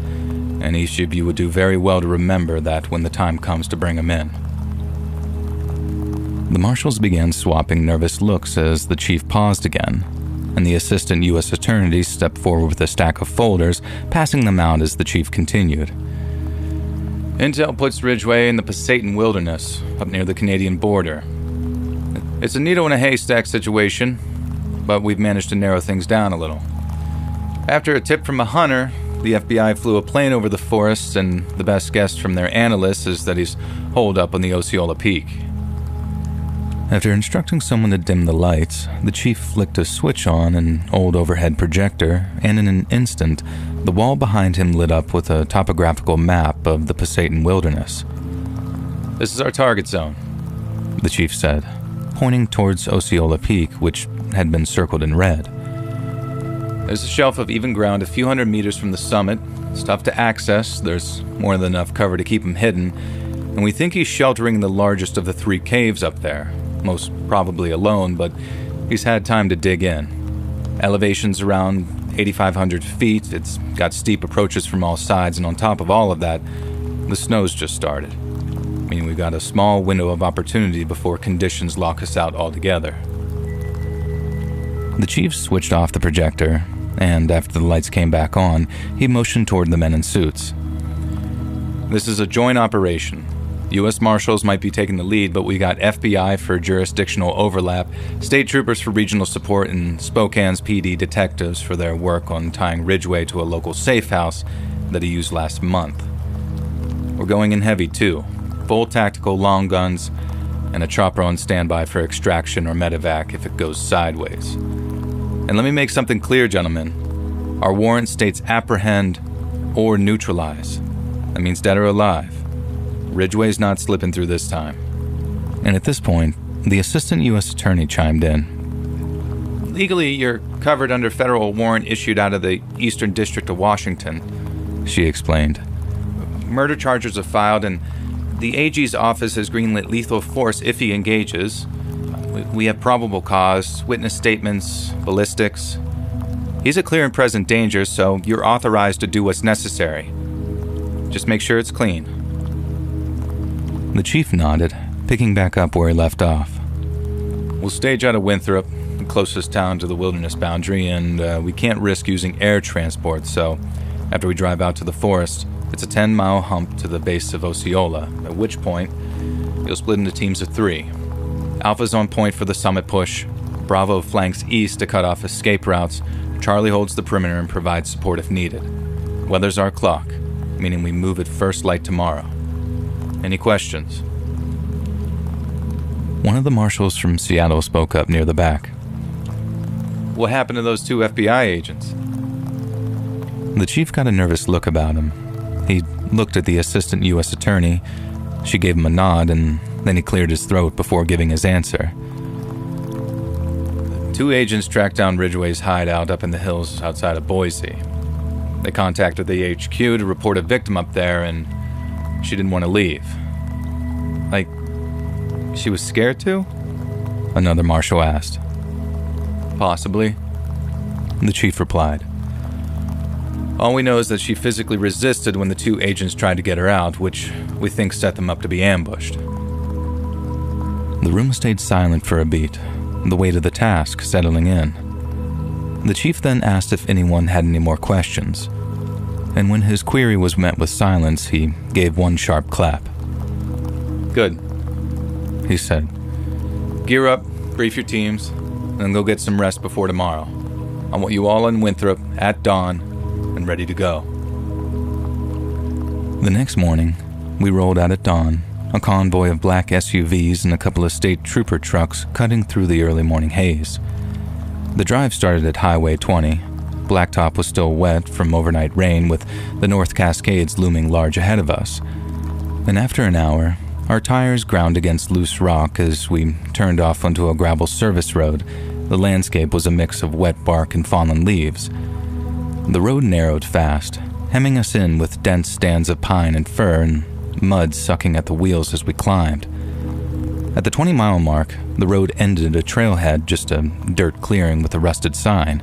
and each of you would do very well to remember that when the time comes to bring him in." The marshals began swapping nervous looks as the chief paused again, and the assistant U.S. attorney stepped forward with a stack of folders, passing them out as the chief continued. "Intel puts Ridgway in the Pasayten Wilderness, up near the Canadian border. It's a needle in a haystack situation, but we've managed to narrow things down a little. After a tip from a hunter, the FBI flew a plane over the forest, and the best guess from their analysts is that he's holed up on the Osceola Peak." After instructing someone to dim the lights, the chief flicked a switch on an old overhead projector, and in an instant, the wall behind him lit up with a topographical map of the Pasayten Wilderness. "This is our target zone," the chief said, pointing towards Osceola Peak, which had been circled in red. "There's a shelf of even ground a few hundred meters from the summit. It's tough to access, there's more than enough cover to keep him hidden, and we think he's sheltering the largest of the 3 caves up there. Most probably alone, but he's had time to dig in. Elevation's around 8,500 feet, it's got steep approaches from all sides, and on top of all of that, the snow's just started. Meaning we've got a small window of opportunity before conditions lock us out altogether." The chief switched off the projector, and after the lights came back on, he motioned toward the men in suits. "This is a joint operation. U.S. Marshals might be taking the lead, but we got FBI for jurisdictional overlap, state troopers for regional support, and Spokane's PD detectives for their work on tying Ridgway to a local safe house that he used last month. We're going in heavy, too. Full tactical long guns, and a chopper on standby for extraction or medevac if it goes sideways. And let me make something clear, gentlemen. Our warrant states apprehend or neutralize. That means dead or alive. Ridgway's not slipping through this time. And at this point, the assistant U.S. attorney chimed in. Legally, you're covered under federal warrant issued out of the Eastern District of Washington, she explained. Murder charges are filed, and the AG's office has greenlit lethal force if he engages. We have probable cause, witness statements, ballistics. He's a clear and present danger, so you're authorized to do what's necessary. Just make sure it's clean. The chief nodded, picking back up where he left off. We'll stage out of Winthrop, the closest town to the wilderness boundary, and we can't risk using air transport, so after we drive out to the forest, it's a 10-mile hump to the base of Osceola, at which point you'll split into teams of 3. Alpha's on point for the summit push, Bravo flanks east to cut off escape routes, Charlie holds the perimeter and provides support if needed. Weather's our clock, meaning we move at first light tomorrow. Any questions? One of the marshals from Seattle spoke up near the back. What happened to those 2 FBI agents? The chief got a nervous look about him. He looked at the assistant U.S. attorney. She gave him a nod, and then he cleared his throat before giving his answer. 2 agents tracked down Ridgway's hideout up in the hills outside of Boise. They contacted the HQ to report a victim up there, and she didn't want to leave. Like, she was scared to? Another marshal asked. Possibly, the chief replied. All we know is that she physically resisted when the 2 agents tried to get her out, which we think set them up to be ambushed. The room stayed silent for a beat, the weight of the task settling in. The chief then asked if anyone had any more questions, and when his query was met with silence, he gave one sharp clap. Good, he said. Gear up, brief your teams, and then go get some rest before tomorrow. I want you all in Winthrop at dawn and ready to go. The next morning, we rolled out at dawn, a convoy of black SUVs and a couple of state trooper trucks cutting through the early morning haze. The drive started at Highway 20. Blacktop was still wet from overnight rain, with the North Cascades looming large ahead of us. And after an hour, our tires ground against loose rock as we turned off onto a gravel service road. The landscape was a mix of wet bark and fallen leaves. The road narrowed fast, hemming us in with dense stands of pine and fir and mud sucking at the wheels as we climbed. At the 20-mile mark, the road ended a trailhead, just a dirt clearing with a rusted sign.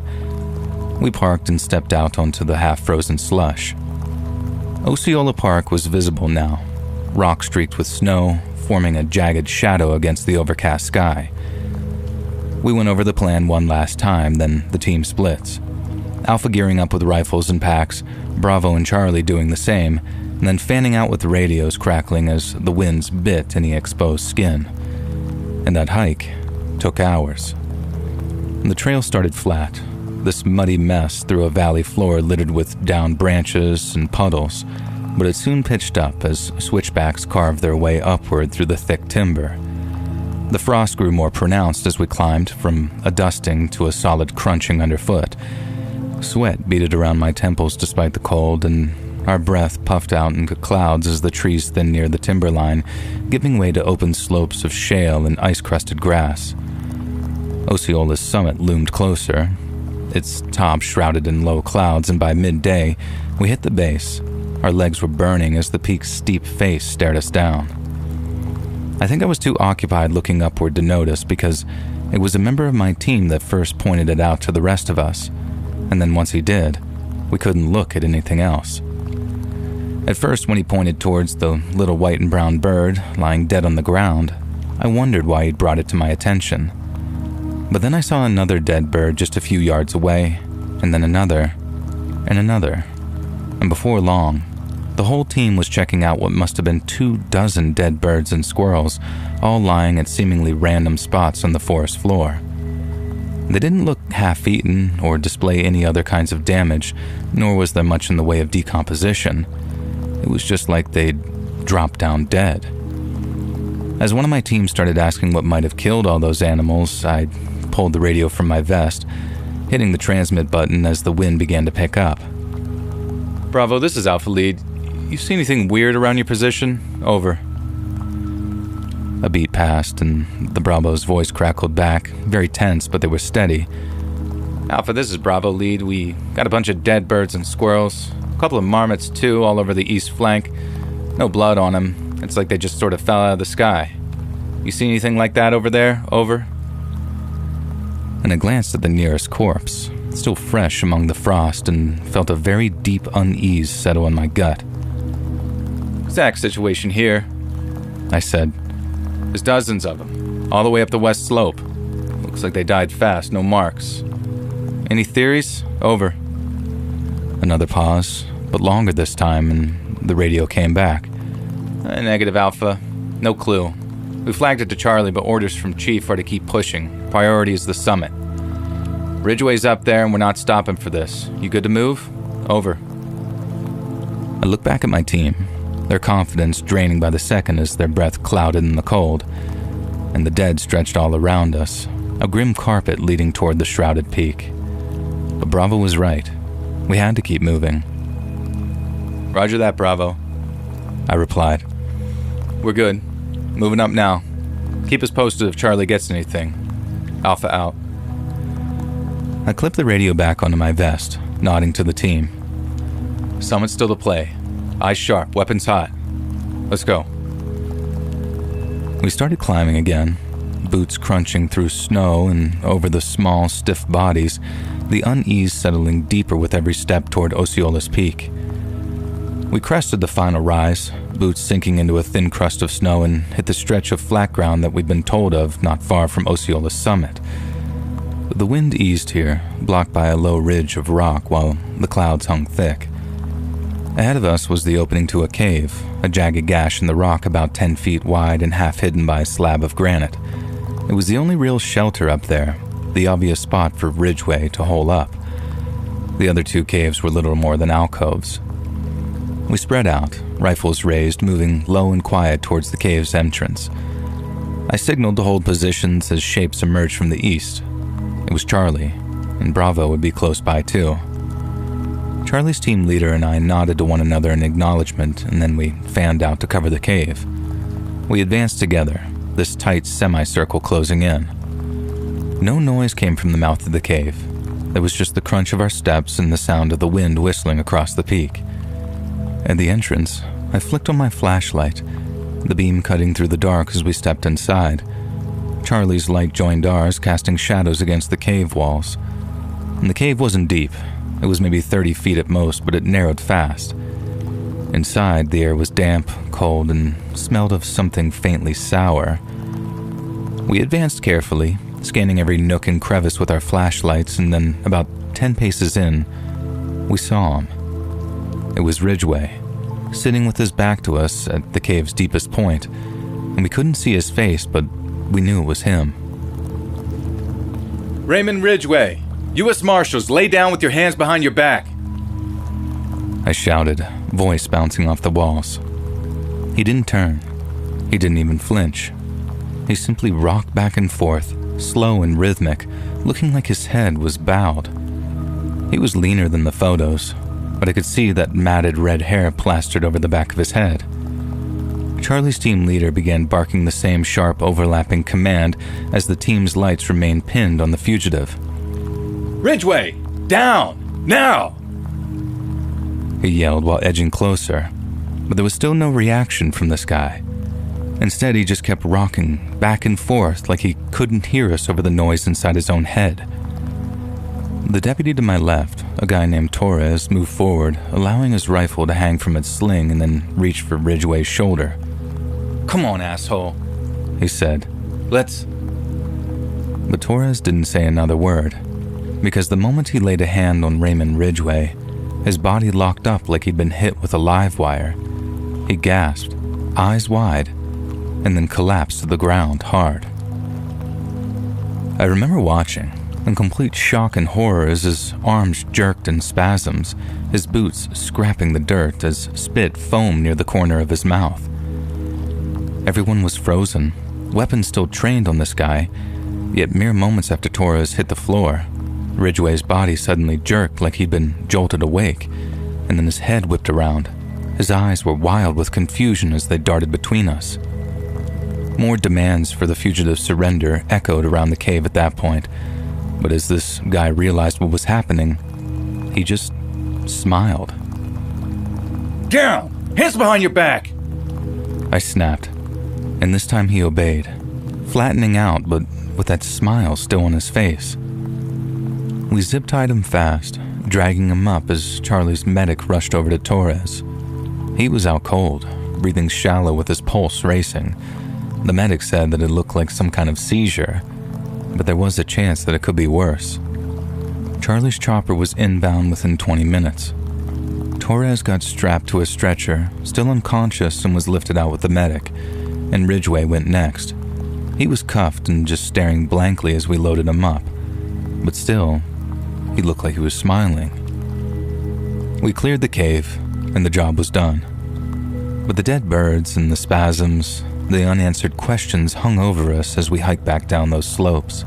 We parked and stepped out onto the half-frozen slush. Osceola Park was visible now, rock-streaked with snow, forming a jagged shadow against the overcast sky. We went over the plan one last time, then the team splits. Alpha gearing up with rifles and packs, Bravo and Charlie doing the same, and then fanning out with the radios crackling as the winds bit any exposed skin. And that hike took hours. The trail started flat, this muddy mess through a valley floor littered with downed branches and puddles, but it soon pitched up as switchbacks carved their way upward through the thick timber. The frost grew more pronounced as we climbed, from a dusting to a solid crunching underfoot. Sweat beaded around my temples despite the cold, and our breath puffed out into clouds as the trees thinned near the timberline, giving way to open slopes of shale and ice-crusted grass. Osceola's summit loomed closer, its top shrouded in low clouds, and by midday, we hit the base. Our legs were burning as the peak's steep face stared us down. I think I was too occupied looking upward to notice, because it was a member of my team that first pointed it out to the rest of us, and then once he did, we couldn't look at anything else. At first, when he pointed towards the little white and brown bird lying dead on the ground, I wondered why he'd brought it to my attention. But then I saw another dead bird just a few yards away, and then another, and another. And before long, the whole team was checking out what must have been 24 dead birds and squirrels, all lying at seemingly random spots on the forest floor. They didn't look half-eaten or display any other kinds of damage, nor was there much in the way of decomposition. It was just like they'd dropped down dead. As one of my team started asking what might have killed all those animals, I pulled the radio from my vest, hitting the transmit button as the wind began to pick up. Bravo, this is Alpha Lead. You see anything weird around your position? Over. A beat passed, and the Bravo's voice crackled back, very tense, but they were steady. Alpha, this is Bravo lead. We got a bunch of dead birds and squirrels. A couple of marmots, too, all over the east flank. No blood on them. It's like they just sort of fell out of the sky. You see anything like that over there? Over. And I glanced at the nearest corpse, still fresh among the frost, and felt a very deep unease settle in my gut. Exact situation here, I said. There's dozens of them, all the way up the west slope. Looks like they died fast, no marks. Any theories? Over. Another pause, but longer this time, and the radio came back. Negative, Alpha. No clue. We flagged it to Charlie, but orders from Chief are to keep pushing. Priority is the summit. Ridgeway's up there, and we're not stopping for this. You good to move? Over. I look back at my team, their confidence draining by the second as their breath clouded in the cold, and the dead stretched all around us, a grim carpet leading toward the shrouded peak. But Bravo was right. We had to keep moving. Roger that, Bravo, I replied. We're good. Moving up now. Keep us posted if Charlie gets anything. Alpha out. I clipped the radio back onto my vest, nodding to the team. Summit's still to play. Eyes sharp, weapons hot. Let's go. We started climbing again, boots crunching through snow and over the small, stiff bodies, the unease settling deeper with every step toward Osceola's Peak. We crested the final rise, boots sinking into a thin crust of snow, and hit the stretch of flat ground that we'd been told of not far from Osceola's summit. The wind eased here, blocked by a low ridge of rock while the clouds hung thick. Ahead of us was the opening to a cave, a jagged gash in the rock about 10 feet wide and half hidden by a slab of granite. It was the only real shelter up there, the obvious spot for Ridgeway to hole up. The other two caves were little more than alcoves. We spread out, rifles raised, moving low and quiet towards the cave's entrance. I signaled to hold positions as shapes emerged from the east. It was Charlie, and Bravo would be close by too. Charlie's team leader and I nodded to one another in acknowledgement, and then we fanned out to cover the cave. We advanced together, this tight semicircle closing in. No noise came from the mouth of the cave. There was just the crunch of our steps and the sound of the wind whistling across the peak. At the entrance, I flicked on my flashlight, the beam cutting through the dark as we stepped inside. Charlie's light joined ours, casting shadows against the cave walls. And the cave wasn't deep. It was maybe 30 feet at most, but it narrowed fast. Inside, the air was damp, cold, and smelled of something faintly sour. We advanced carefully, scanning every nook and crevice with our flashlights, and then, about 10 paces in, we saw him. It was Ridgeway, sitting with his back to us at the cave's deepest point, and we couldn't see his face, but we knew it was him. Raymond Ridgeway, U.S. Marshals, lay down with your hands behind your back, I shouted, voice bouncing off the walls. He didn't turn. He didn't even flinch. He simply rocked back and forth, slow and rhythmic, looking like his head was bowed. He was leaner than the photos, but I could see that matted red hair plastered over the back of his head. Charlie's team leader began barking the same sharp, overlapping command as the team's lights remained pinned on the fugitive. Ridgeway! Down! Now! He yelled while edging closer, but there was still no reaction from this guy. Instead, he just kept rocking back and forth like he couldn't hear us over the noise inside his own head. The deputy to my left, a guy named Torres, moved forward, allowing his rifle to hang from its sling and then reached for Ridgeway's shoulder. Come on, asshole, he said. Let's... But Torres didn't say another word, because the moment he laid a hand on Raymond Ridgeway, his body locked up like he'd been hit with a live wire. He gasped, eyes wide, and then collapsed to the ground hard. I remember watching, in complete shock and horror as his arms jerked in spasms, his boots scraping the dirt as spit foamed near the corner of his mouth. Everyone was frozen, weapons still trained on this guy, yet mere moments after Torres hit the floor, Ridgeway's body suddenly jerked like he'd been jolted awake, and then his head whipped around, His eyes were wild with confusion as they darted between us. More demands for the fugitive's surrender echoed around the cave at that point, but as this guy realized what was happening, he just smiled. "Get down! Hands behind your back!" I snapped, and this time he obeyed, flattening out but with that smile still on his face. We zip-tied him fast, dragging him up as Charlie's medic rushed over to Torres. He was out cold, breathing shallow with his pulse racing. The medic said that it looked like some kind of seizure, but there was a chance that it could be worse. Charlie's chopper was inbound within 20 minutes. Torres got strapped to a stretcher, still unconscious, and was lifted out with the medic, and Ridgway went next. He was cuffed and just staring blankly as we loaded him up, but still, he looked like he was smiling. We cleared the cave, and the job was done. But the dead birds and the spasms, the unanswered questions hung over us as we hiked back down those slopes.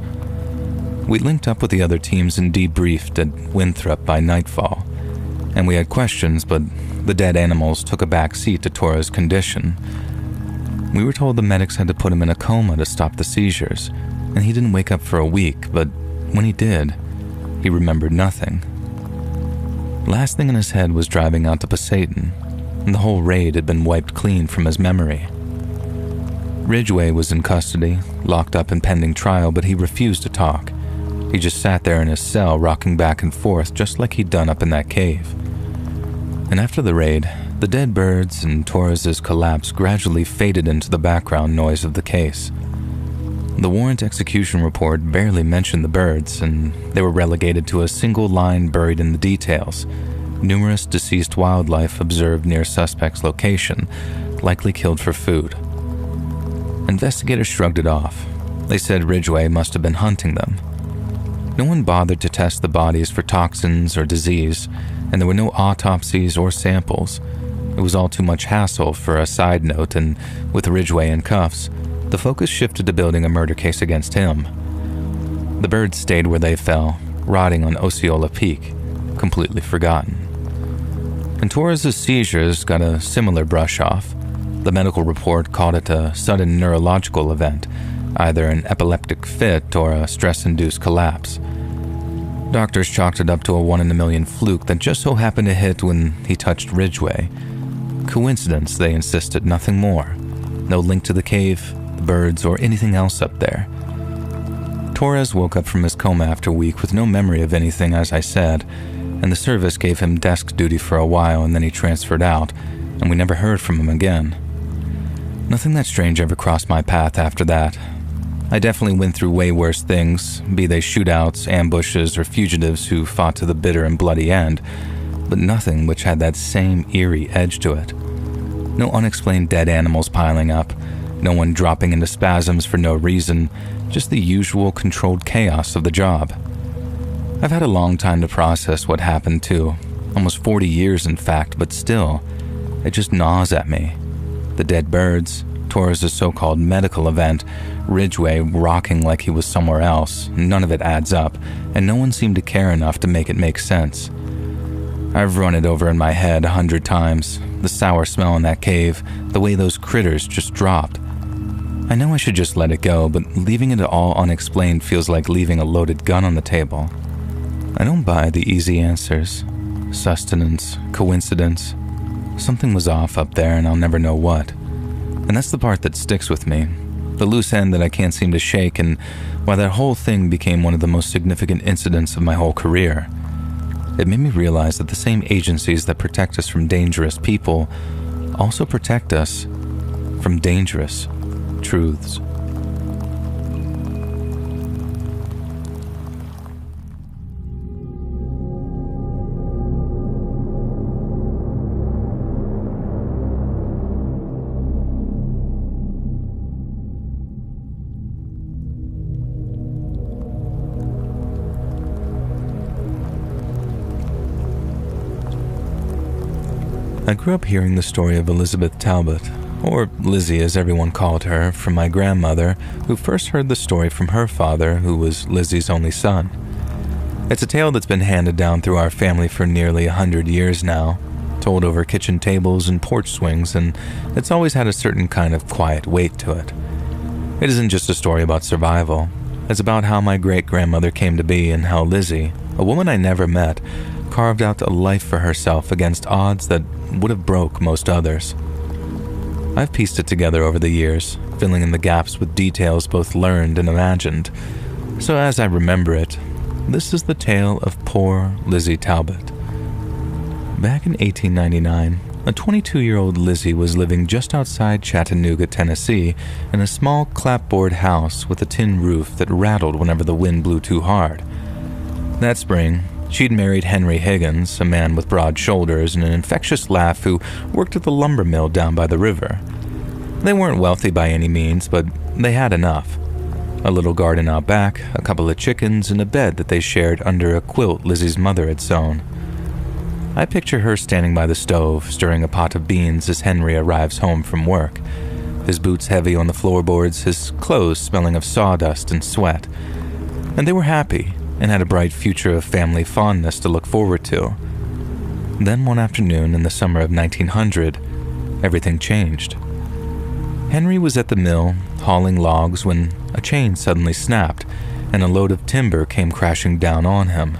We linked up with the other teams and debriefed at Winthrop by nightfall, and we had questions, but the dead animals took a back seat to Tora's condition. We were told the medics had to put him in a coma to stop the seizures, and he didn't wake up for a week, but when he did, he remembered nothing. Last thing in his head was driving out to Pasayten, and the whole raid had been wiped clean from his memory. Ridgway was in custody, locked up in pending trial, but he refused to talk. He just sat there in his cell, rocking back and forth, just like he'd done up in that cave. And after the raid, the dead birds and Torres's collapse gradually faded into the background noise of the case. The warrant execution report barely mentioned the birds, and they were relegated to a single line buried in the details. Numerous deceased wildlife observed near suspect's location, likely killed for food. Investigators shrugged it off. They said Ridgway must have been hunting them. No one bothered to test the bodies for toxins or disease, and there were no autopsies or samples. It was all too much hassle for a side note, and with Ridgway in cuffs, the focus shifted to building a murder case against him. The birds stayed where they fell, rotting on Osceola Peak, completely forgotten. And Torres' seizures got a similar brush-off. The medical report called it a sudden neurological event, either an epileptic fit or a stress-induced collapse. Doctors chalked it up to a 1 in a million fluke that just so happened to hit when he touched Ridgway. Coincidence, they insisted, nothing more. No link to the cave, the birds, or anything else up there. Torres woke up from his coma after a week with no memory of anything, as I said, and the service gave him desk duty for a while, and then he transferred out, and we never heard from him again. Nothing that strange ever crossed my path after that. I definitely went through way worse things, be they shootouts, ambushes, or fugitives who fought to the bitter and bloody end, but nothing which had that same eerie edge to it. No unexplained dead animals piling up, no one dropping into spasms for no reason, just the usual controlled chaos of the job. I've had a long time to process what happened too, almost 40 years in fact, but still, it just gnaws at me. The dead birds, Torres' so-called medical event, Ridgway rocking like he was somewhere else, none of it adds up, and no one seemed to care enough to make it make sense. I've run it over in my head 100 times, the sour smell in that cave, the way those critters just dropped. I know I should just let it go, but leaving it all unexplained feels like leaving a loaded gun on the table. I don't buy the easy answers. Sustenance, coincidence. Something was off up there and I'll never know what. And that's the part that sticks with me. The loose end that I can't seem to shake, and why that whole thing became one of the most significant incidents of my whole career. It made me realize that the same agencies that protect us from dangerous people also protect us from dangerous truths. I grew up hearing the story of Elizabeth Talbot, or Lizzie as everyone called her, from my grandmother, who first heard the story from her father, who was Lizzie's only son. It's a tale that's been handed down through our family for nearly 100 years now. told over kitchen tables and porch swings, and it's always had a certain kind of quiet weight to it. It isn't just a story about survival. It's about how my great-grandmother came to be and how Lizzie, a woman I never met, carved out a life for herself against odds that would have broke most others. I've pieced it together over the years, filling in the gaps with details both learned and imagined. So as I remember it, this is the tale of poor Lizzie Talbot. Back in 1899, a 22-year-old Lizzie was living just outside Chattanooga, Tennessee, in a small clapboard house with a tin roof that rattled whenever the wind blew too hard. That spring, she'd married Henry Higgins, a man with broad shoulders and an infectious laugh who worked at the lumber mill down by the river. They weren't wealthy by any means, but they had enough. A little garden out back, a couple of chickens, and a bed that they shared under a quilt Lizzie's mother had sewn. I picture her standing by the stove, stirring a pot of beans as Henry arrives home from work, his boots heavy on the floorboards, his clothes smelling of sawdust and sweat. And they were happy and had a bright future of family fondness to look forward to. Then one afternoon in the summer of 1900, everything changed. Henry was at the mill, hauling logs, when a chain suddenly snapped and a load of timber came crashing down on him.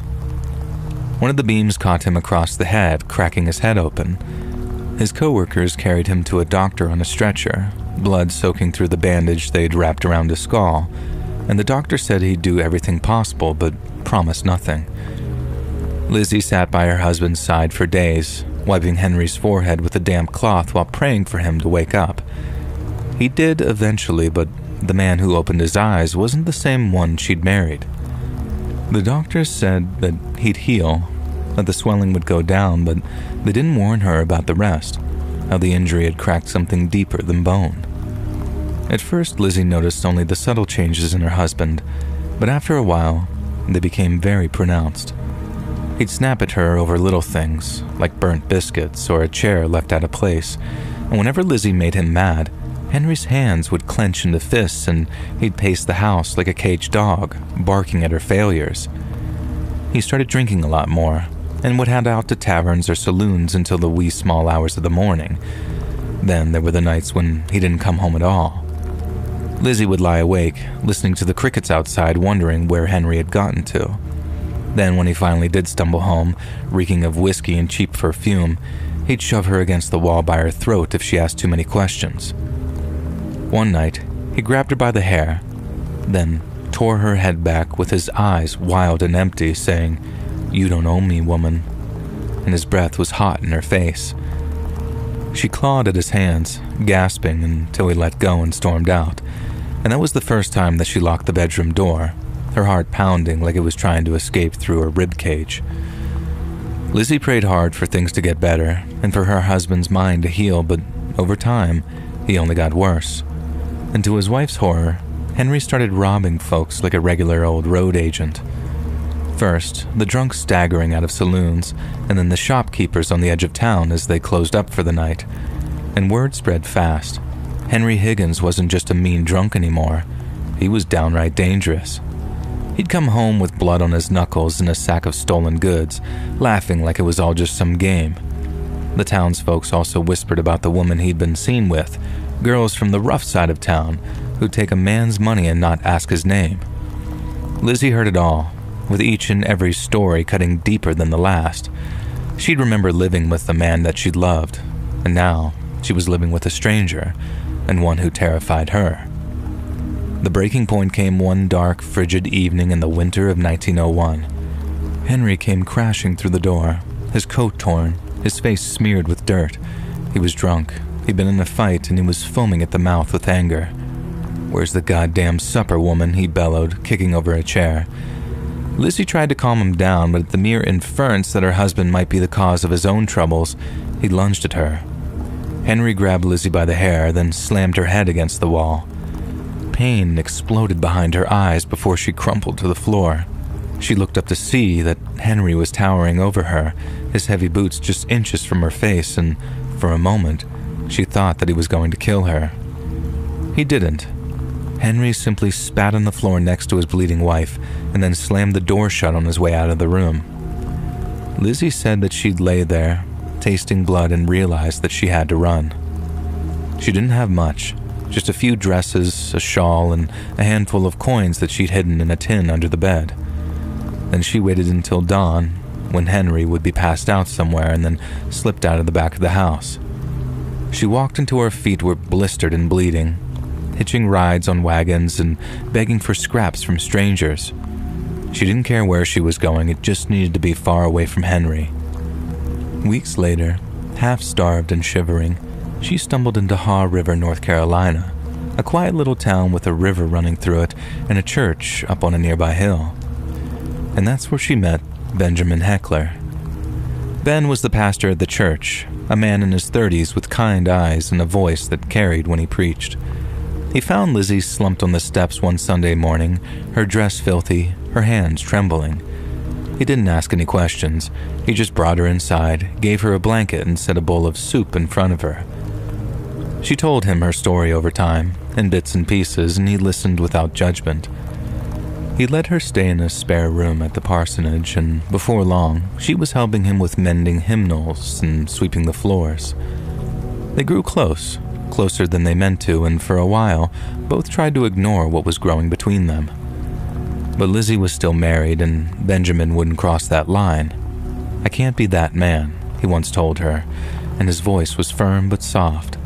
One of the beams caught him across the head, cracking his head open. His co-workers carried him to a doctor on a stretcher, blood soaking through the bandage they'd wrapped around his skull, and the doctor said he'd do everything possible but promised nothing. Lizzie sat by her husband's side for days, wiping Henry's forehead with a damp cloth while praying for him to wake up. He did eventually, but the man who opened his eyes wasn't the same one she'd married. The doctors said that he'd heal, that the swelling would go down, but they didn't warn her about the rest, how the injury had cracked something deeper than bone. At first, Lizzie noticed only the subtle changes in her husband, but after a while, they became very pronounced. He'd snap at her over little things, like burnt biscuits or a chair left out of place, and whenever Lizzie made him mad, Henry's hands would clench into fists and he'd pace the house like a caged dog, barking at her failures. He started drinking a lot more and would head out to taverns or saloons until the wee small hours of the morning. Then there were the nights when he didn't come home at all. Lizzie would lie awake, listening to the crickets outside, wondering where Henry had gotten to. Then when he finally did stumble home, reeking of whiskey and cheap perfume, he'd shove her against the wall by her throat if she asked too many questions. One night, he grabbed her by the hair, then tore her head back with his eyes wild and empty, saying, "You don't own me, woman," and his breath was hot in her face. She clawed at his hands, gasping until he let go and stormed out, and that was the first time that she locked the bedroom door, her heart pounding like it was trying to escape through her ribcage. Lizzie prayed hard for things to get better and for her husband's mind to heal, but over time, he only got worse. And to his wife's horror, Henry started robbing folks like a regular old road agent. First, the drunks staggering out of saloons, and then the shopkeepers on the edge of town as they closed up for the night. And word spread fast. Henry Higgins wasn't just a mean drunk anymore. He was downright dangerous. He'd come home with blood on his knuckles and a sack of stolen goods, laughing like it was all just some game. The townsfolk also whispered about the woman he'd been seen with, girls from the rough side of town who'd take a man's money and not ask his name. Lizzie heard it all, with each and every story cutting deeper than the last. She'd remember living with the man that she'd loved, and now she was living with a stranger, and one who terrified her. The breaking point came one dark, frigid evening in the winter of 1901. Henry came crashing through the door, his coat torn, his face smeared with dirt. He was drunk. He'd been in a fight and he was foaming at the mouth with anger. "Where's the goddamn supper, woman?" he bellowed, kicking over a chair. Lizzie tried to calm him down, but at the mere inference that her husband might be the cause of his own troubles, he lunged at her. Henry grabbed Lizzie by the hair, then slammed her head against the wall. Pain exploded behind her eyes before she crumpled to the floor. She looked up to see that Henry was towering over her, his heavy boots just inches from her face, and for a moment, she thought that he was going to kill her. He didn't. Henry simply spat on the floor next to his bleeding wife and then slammed the door shut on his way out of the room. Lizzie said that she'd lay there, tasting blood and realized that she had to run. She didn't have much, just a few dresses, a shawl, and a handful of coins that she'd hidden in a tin under the bed. Then she waited until dawn, when Henry would be passed out somewhere, and then slipped out of the back of the house. She walked until her feet were blistered and bleeding, hitching rides on wagons and begging for scraps from strangers. She didn't care where she was going, it just needed to be far away from Henry. Weeks later, half-starved and shivering, she stumbled into Haw River, North Carolina, a quiet little town with a river running through it and a church up on a nearby hill. And that's where she met Benjamin Heckler. Ben was the pastor at the church, a man in his 30s with kind eyes and a voice that carried when he preached. He found Lizzie slumped on the steps one Sunday morning, her dress filthy, her hands trembling. He didn't ask any questions. He just brought her inside, gave her a blanket, and set a bowl of soup in front of her. She told him her story over time, in bits and pieces, and he listened without judgment. He let her stay in a spare room at the parsonage, and before long, she was helping him with mending hymnals and sweeping the floors. They grew closer than they meant to, and for a while, both tried to ignore what was growing between them. But Lizzie was still married, and Benjamin wouldn't cross that line. "I can't be that man," he once told her, and his voice was firm but soft.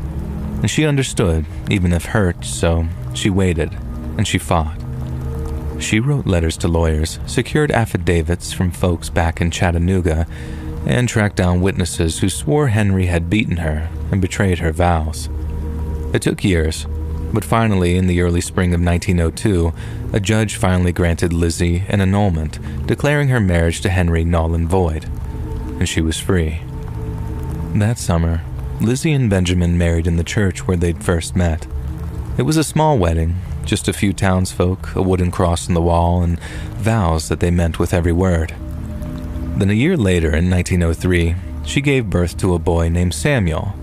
And she understood, even if hurt, so she waited, and she fought. She wrote letters to lawyers, secured affidavits from folks back in Chattanooga, and tracked down witnesses who swore Henry had beaten her and betrayed her vows. It took years, but finally, in the early spring of 1902, a judge finally granted Lizzie an annulment, declaring her marriage to Henry null and void, and she was free. That summer, Lizzie and Benjamin married in the church where they'd first met. It was a small wedding, just a few townsfolk, a wooden cross on the wall, and vows that they meant with every word. Then a year later, in 1903, she gave birth to a boy named Samuel.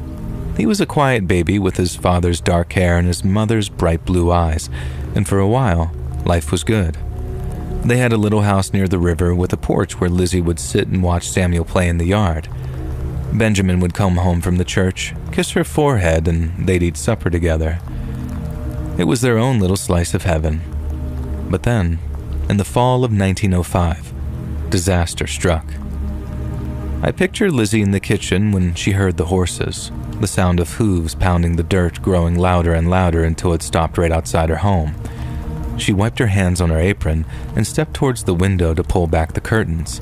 He was a quiet baby with his father's dark hair and his mother's bright blue eyes, and for a while, life was good. They had a little house near the river with a porch where Lizzie would sit and watch Samuel play in the yard. Benjamin would come home from the church, kiss her forehead, and they'd eat supper together. It was their own little slice of heaven. But then, in the fall of 1905, disaster struck. I picture Lizzie in the kitchen when she heard the horses, the sound of hooves pounding the dirt growing louder and louder until it stopped right outside her home. She wiped her hands on her apron and stepped towards the window to pull back the curtains.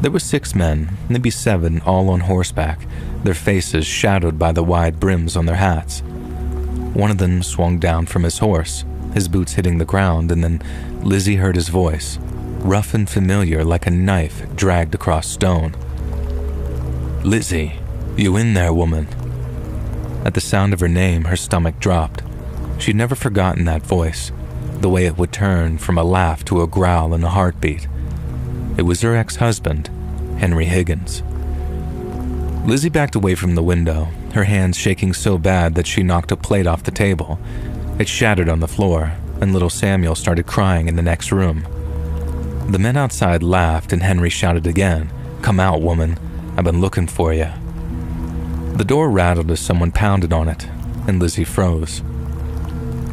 There were 6 men, maybe 7, all on horseback, their faces shadowed by the wide brims on their hats. One of them swung down from his horse, his boots hitting the ground, and then Lizzie heard his voice, rough and familiar like a knife dragged across stone. "Lizzie, you in there, woman?" At the sound of her name, her stomach dropped. She'd never forgotten that voice, the way it would turn from a laugh to a growl and a heartbeat. It was her ex-husband, Henry Higgins. Lizzie backed away from the window, her hands shaking so bad that she knocked a plate off the table. It shattered on the floor, and little Samuel started crying in the next room. The men outside laughed, and Henry shouted again, "Come out, woman. I've been looking for you." The door rattled as someone pounded on it, and Lizzie froze.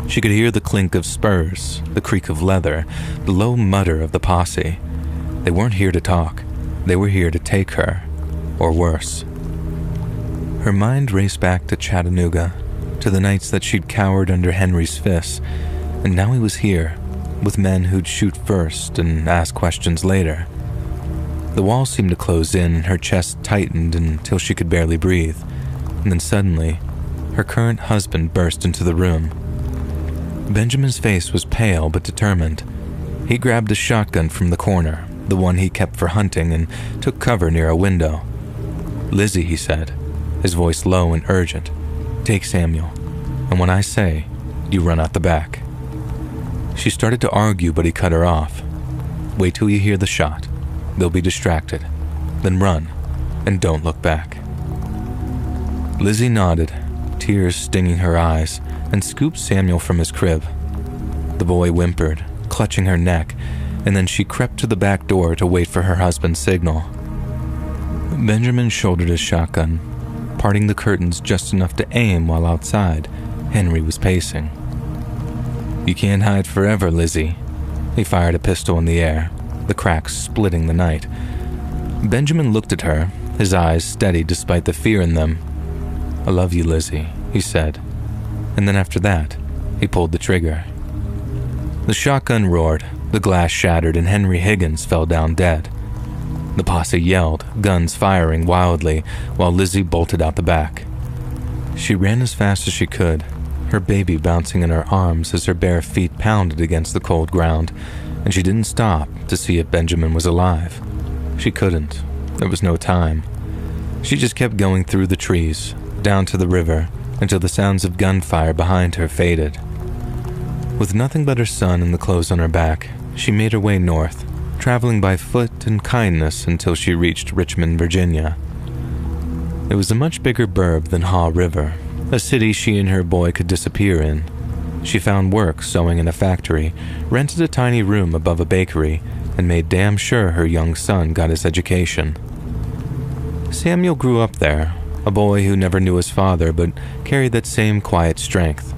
She could hear the clink of spurs, the creak of leather, the low mutter of the posse. They weren't here to talk. They were here to take her, or worse. Her mind raced back to Chattanooga, to the nights that she'd cowered under Henry's fists, and now he was here, with men who'd shoot first and ask questions later. The walls seemed to close in, and her chest tightened until she could barely breathe, and then suddenly, her current husband burst into the room. Benjamin's face was pale but determined. He grabbed a shotgun from the corner, the one he kept for hunting, and took cover near a window. "Lizzie," he said, his voice low and urgent, "take Samuel, and when I say, you run out the back." She started to argue, but he cut her off. "Wait till you hear the shot. They'll be distracted. Then run, and don't look back." Lizzie nodded, tears stinging her eyes, and scooped Samuel from his crib. The boy whimpered, clutching her neck, and then she crept to the back door to wait for her husband's signal. Benjamin shouldered his shotgun, parting the curtains just enough to aim while outside Henry was pacing. "You can't hide forever, Lizzie." He fired a pistol in the air, the cracks splitting the night. Benjamin looked at her, his eyes steady despite the fear in them. "I love you, Lizzie," he said. And then after that, he pulled the trigger. The shotgun roared, the glass shattered, and Henry Higgins fell down dead. The posse yelled, guns firing wildly, while Lizzie bolted out the back. She ran as fast as she could, her baby bouncing in her arms as her bare feet pounded against the cold ground, and she didn't stop to see if Benjamin was alive. She couldn't. There was no time. She just kept going through the trees, down to the river, until the sounds of gunfire behind her faded. With nothing but her son and the clothes on her back, she made her way north, traveling by foot and kindness until she reached Richmond, Virginia. It was a much bigger burb than Haw River, a city she and her boy could disappear in. She found work sewing in a factory, rented a tiny room above a bakery, and made damn sure her young son got his education. Samuel grew up there, a boy who never knew his father but carried that same quiet strength.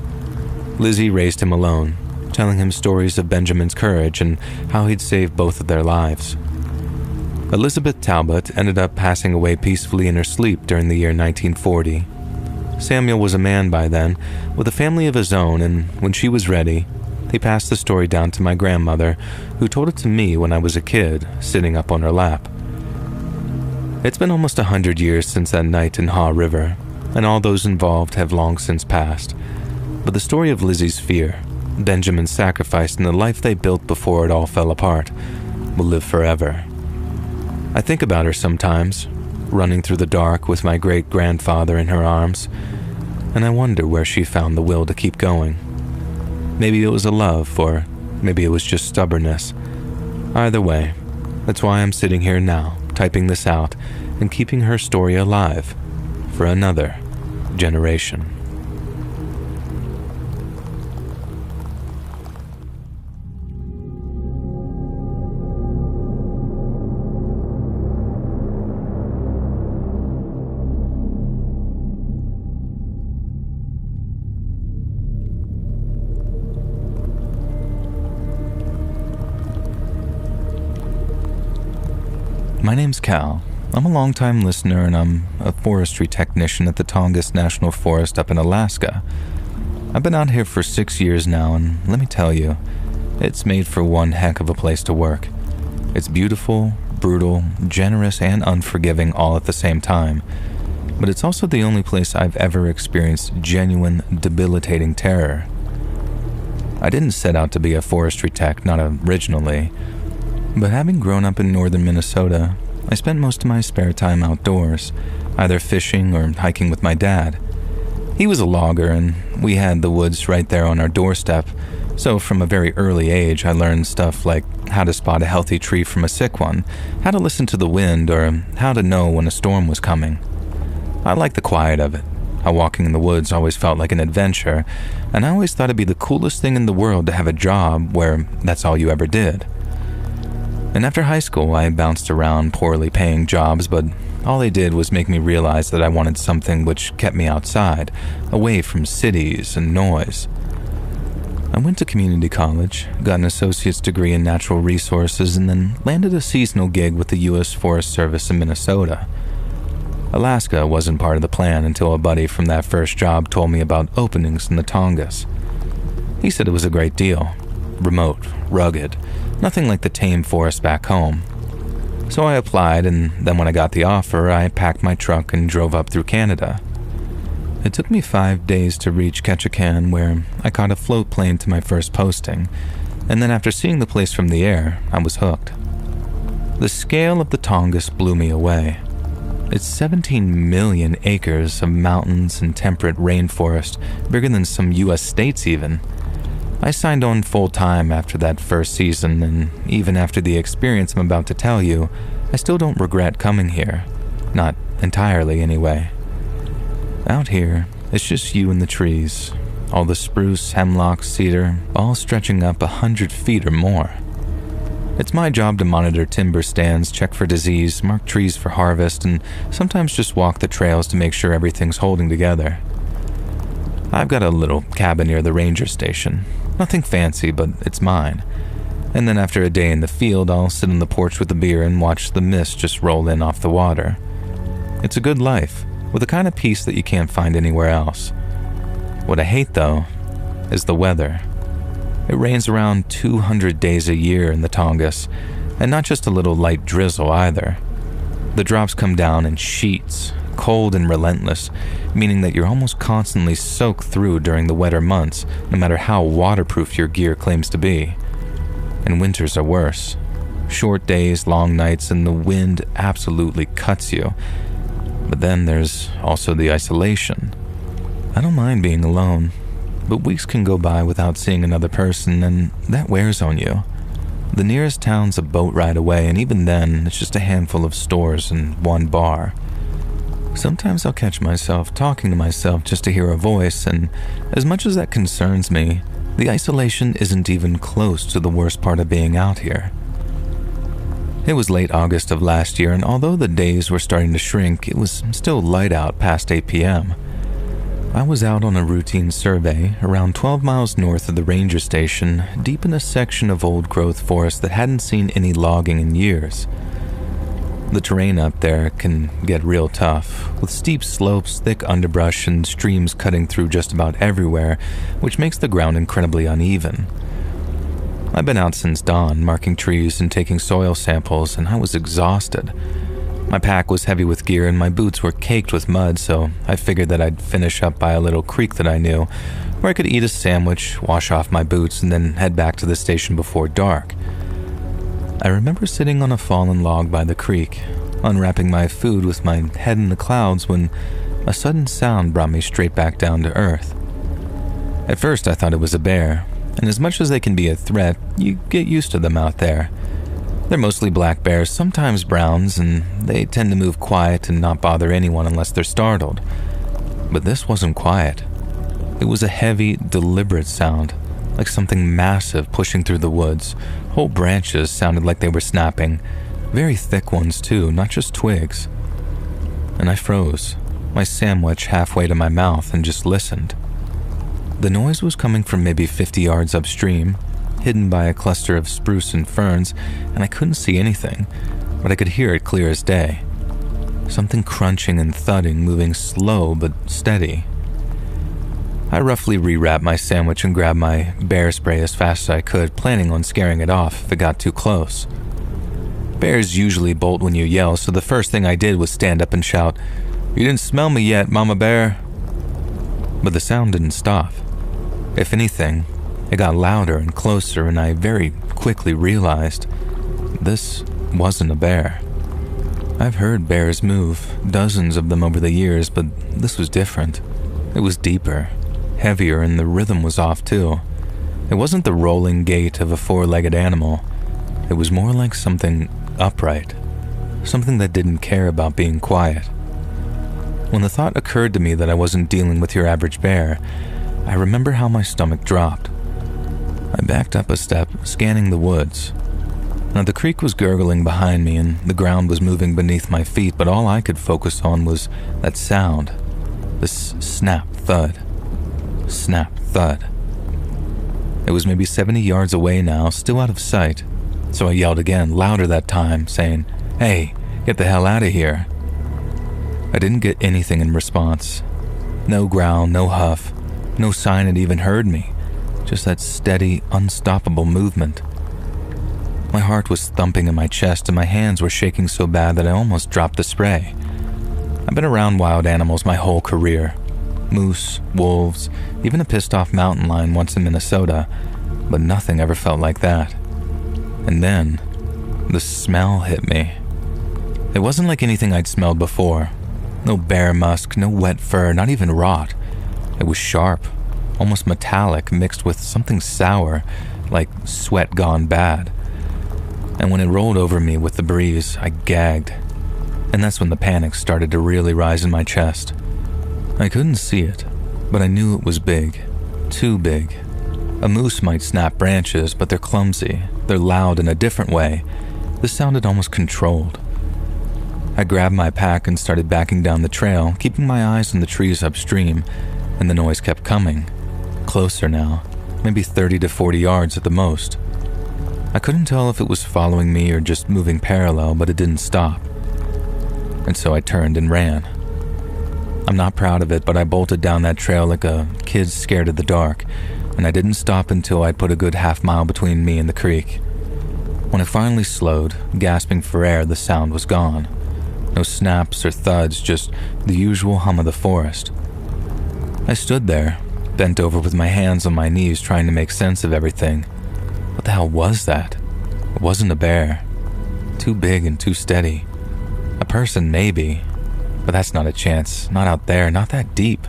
Lizzie raised him alone, telling him stories of Benjamin's courage and how he'd saved both of their lives. Elizabeth Talbot ended up passing away peacefully in her sleep during the year 1940. Samuel was a man by then, with a family of his own, and when she was ready, he passed the story down to my grandmother, who told it to me when I was a kid, sitting up on her lap. It's been almost 100 years since that night in Haw River, and all those involved have long since passed. But the story of Lizzie's fear, Benjamin's sacrifice, and the life they built before it all fell apart will live forever. I think about her sometimes, running through the dark with my great-grandfather in her arms, and I wonder where she found the will to keep going. Maybe it was a love, or maybe it was just stubbornness. Either way, that's why I'm sitting here now, typing this out and keeping her story alive for another generation. My name's Cal. I'm a longtime listener and I'm a forestry technician at the Tongass National Forest up in Alaska. I've been out here for 6 years now, and let me tell you, it's made for one heck of a place to work. It's beautiful, brutal, generous, and unforgiving all at the same time. But it's also the only place I've ever experienced genuine, debilitating terror. I didn't set out to be a forestry tech, not originally. But having grown up in northern Minnesota, I spent most of my spare time outdoors, either fishing or hiking with my dad. He was a logger, and we had the woods right there on our doorstep, so from a very early age I learned stuff like how to spot a healthy tree from a sick one, how to listen to the wind, or how to know when a storm was coming. I liked the quiet of it, how walking in the woods always felt like an adventure, and I always thought it'd be the coolest thing in the world to have a job where that's all you ever did. And after high school, I bounced around poorly paying jobs, but all they did was make me realize that I wanted something which kept me outside, away from cities and noise. I went to community college, got an associate's degree in natural resources, and then landed a seasonal gig with the U.S. Forest Service in Minnesota. Alaska wasn't part of the plan until a buddy from that first job told me about openings in the Tongass. He said it was a great deal. Remote, rugged, nothing like the tame forest back home. So I applied, and then when I got the offer, I packed my truck and drove up through Canada. It took me 5 days to reach Ketchikan, where I caught a float plane to my first posting, and then after seeing the place from the air, I was hooked. The scale of the Tongass blew me away. It's 17 million acres of mountains and temperate rainforest, bigger than some U.S. states even. I signed on full-time after that first season, and even after the experience I'm about to tell you, I still don't regret coming here. Not entirely, anyway. Out here, it's just you and the trees, all the spruce, hemlock, cedar, all stretching up 100 feet or more. It's my job to monitor timber stands, check for disease, mark trees for harvest, and sometimes just walk the trails to make sure everything's holding together. I've got a little cabin near the ranger station. Nothing fancy, but it's mine. And then after a day in the field, I'll sit on the porch with a beer and watch the mist just roll in off the water. It's a good life, with a kind of peace that you can't find anywhere else. What I hate, though, is the weather. It rains around 200 days a year in the Tongass, and not just a little light drizzle either. The drops come down in sheets, cold and relentless, meaning that you're almost constantly soaked through during the wetter months, no matter how waterproof your gear claims to be. And winters are worse. Short days, long nights, and the wind absolutely cuts you. But then there's also the isolation. I don't mind being alone, but weeks can go by without seeing another person, and that wears on you. The nearest town's a boat ride away, and even then, it's just a handful of stores and one bar. Sometimes I'll catch myself talking to myself just to hear a voice, and as much as that concerns me, the isolation isn't even close to the worst part of being out here. It was late August of last year, and although the days were starting to shrink, it was still light out past 8 p.m. I was out on a routine survey around 12 miles north of the ranger station, deep in a section of old-growth forest that hadn't seen any logging in years. The terrain up there can get real tough, with steep slopes, thick underbrush, and streams cutting through just about everywhere, which makes the ground incredibly uneven. I've been out since dawn, marking trees and taking soil samples, and I was exhausted. My pack was heavy with gear and my boots were caked with mud, so I figured that I'd finish up by a little creek that I knew, where I could eat a sandwich, wash off my boots, and then head back to the station before dark. I remember sitting on a fallen log by the creek, unwrapping my food with my head in the clouds when a sudden sound brought me straight back down to earth. At first I thought it was a bear, and as much as they can be a threat, you get used to them out there. They're mostly black bears, sometimes browns, and they tend to move quiet and not bother anyone unless they're startled. But this wasn't quiet. It was a heavy, deliberate sound, like something massive pushing through the woods. Whole branches sounded like they were snapping, very thick ones too, not just twigs. And I froze, my sandwich halfway to my mouth, and just listened. The noise was coming from maybe 50 yards upstream, hidden by a cluster of spruce and ferns, and I couldn't see anything, but I could hear it clear as day. Something crunching and thudding, moving slow but steady. I roughly rewrapped my sandwich and grabbed my bear spray as fast as I could, planning on scaring it off if it got too close. Bears usually bolt when you yell, so the first thing I did was stand up and shout, "You didn't smell me yet, Mama Bear." But the sound didn't stop. If anything, it got louder and closer, and I very quickly realized this wasn't a bear. I've heard bears move, dozens of them over the years, but this was different. It was deeper, heavier, and the rhythm was off too. It wasn't the rolling gait of a four-legged animal. It was more like something upright, something that didn't care about being quiet. When the thought occurred to me that I wasn't dealing with your average bear, I remember how my stomach dropped. I backed up a step, scanning the woods. Now the creek was gurgling behind me and the ground was moving beneath my feet, but all I could focus on was that sound. This snap, thud. Snap, thud. It was maybe 70 yards away now, still out of sight, so I yelled again, louder that time, saying, "Hey, get the hell out of here." I didn't get anything in response. No growl, no huff, no sign it even heard me, just that steady, unstoppable movement. My heart was thumping in my chest and my hands were shaking so bad that I almost dropped the spray. I've been around wild animals my whole career. Moose, wolves, even a pissed-off mountain lion once in Minnesota, but nothing ever felt like that. And then, the smell hit me. It wasn't like anything I'd smelled before. No bear musk, no wet fur, not even rot. It was sharp, almost metallic, mixed with something sour, like sweat gone bad. And when it rolled over me with the breeze, I gagged. And that's when the panic started to really rise in my chest. I couldn't see it, but I knew it was big. Too big. A moose might snap branches, but they're clumsy. They're loud in a different way. This sounded almost controlled. I grabbed my pack and started backing down the trail, keeping my eyes on the trees upstream, and the noise kept coming. Closer now, maybe 30 to 40 yards at the most. I couldn't tell if it was following me or just moving parallel, but it didn't stop. And so I turned and ran. I'm not proud of it, but I bolted down that trail like a kid scared of the dark, and I didn't stop until I'd put a good half-mile between me and the creek. When I finally slowed, gasping for air, the sound was gone. No snaps or thuds, just the usual hum of the forest. I stood there, bent over with my hands on my knees trying to make sense of everything. What the hell was that? It wasn't a bear. Too big and too steady. A person, maybe, but that's not a chance. Not out there, not that deep.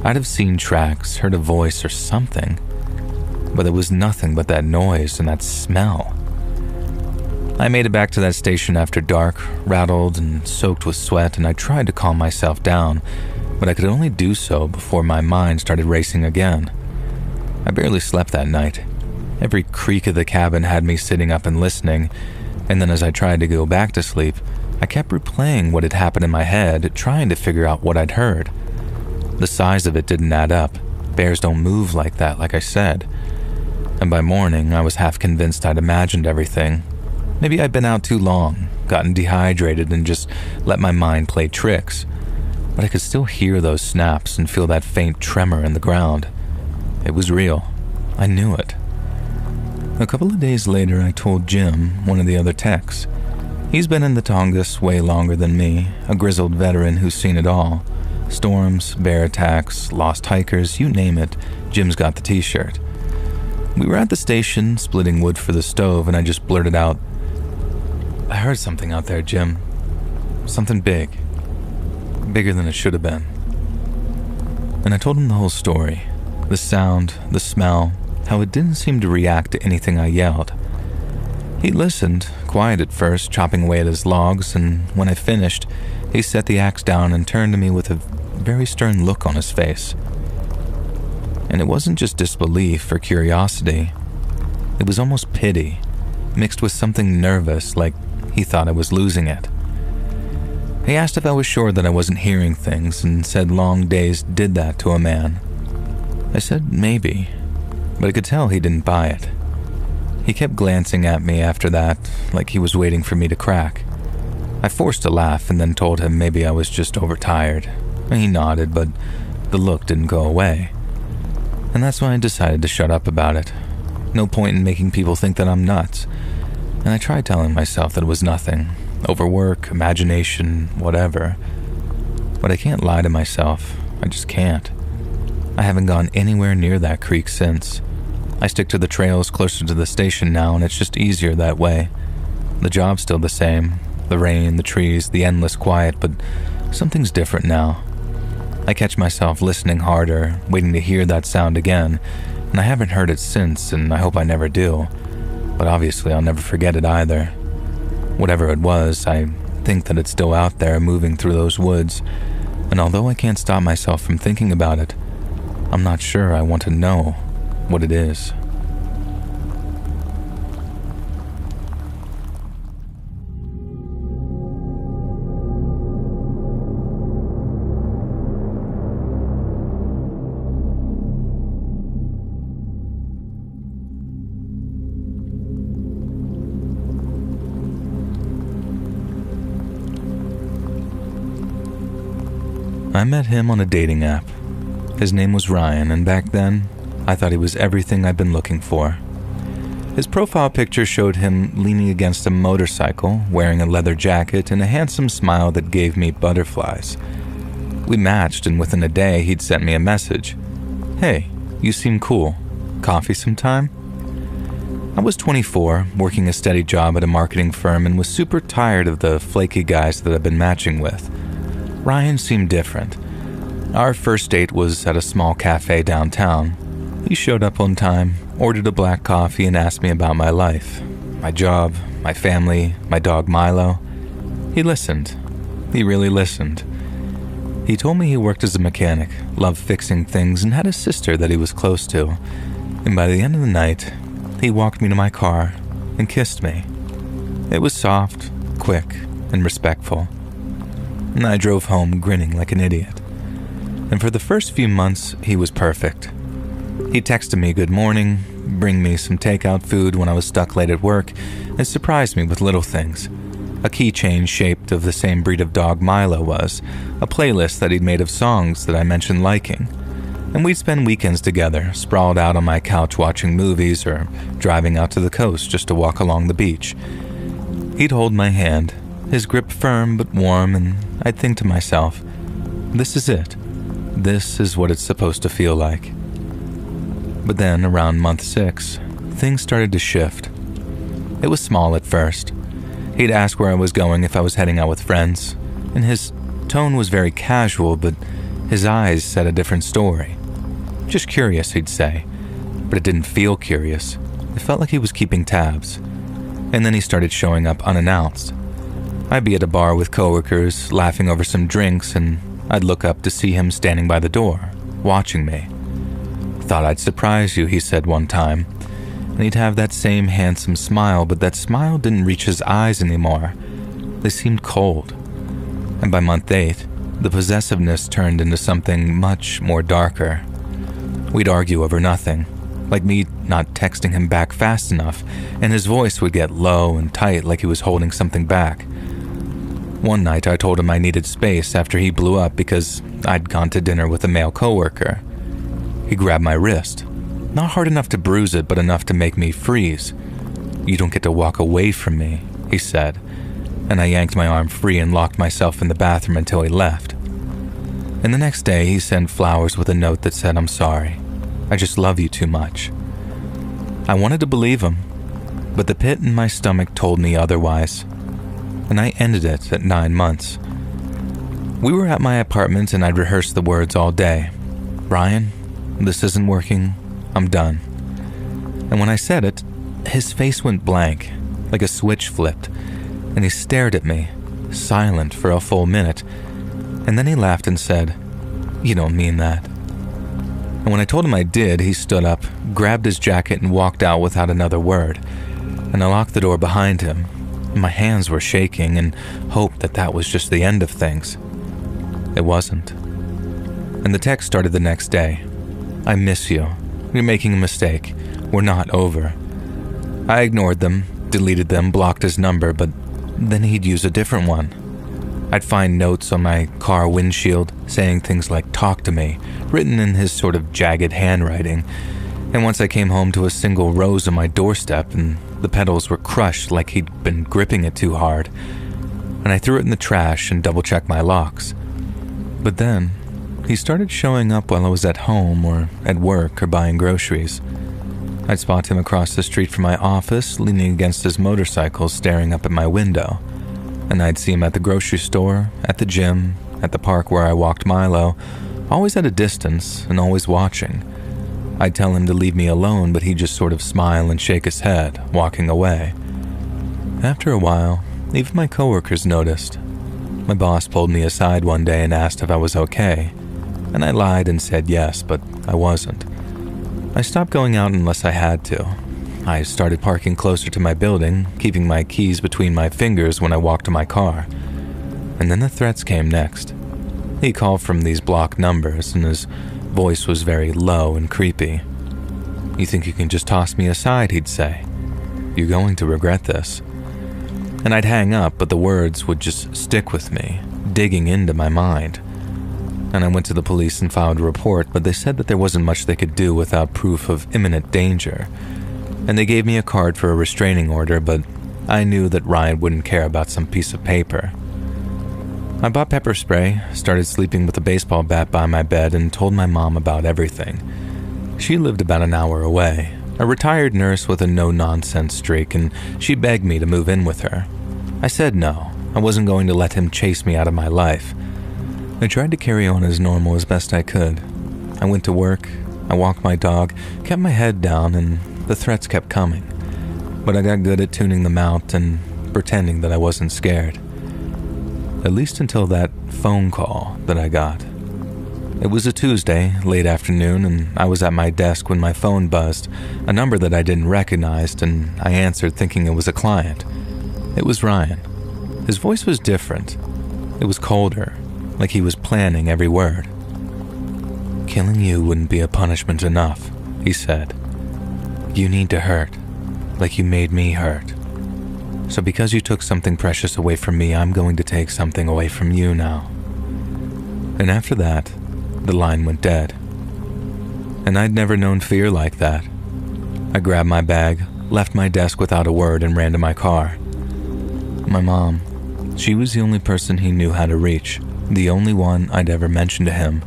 I'd have seen tracks, heard a voice or something, but there was nothing but that noise and that smell. I made it back to that station after dark, rattled and soaked with sweat, and I tried to calm myself down, but I could only do so before my mind started racing again. I barely slept that night. Every creak of the cabin had me sitting up and listening, and then as I tried to go back to sleep, I kept replaying what had happened in my head, trying to figure out what I'd heard. The size of it didn't add up. Bears don't move like that, like I said. And by morning, I was half convinced I'd imagined everything. Maybe I'd been out too long, gotten dehydrated, and just let my mind play tricks. But I could still hear those snaps and feel that faint tremor in the ground. It was real. I knew it. A couple of days later, I told Jim, one of the other techs. He's been in the Tongass way longer than me, a grizzled veteran who's seen it all. Storms, bear attacks, lost hikers, you name it, Jim's got the t-shirt. We were at the station, splitting wood for the stove, and I just blurted out, "I heard something out there, Jim. Something big. Bigger than it should have been." And I told him the whole story. The sound, the smell, how it didn't seem to react to anything I yelled. He listened, quiet at first, chopping away at his logs, and when I finished, he set the axe down and turned to me with a very stern look on his face. And it wasn't just disbelief or curiosity. It was almost pity, mixed with something nervous, like he thought I was losing it. He asked if I was sure that I wasn't hearing things and said long days did that to a man. I said maybe, but I could tell he didn't buy it. He kept glancing at me after that, like he was waiting for me to crack. I forced a laugh and then told him maybe I was just overtired. He nodded, but the look didn't go away. And that's why I decided to shut up about it. No point in making people think that I'm nuts. And I tried telling myself that it was nothing. Overwork, imagination, whatever. But I can't lie to myself. I just can't. I haven't gone anywhere near that creek since. I stick to the trails closer to the station now, and it's just easier that way. The job's still the same. The rain, the trees, the endless quiet, but something's different now. I catch myself listening harder, waiting to hear that sound again, and I haven't heard it since, and I hope I never do. But obviously I'll never forget it either. Whatever it was, I think that it's still out there moving through those woods, and although I can't stop myself from thinking about it, I'm not sure I want to know what it is. I met him on a dating app. His name was Ryan, and back then, I thought he was everything I'd been looking for. His profile picture showed him leaning against a motorcycle, wearing a leather jacket and a handsome smile that gave me butterflies. We matched, and within a day, he'd sent me a message. "Hey, you seem cool. Coffee sometime?" I was 24, working a steady job at a marketing firm, and was super tired of the flaky guys that I'd been matching with. Ryan seemed different. Our first date was at a small cafe downtown. He showed up on time, ordered a black coffee, and asked me about my life, my job, my family, my dog Milo. He listened. He really listened. He told me he worked as a mechanic, loved fixing things, and had a sister that he was close to. And by the end of the night, he walked me to my car and kissed me. It was soft, quick, and respectful. And I drove home grinning like an idiot. And for the first few months, he was perfect. He texted me good morning, bring me some takeout food when I was stuck late at work, and surprised me with little things. A keychain shaped of the same breed of dog Milo was, a playlist that he'd made of songs that I mentioned liking. And we'd spend weekends together, sprawled out on my couch watching movies or driving out to the coast just to walk along the beach. He'd hold my hand, his grip firm but warm, and I'd think to myself, this is it. This is what it's supposed to feel like. But then, around month 6, things started to shift. It was small at first. He'd ask where I was going if I was heading out with friends, and his tone was very casual, but his eyes said a different story. Just curious, he'd say, but it didn't feel curious. It felt like he was keeping tabs. And then he started showing up unannounced. I'd be at a bar with coworkers, laughing over some drinks, and I'd look up to see him standing by the door, watching me. Thought I'd surprise you, he said one time. And he'd have that same handsome smile, but that smile didn't reach his eyes anymore. They seemed cold. And by month 8, the possessiveness turned into something much more darker. We'd argue over nothing, like me not texting him back fast enough, and his voice would get low and tight like he was holding something back. One night I told him I needed space after he blew up because I'd gone to dinner with a male coworker. He grabbed my wrist, not hard enough to bruise it, but enough to make me freeze. "You don't get to walk away from me," he said, and I yanked my arm free and locked myself in the bathroom until he left. And the next day, he sent flowers with a note that said, "I'm sorry. I just love you too much." I wanted to believe him, but the pit in my stomach told me otherwise, and I ended it at 9 months. We were at my apartment and I'd rehearsed the words all day. "Brian, this isn't working. I'm done." And when I said it, his face went blank, like a switch flipped, and he stared at me, silent for a full minute. And then he laughed and said, "You don't mean that." And when I told him I did, he stood up, grabbed his jacket and walked out without another word. And I locked the door behind him. My hands were shaking and hoped that that was just the end of things. It wasn't. And the text started the next day. "I miss you. You're making a mistake. We're not over." I ignored them, deleted them, blocked his number, but then he'd use a different one. I'd find notes on my car windshield saying things like "talk to me," written in his sort of jagged handwriting. And once I came home to a single rose on my doorstep and the petals were crushed like he'd been gripping it too hard. And I threw it in the trash and double-checked my locks. But then, he started showing up while I was at home or at work or buying groceries. I'd spot him across the street from my office, leaning against his motorcycle, staring up at my window. And I'd see him at the grocery store, at the gym, at the park where I walked Milo, always at a distance and always watching. I'd tell him to leave me alone, but he'd just sort of smile and shake his head, walking away. After a while, even my coworkers noticed. My boss pulled me aside one day and asked if I was okay, and I lied and said yes, but I wasn't. I stopped going out unless I had to. I started parking closer to my building, keeping my keys between my fingers when I walked to my car. And then the threats came next. He called from these blocked numbers, and his voice was very low and creepy. "You think you can just toss me aside," he'd say. "You're going to regret this." And I'd hang up, but the words would just stick with me, digging into my mind. And I went to the police and filed a report, but they said that there wasn't much they could do without proof of imminent danger. And they gave me a card for a restraining order, but I knew that Ryan wouldn't care about some piece of paper. I bought pepper spray, started sleeping with a baseball bat by my bed, and told my mom about everything. She lived about an hour away, a retired nurse with a no-nonsense streak, and she begged me to move in with her. I said no. I wasn't going to let him chase me out of my life. I tried to carry on as normal as best I could. I went to work, I walked my dog, kept my head down, and the threats kept coming. But I got good at tuning them out and pretending that I wasn't scared. At least until that phone call that I got. It was a Tuesday, late afternoon, and I was at my desk when my phone buzzed, a number that I didn't recognize, and I answered thinking it was a client. It was Ryan. His voice was different. It was colder, like he was planning every word. "Killing you wouldn't be a punishment enough," he said. "You need to hurt, like you made me hurt. So because you took something precious away from me, I'm going to take something away from you now." And after that, the line went dead. And I'd never known fear like that. I grabbed my bag, left my desk without a word, and ran to my car. My mom, she was the only person he knew how to reach, the only one I'd ever mentioned to him.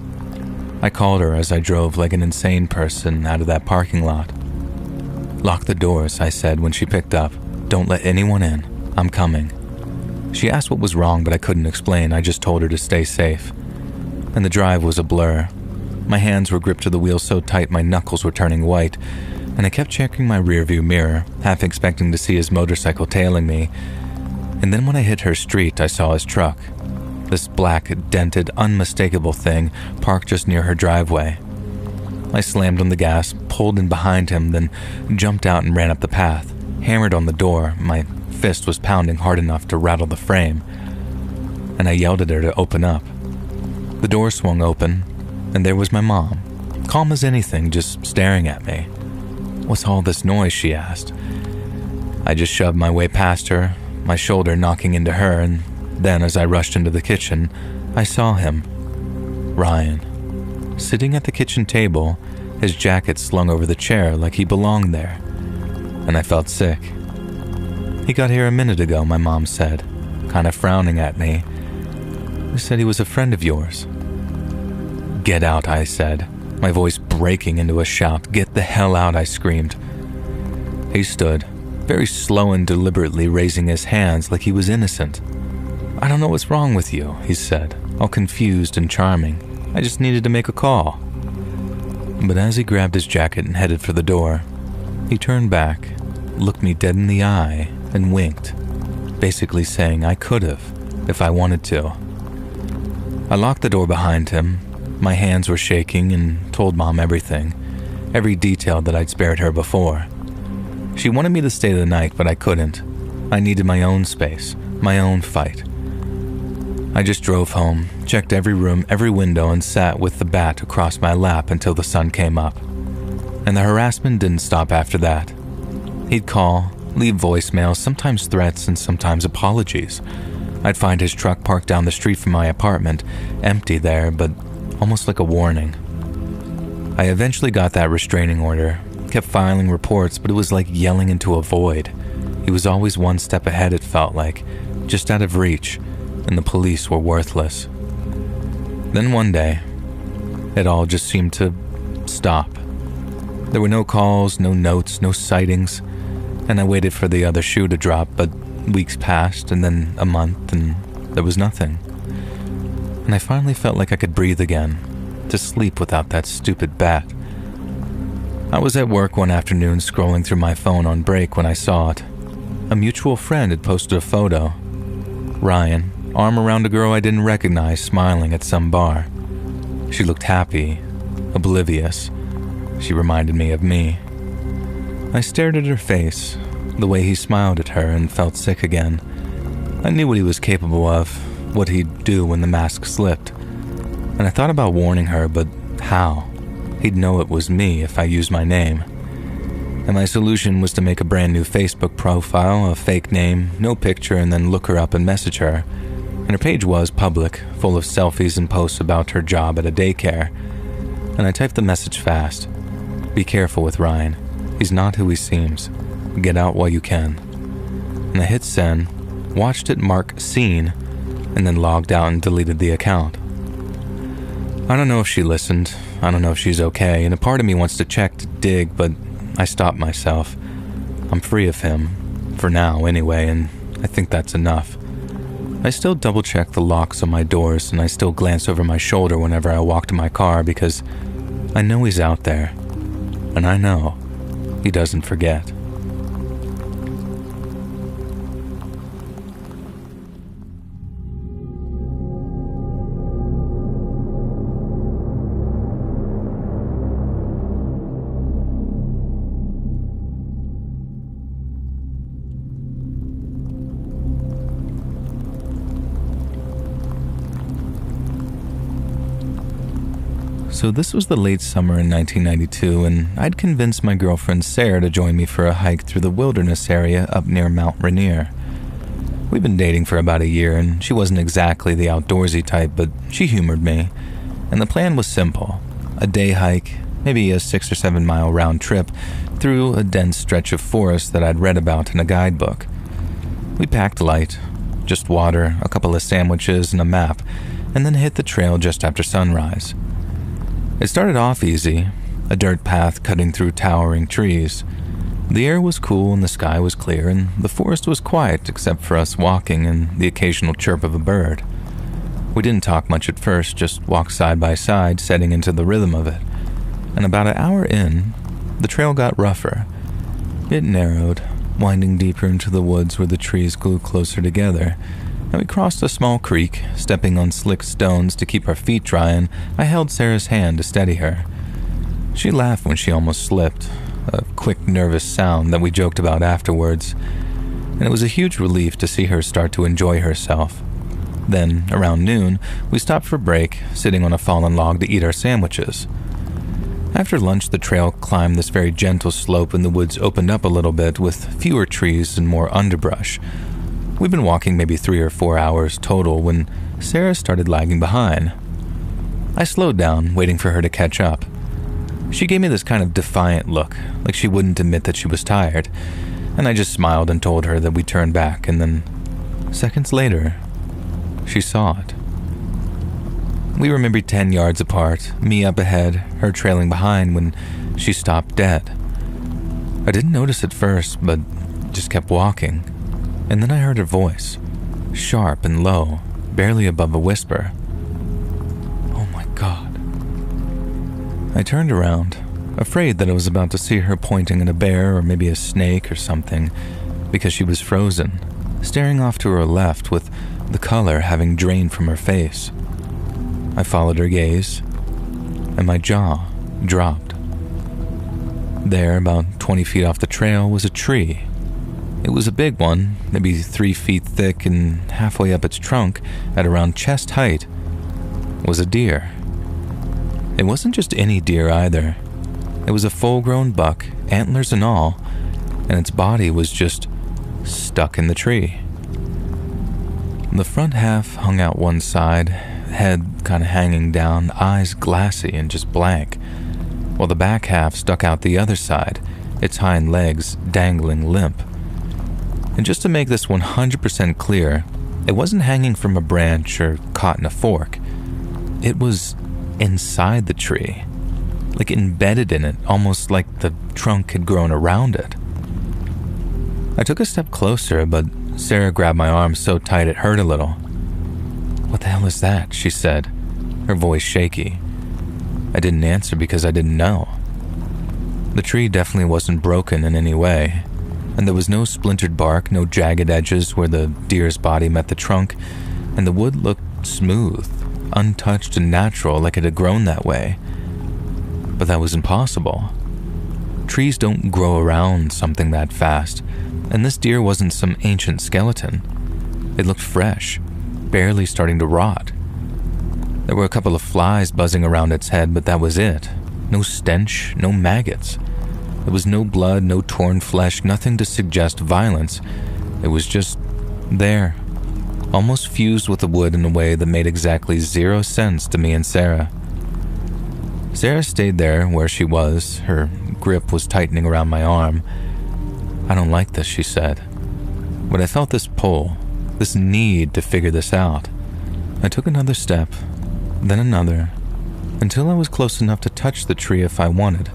I called her as I drove like an insane person out of that parking lot. "Lock the doors," I said when she picked up. "Don't let anyone in. I'm coming." She asked what was wrong, but I couldn't explain. I just told her to stay safe. And the drive was a blur. My hands were gripped to the wheel so tight my knuckles were turning white, and I kept checking my rearview mirror, half expecting to see his motorcycle tailing me. And then when I hit her street, I saw his truck. This black, dented, unmistakable thing parked just near her driveway. I slammed on the gas, pulled in behind him, then jumped out and ran up the path. Hammered on the door, my fist was pounding hard enough to rattle the frame, and I yelled at her to open up. The door swung open, and there was my mom, calm as anything, just staring at me. "What's all this noise?" she asked. I just shoved my way past her, my shoulder knocking into her, and then as I rushed into the kitchen, I saw him, Ryan, sitting at the kitchen table, his jacket slung over the chair like he belonged there. And I felt sick. "He got here a minute ago," my mom said, kind of frowning at me. "He said he was a friend of yours." "Get out," I said, my voice breaking into a shout. "Get the hell out," I screamed. He stood, very slow and deliberately raising his hands like he was innocent. "I don't know what's wrong with you," he said, all confused and charming. "I just needed to make a call." But as he grabbed his jacket and headed for the door, he turned back, looked me dead in the eye, and winked, basically saying I could have, if I wanted to. I locked the door behind him. My hands were shaking and told Mom everything, every detail that I'd spared her before. She wanted me to stay the night, but I couldn't. I needed my own space, my own fight. I just drove home, checked every room, every window, and sat with the bat across my lap until the sun came up. And the harassment didn't stop after that. He'd call, leave voicemails, sometimes threats and sometimes apologies. I'd find his truck parked down the street from my apartment, empty there, but almost like a warning. I eventually got that restraining order, kept filing reports, but it was like yelling into a void. He was always one step ahead, it felt like, just out of reach, and the police were worthless. Then one day, it all just seemed to stop. There were no calls, no notes, no sightings, and I waited for the other shoe to drop, but weeks passed, and then a month, and there was nothing. And I finally felt like I could breathe again, to sleep without that stupid bat. I was at work one afternoon scrolling through my phone on break when I saw it. A mutual friend had posted a photo. Ryan, arm around a girl I didn't recognize, smiling at some bar. She looked happy, oblivious. She reminded me of me. I stared at her face, the way he smiled at her, and felt sick again. I knew what he was capable of, what he'd do when the mask slipped. And I thought about warning her, but how? He'd know it was me if I used my name. And my solution was to make a brand new Facebook profile, a fake name, no picture, and then look her up and message her. And her page was public, full of selfies and posts about her job at a daycare. And I typed the message fast. "Be careful with Ryan. He's not who he seems. Get out while you can." And I hit send, watched it mark seen, and then logged out and deleted the account. I don't know if she listened. I don't know if she's okay, and a part of me wants to check to dig, but I stopped myself. I'm free of him, for now anyway, and I think that's enough. I still double-check the locks on my doors, and I still glance over my shoulder whenever I walk to my car because I know he's out there, and I know he doesn't forget. So this was the late summer in 1992, and I'd convinced my girlfriend Sarah to join me for a hike through the wilderness area up near Mount Rainier. We'd been dating for about a year, and she wasn't exactly the outdoorsy type, but she humored me. And the plan was simple: a day hike, maybe a 6 or 7 mile round trip through a dense stretch of forest that I'd read about in a guidebook. We packed light, just water, a couple of sandwiches, and a map, and then hit the trail just after sunrise. It started off easy, a dirt path cutting through towering trees. The air was cool and the sky was clear, and the forest was quiet except for us walking and the occasional chirp of a bird. We didn't talk much at first, just walked side by side, setting into the rhythm of it. And about an hour in, the trail got rougher. It narrowed, winding deeper into the woods where the trees grew closer together. And we crossed a small creek, stepping on slick stones to keep our feet dry, and I held Sarah's hand to steady her. She laughed when she almost slipped, a quick, nervous sound that we joked about afterwards, and it was a huge relief to see her start to enjoy herself. Then, around noon, we stopped for break, sitting on a fallen log to eat our sandwiches. After lunch, the trail climbed this very gentle slope and the woods opened up a little bit with fewer trees and more underbrush. We'd been walking maybe 3 or 4 hours total when Sarah started lagging behind. I slowed down, waiting for her to catch up. She gave me this kind of defiant look, like she wouldn't admit that she was tired, and I just smiled and told her that we turned back, and then, seconds later, she saw it. We were maybe 10 yards apart, me up ahead, her trailing behind when she stopped dead. I didn't notice at first, but just kept walking. And then I heard her voice, sharp and low, barely above a whisper. "Oh my God." I turned around, afraid that I was about to see her pointing at a bear or maybe a snake or something, because she was frozen, staring off to her left with the color having drained from her face. I followed her gaze, and my jaw dropped. There, about 20 feet off the trail, was a tree. It was a big one, maybe 3 feet thick, and halfway up its trunk, at around chest height, was a deer. It wasn't just any deer either. It was a full-grown buck, antlers and all, and its body was just stuck in the tree. The front half hung out one side, head kind of hanging down, eyes glassy and just blank, while the back half stuck out the other side, its hind legs dangling limp. And just to make this 100% clear, it wasn't hanging from a branch or caught in a fork. It was inside the tree, like embedded in it, almost like the trunk had grown around it. I took a step closer, but Sarah grabbed my arm so tight it hurt a little. "What the hell is that?" she said, her voice shaky. I didn't answer because I didn't know. The tree definitely wasn't broken in any way, and there was no splintered bark, no jagged edges where the deer's body met the trunk, and the wood looked smooth, untouched and natural, like it had grown that way. But that was impossible. Trees don't grow around something that fast, and this deer wasn't some ancient skeleton. It looked fresh, barely starting to rot. There were a couple of flies buzzing around its head, but that was it. No stench, no maggots. There was no blood, no torn flesh, nothing to suggest violence. It was just there, almost fused with the wood in a way that made exactly 0 sense to me and Sarah. Sarah stayed there where she was. Her grip was tightening around my arm. "I don't like this," she said. But I felt this pull, this need to figure this out. I took another step, then another, until I was close enough to touch the tree if I wanted,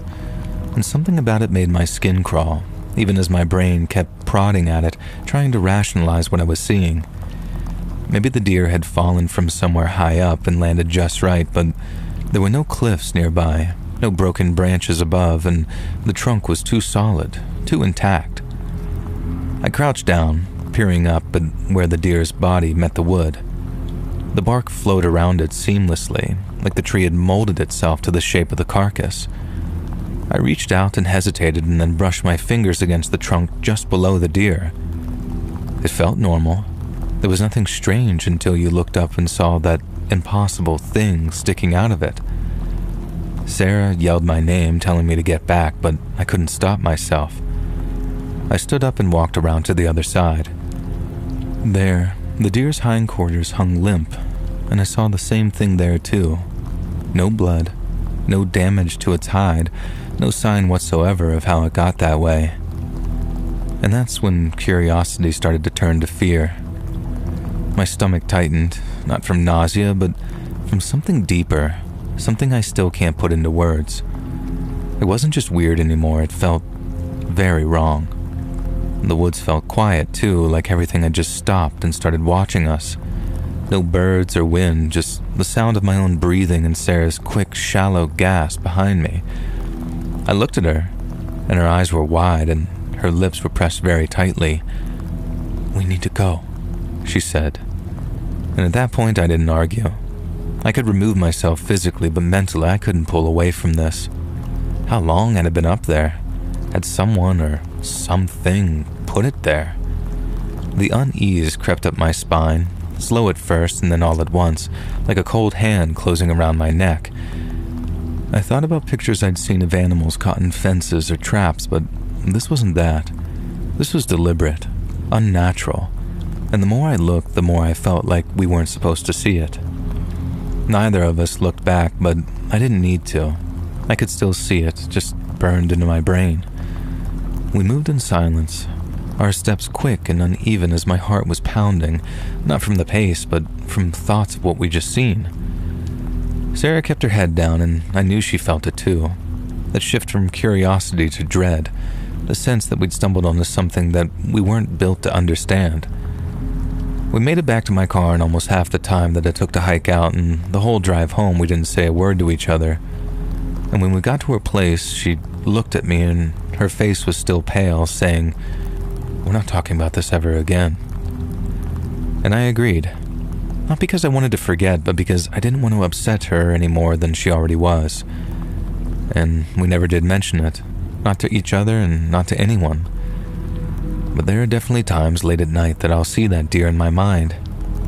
and something about it made my skin crawl, even as my brain kept prodding at it, trying to rationalize what I was seeing. Maybe the deer had fallen from somewhere high up and landed just right, but there were no cliffs nearby, no broken branches above, and the trunk was too solid, too intact. I crouched down, peering up at where the deer's body met the wood. The bark flowed around it seamlessly, like the tree had molded itself to the shape of the carcass. I reached out and hesitated and then brushed my fingers against the trunk just below the deer. It felt normal. There was nothing strange until you looked up and saw that impossible thing sticking out of it. Sarah yelled my name, telling me to get back, but I couldn't stop myself. I stood up and walked around to the other side. There, the deer's hindquarters hung limp, and I saw the same thing there too. No blood, no damage to its hide, no sign whatsoever of how it got that way. And that's when curiosity started to turn to fear. My stomach tightened, not from nausea, but from something deeper, something I still can't put into words. It wasn't just weird anymore, it felt very wrong. The woods felt quiet too, like everything had just stopped and started watching us. No birds or wind, just the sound of my own breathing and Sarah's quick, shallow gasp behind me. I looked at her, and her eyes were wide and her lips were pressed very tightly. "We need to go," she said. And at that point, I didn't argue. I could remove myself physically, but mentally I couldn't pull away from this. How long had it been up there? Had someone or something put it there? The unease crept up my spine, slow at first and then all at once, like a cold hand closing around my neck. I thought about pictures I'd seen of animals caught in fences or traps, but this wasn't that. This was deliberate, unnatural, and the more I looked, the more I felt like we weren't supposed to see it. Neither of us looked back, but I didn't need to. I could still see it, just burned into my brain. We moved in silence, our steps quick and uneven as my heart was pounding, not from the pace, but from thoughts of what we'd just seen. Sarah kept her head down, and I knew she felt it too. That shift from curiosity to dread, the sense that we'd stumbled onto something that we weren't built to understand. We made it back to my car in almost half the time that it took to hike out, and the whole drive home we didn't say a word to each other. And when we got to her place, she looked at me and her face was still pale, saying, "We're not talking about this ever again." And I agreed. Not because I wanted to forget, but because I didn't want to upset her any more than she already was. And we never did mention it, not to each other and not to anyone. But there are definitely times late at night that I'll see that deer in my mind,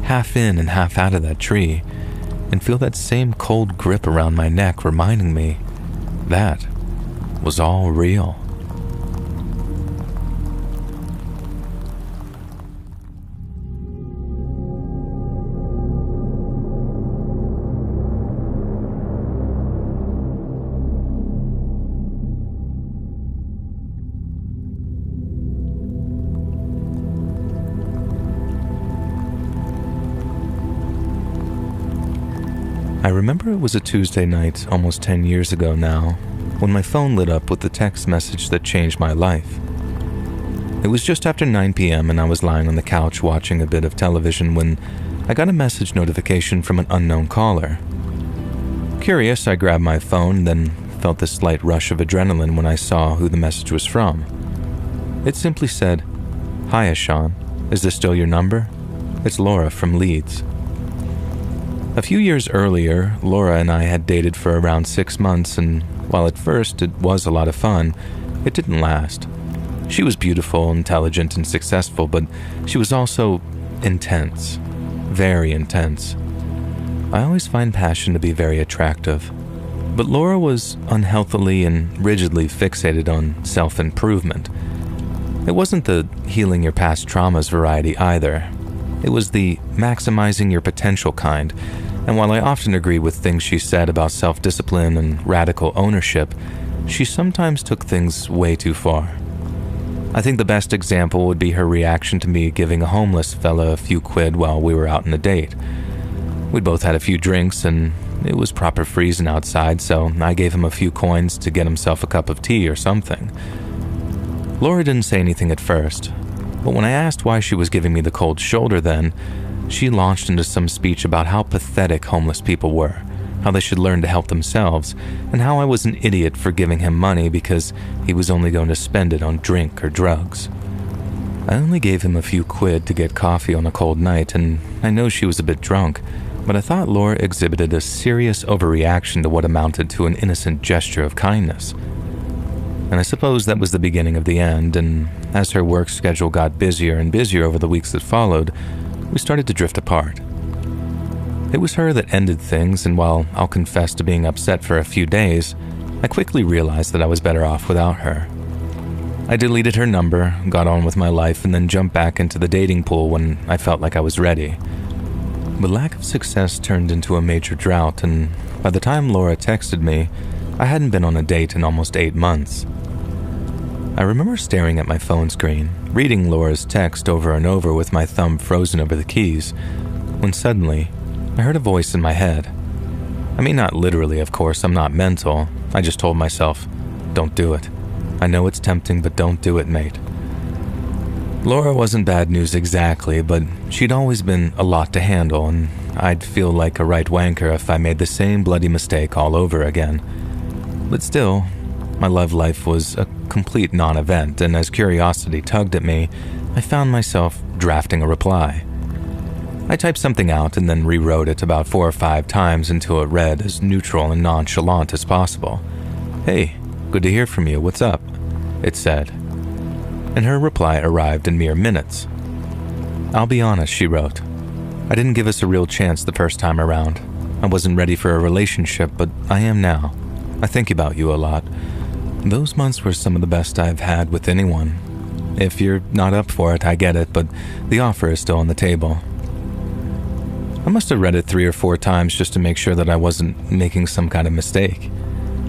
half in and half out of that tree, and feel that same cold grip around my neck reminding me that was all real. I remember it was a Tuesday night almost 10 years ago now, when my phone lit up with the text message that changed my life. It was just after 9 p.m. and I was lying on the couch watching a bit of television when I got a message notification from an unknown caller. Curious, I grabbed my phone, then felt this slight rush of adrenaline when I saw who the message was from. It simply said, "Hiya, Sean. Is this still your number? It's Laura from Leeds." A few years earlier, Laura and I had dated for around 6 months, and while at first it was a lot of fun, it didn't last. She was beautiful, intelligent, and successful, but she was also intense. Very intense. I always find passion to be very attractive. But Laura was unhealthily and rigidly fixated on self-improvement. It wasn't the healing your past traumas variety either. It was the maximizing your potential kind, and while I often agree with things she said about self-discipline and radical ownership, she sometimes took things way too far. I think the best example would be her reaction to me giving a homeless fella a few quid while we were out on a date. We'd both had a few drinks, and it was proper freezing outside, so I gave him a few coins to get himself a cup of tea or something. Laura didn't say anything at first, but when I asked why she was giving me the cold shoulder then, she launched into some speech about how pathetic homeless people were, how they should learn to help themselves, and how I was an idiot for giving him money because he was only going to spend it on drink or drugs. I only gave him a few quid to get coffee on a cold night, and I know she was a bit drunk, but I thought Laura exhibited a serious overreaction to what amounted to an innocent gesture of kindness. And I suppose that was the beginning of the end, and as her work schedule got busier and busier over the weeks that followed, we started to drift apart. It was her that ended things, and while I'll confess to being upset for a few days, I quickly realized that I was better off without her. I deleted her number, got on with my life, and then jumped back into the dating pool when I felt like I was ready. But lack of success turned into a major drought, and by the time Laura texted me, I hadn't been on a date in almost 8 months. I remember staring at my phone screen, reading Laura's text over and over with my thumb frozen over the keys, when suddenly, I heard a voice in my head. I mean, not literally, of course, I'm not mental. I just told myself, don't do it. I know it's tempting, but don't do it, mate. Laura wasn't bad news exactly, but she'd always been a lot to handle, and I'd feel like a right wanker if I made the same bloody mistake all over again. But still, my love life was a complete non-event, and as curiosity tugged at me, I found myself drafting a reply. I typed something out and then rewrote it about 4 or 5 times until it read as neutral and nonchalant as possible. "Hey, good to hear from you, what's up?" it said. And her reply arrived in mere minutes. "I'll be honest," she wrote. "I didn't give us a real chance the first time around. I wasn't ready for a relationship, but I am now. I think about you a lot. Those months were some of the best I've had with anyone. If you're not up for it, I get it, but the offer is still on the table." I must have read it 3 or 4 times just to make sure that I wasn't making some kind of mistake.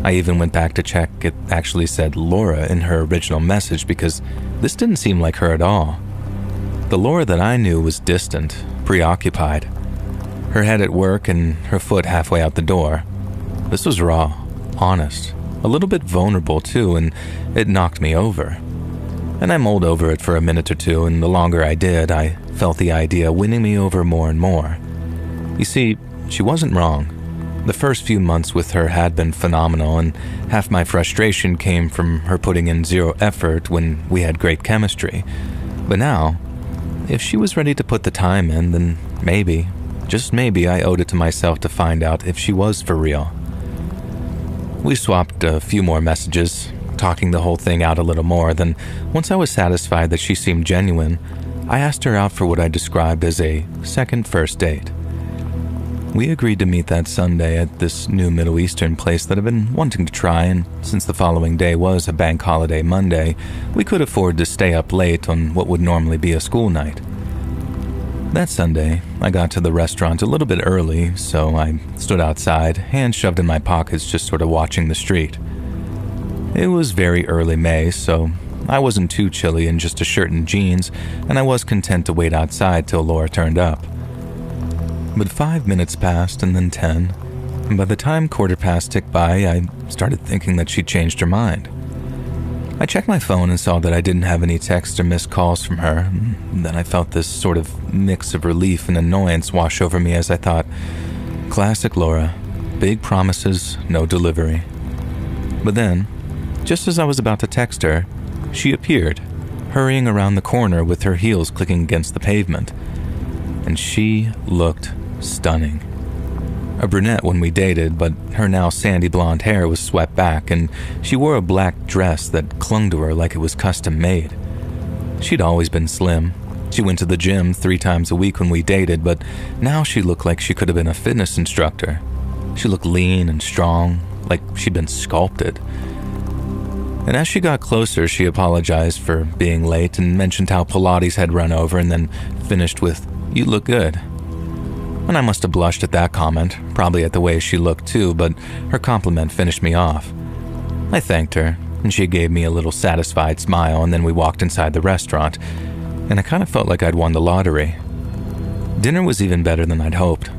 I even went back to check it actually said Laura in her original message because this didn't seem like her at all. The Laura that I knew was distant, preoccupied, her head at work and her foot halfway out the door. This was raw, honest, a little bit vulnerable too, and it knocked me over. And I mulled over it for a minute or two, and the longer I did, I felt the idea winning me over more and more. You see, she wasn't wrong. The first few months with her had been phenomenal, and half my frustration came from her putting in zero effort when we had great chemistry. But now, if she was ready to put the time in, then maybe, just maybe, I owed it to myself to find out if she was for real. We swapped a few more messages, talking the whole thing out a little more. Then, once I was satisfied that she seemed genuine, I asked her out for what I described as a second first date. We agreed to meet that Sunday at this new Middle Eastern place that I've been wanting to try, and since the following day was a bank holiday Monday, we could afford to stay up late on what would normally be a school night. That Sunday, I got to the restaurant a little bit early, so I stood outside, hands shoved in my pockets, just sort of watching the street. It was very early May, so I wasn't too chilly in just a shirt and jeans, and I was content to wait outside till Laura turned up. But 5 minutes passed, and then 10, and by the time 1/4 ticked by, I started thinking that she'd changed her mind. I checked my phone and saw that I didn't have any texts or missed calls from her, and then I felt this sort of mix of relief and annoyance wash over me as I thought, classic Laura, big promises, no delivery. But then, just as I was about to text her, she appeared, hurrying around the corner with her heels clicking against the pavement. And she looked stunning. A brunette when we dated, but her now sandy blonde hair was swept back, and she wore a black dress that clung to her like it was custom made. She'd always been slim. She went to the gym 3 times a week when we dated, but now she looked like she could have been a fitness instructor. She looked lean and strong, like she'd been sculpted. And as she got closer, she apologized for being late and mentioned how Pilates had run over, and then finished with, "You look good." And I must have blushed at that comment, probably at the way she looked too, but her compliment finished me off. I thanked her, and she gave me a little satisfied smile, and then we walked inside the restaurant, and I kind of felt like I'd won the lottery. Dinner was even better than I'd hoped.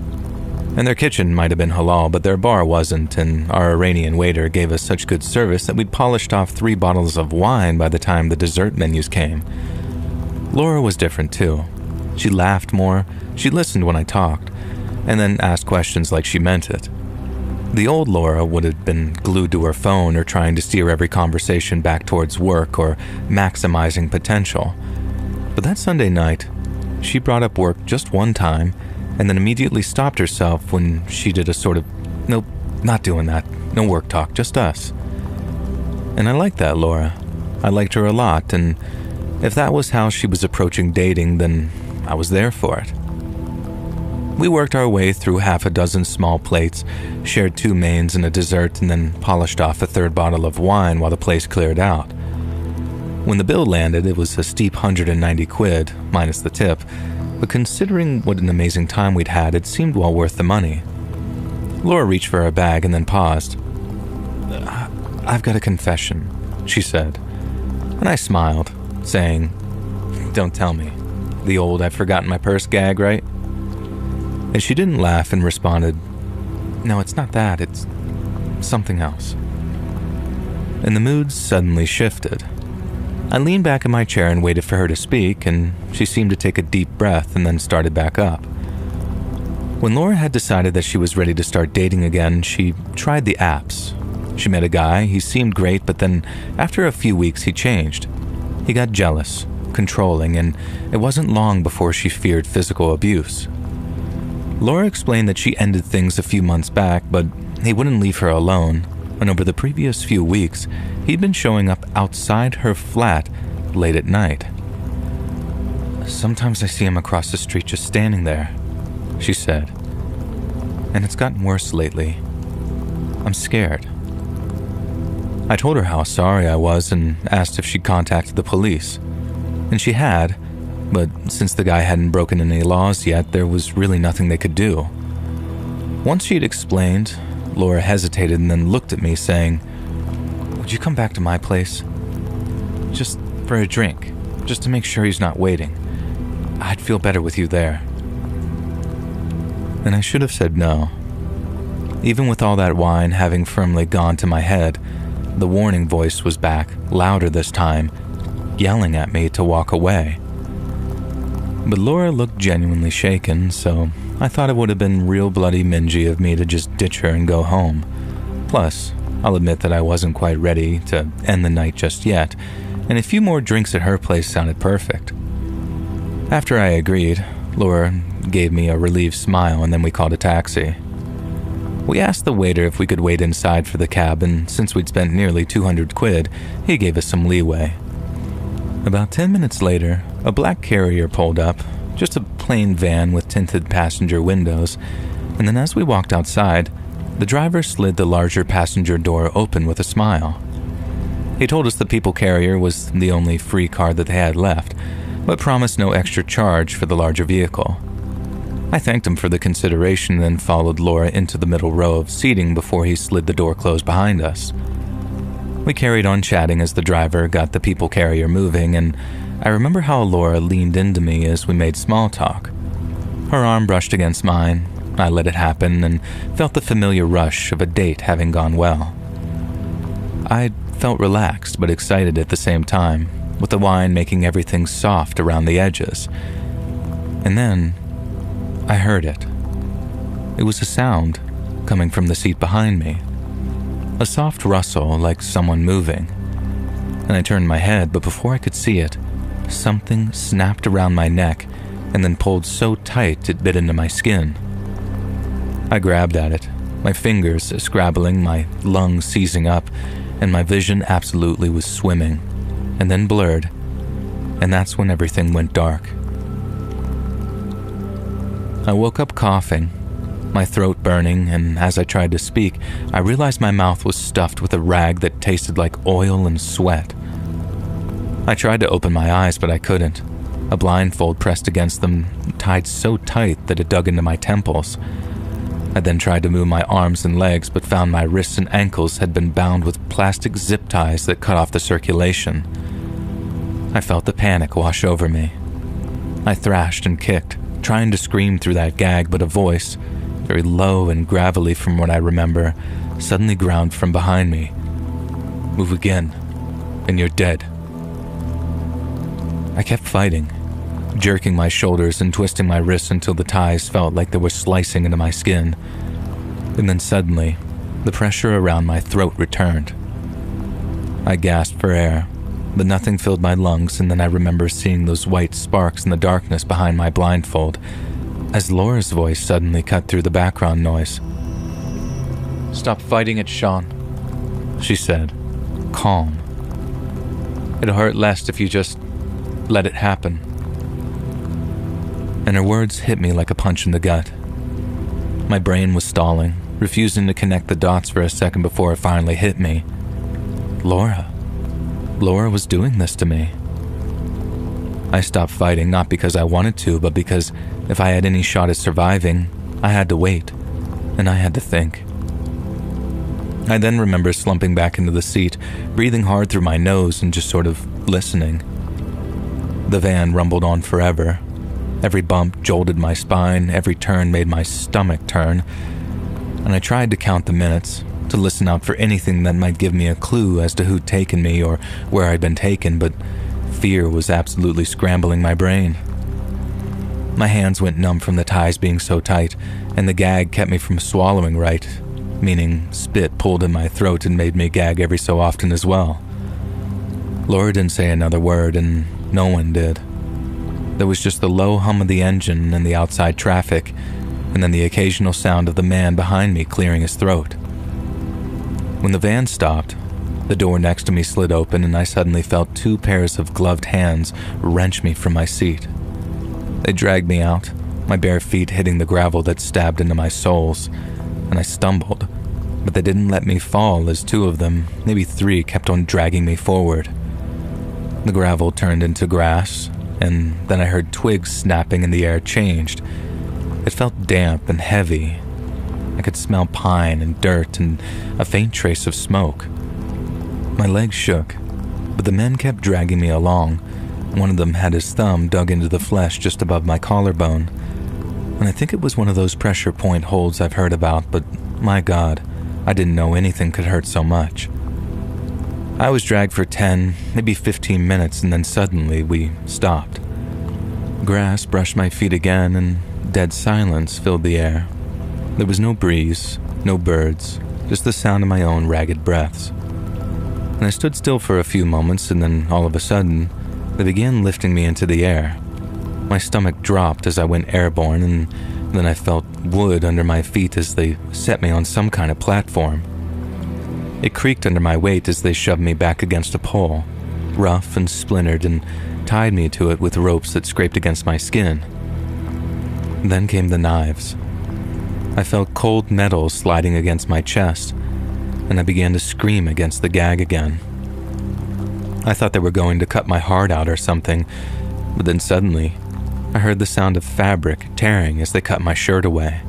And their kitchen might have been halal, but their bar wasn't, and our Iranian waiter gave us such good service that we'd polished off 3 bottles of wine by the time the dessert menus came. Laura was different too. She laughed more, she listened when I talked, and then asked questions like she meant it. The old Laura would have been glued to her phone or trying to steer every conversation back towards work or maximizing potential. But that Sunday night, she brought up work just one time and then immediately stopped herself when she did a sort of, "Nope, not doing that, no work talk, just us." And I liked that Laura. I liked her a lot, and if that was how she was approaching dating, then I was there for it. We worked our way through half a dozen small plates, shared 2 mains and a dessert, and then polished off a 3rd bottle of wine while the place cleared out. When the bill landed, it was a steep 190 quid, minus the tip, but considering what an amazing time we'd had, it seemed well worth the money. Laura reached for her bag and then paused. "I've got a confession," she said, and I smiled, saying, "Don't tell me. The old I've forgotten my purse gag, right?" And she didn't laugh and responded, "No, it's not that, it's something else." And the mood suddenly shifted. I leaned back in my chair and waited for her to speak, and she seemed to take a deep breath and then started back up. When Laura had decided that she was ready to start dating again, she tried the apps. She met a guy, he seemed great, but then after a few weeks he changed. He got jealous, controlling, and it wasn't long before she feared physical abuse. Laura explained that she ended things a few months back, but he wouldn't leave her alone, and over the previous few weeks, he'd been showing up outside her flat late at night. "Sometimes I see him across the street just standing there," she said, "and it's gotten worse lately. I'm scared." I told her how sorry I was and asked if she'd contacted the police, and she had, but since the guy hadn't broken any laws yet, there was really nothing they could do. Once she'd explained, Laura hesitated and then looked at me saying, "Would you come back to my place? Just for a drink, just to make sure he's not waiting. I'd feel better with you there." And I should have said no. Even with all that wine having firmly gone to my head, the warning voice was back, louder this time, yelling at me to walk away. But Laura looked genuinely shaken, so I thought it would have been real bloody mingy of me to just ditch her and go home. Plus, I'll admit that I wasn't quite ready to end the night just yet, and a few more drinks at her place sounded perfect. After I agreed, Laura gave me a relieved smile and then we called a taxi. We asked the waiter if we could wait inside for the cab, and since we'd spent nearly 200 quid, he gave us some leeway. About 10 minutes later, a black carrier pulled up, just a plain van with tinted passenger windows, and then as we walked outside, the driver slid the larger passenger door open with a smile. He told us the people carrier was the only free car that they had left, but promised no extra charge for the larger vehicle. I thanked him for the consideration and then followed Laura into the middle row of seating before he slid the door closed behind us. We carried on chatting as the driver got the people carrier moving, and I remember how Laura leaned into me as we made small talk. Her arm brushed against mine, I let it happen, and felt the familiar rush of a date having gone well. I felt relaxed but excited at the same time, with the wine making everything soft around the edges. And then I heard it. It was a sound coming from the seat behind me. A soft rustle like someone moving. And I turned my head, but before I could see it, something snapped around my neck and then pulled so tight it bit into my skin. I grabbed at it, my fingers scrabbling, my lungs seizing up, and my vision absolutely was swimming, and then blurred, and that's when everything went dark. I woke up coughing, my throat burning, and as I tried to speak, I realized my mouth was stuffed with a rag that tasted like oil and sweat. I tried to open my eyes, but I couldn't. A blindfold pressed against them, tied so tight that it dug into my temples. I then tried to move my arms and legs, but found my wrists and ankles had been bound with plastic zip ties that cut off the circulation. I felt the panic wash over me. I thrashed and kicked, trying to scream through that gag, but a voice, very low and gravelly from what I remember, suddenly ground from behind me. "Move again, and you're dead." I kept fighting, jerking my shoulders and twisting my wrists until the ties felt like they were slicing into my skin. And then suddenly, the pressure around my throat returned. I gasped for air, but nothing filled my lungs, and then I remember seeing those white sparks in the darkness behind my blindfold, as Laura's voice suddenly cut through the background noise. "Stop fighting it, Sean," she said, calm. "It'll hurt less if you just let it happen." And her words hit me like a punch in the gut. My brain was stalling, refusing to connect the dots for a second before it finally hit me. Laura. Laura was doing this to me. I stopped fighting, not because I wanted to, but because if I had any shot at surviving, I had to wait, and I had to think. I then remember slumping back into the seat, breathing hard through my nose and just sort of listening. The van rumbled on forever. Every bump jolted my spine, every turn made my stomach turn, and I tried to count the minutes, to listen out for anything that might give me a clue as to who'd taken me or where I'd been taken, but fear was absolutely scrambling my brain. My hands went numb from the ties being so tight, and the gag kept me from swallowing right, meaning spit pulled in my throat and made me gag every so often as well. Laura didn't say another word, and no one did. There was just the low hum of the engine and the outside traffic, and then the occasional sound of the man behind me clearing his throat. When the van stopped, the door next to me slid open and I suddenly felt 2 pairs of gloved hands wrench me from my seat. They dragged me out, my bare feet hitting the gravel that stabbed into my soles, and I stumbled, but they didn't let me fall as 2 of them, maybe 3, kept on dragging me forward. The gravel turned into grass, and then I heard twigs snapping and the air changed. It felt damp and heavy. I could smell pine and dirt and a faint trace of smoke. My legs shook, but the men kept dragging me along. One of them had his thumb dug into the flesh just above my collarbone, and I think it was one of those pressure point holds I've heard about, but my God, I didn't know anything could hurt so much. I was dragged for 10, maybe 15 minutes, and then suddenly we stopped. Grass brushed my feet again, and dead silence filled the air. There was no breeze, no birds, just the sound of my own ragged breaths. And I stood still for a few moments, and then all of a sudden, they began lifting me into the air. My stomach dropped as I went airborne, and then I felt wood under my feet as they set me on some kind of platform. It creaked under my weight as they shoved me back against a pole, rough and splintered, and tied me to it with ropes that scraped against my skin. Then came the knives. I felt cold metal sliding against my chest, and I began to scream against the gag again. I thought they were going to cut my heart out or something, but then suddenly, I heard the sound of fabric tearing as they cut my shirt away.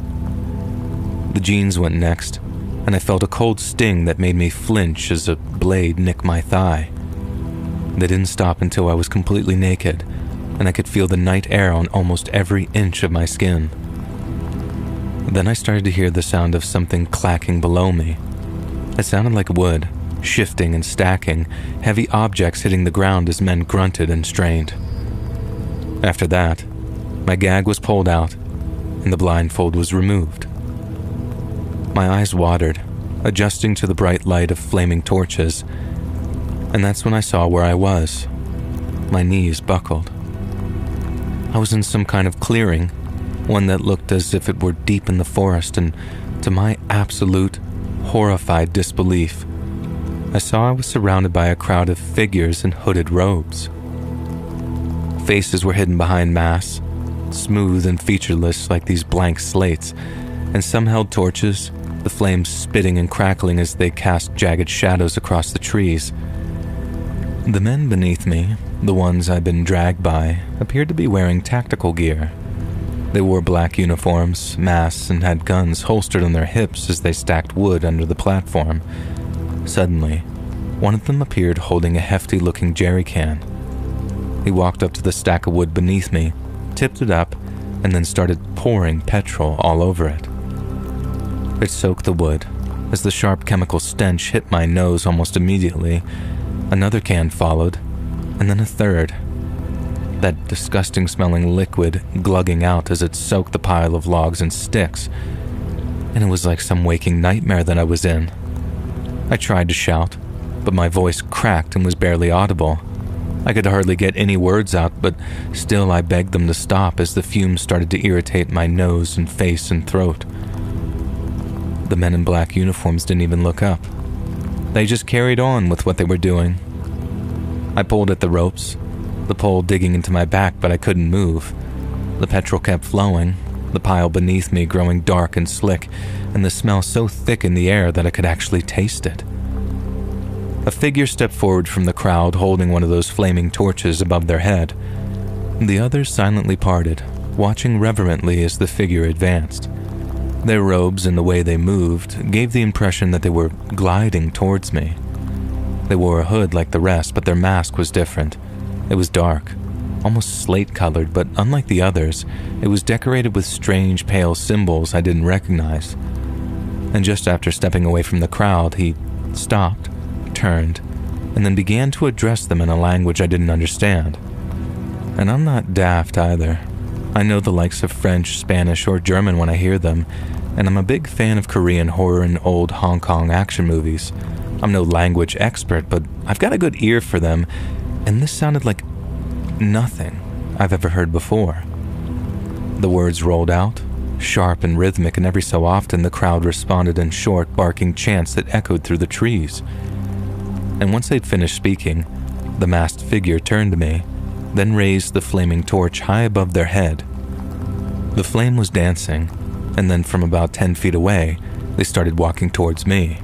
The jeans went next, and I felt a cold sting that made me flinch as a blade nicked my thigh. They didn't stop until I was completely naked, and I could feel the night air on almost every inch of my skin. Then I started to hear the sound of something clacking below me. It sounded like wood, shifting and stacking, heavy objects hitting the ground as men grunted and strained. After that, my gag was pulled out, and the blindfold was removed. My eyes watered, adjusting to the bright light of flaming torches, and that's when I saw where I was. My knees buckled. I was in some kind of clearing, one that looked as if it were deep in the forest, and to my absolute, horrified disbelief, I saw I was surrounded by a crowd of figures in hooded robes. Faces were hidden behind masks, smooth and featureless like these blank slates, and some held torches, the flames spitting and crackling as they cast jagged shadows across the trees. The men beneath me, the ones I'd been dragged by, appeared to be wearing tactical gear. They wore black uniforms, masks, and had guns holstered on their hips as they stacked wood under the platform. Suddenly, one of them appeared holding a hefty-looking jerry can. He walked up to the stack of wood beneath me, tipped it up, and then started pouring petrol all over it. It soaked the wood. As the sharp chemical stench hit my nose almost immediately, another can followed, and then a third. That disgusting-smelling liquid glugging out as it soaked the pile of logs and sticks, and it was like some waking nightmare that I was in. I tried to shout, but my voice cracked and was barely audible. I could hardly get any words out, but still I begged them to stop as the fumes started to irritate my nose and face and throat. The men in black uniforms didn't even look up. They just carried on with what they were doing. I pulled at the ropes, the pole digging into my back, but I couldn't move. The petrol kept flowing, the pile beneath me growing dark and slick, and the smell so thick in the air that I could actually taste it. A figure stepped forward from the crowd holding one of those flaming torches above their head. The others silently parted, watching reverently as the figure advanced. Their robes and the way they moved gave the impression that they were gliding towards me. They wore a hood like the rest, but their mask was different. It was dark, almost slate-colored, but unlike the others, it was decorated with strange pale symbols I didn't recognize. And just after stepping away from the crowd, he stopped, turned, and then began to address them in a language I didn't understand. And I'm not daft either. I know the likes of French, Spanish, or German when I hear them, and I'm a big fan of Korean horror and old Hong Kong action movies. I'm no language expert, but I've got a good ear for them, and this sounded like nothing I've ever heard before. The words rolled out, sharp and rhythmic, and every so often the crowd responded in short, barking chants that echoed through the trees. And once they'd finished speaking, the masked figure turned to me, then raised the flaming torch high above their head. The flame was dancing, and then from about 10 feet away, they started walking towards me.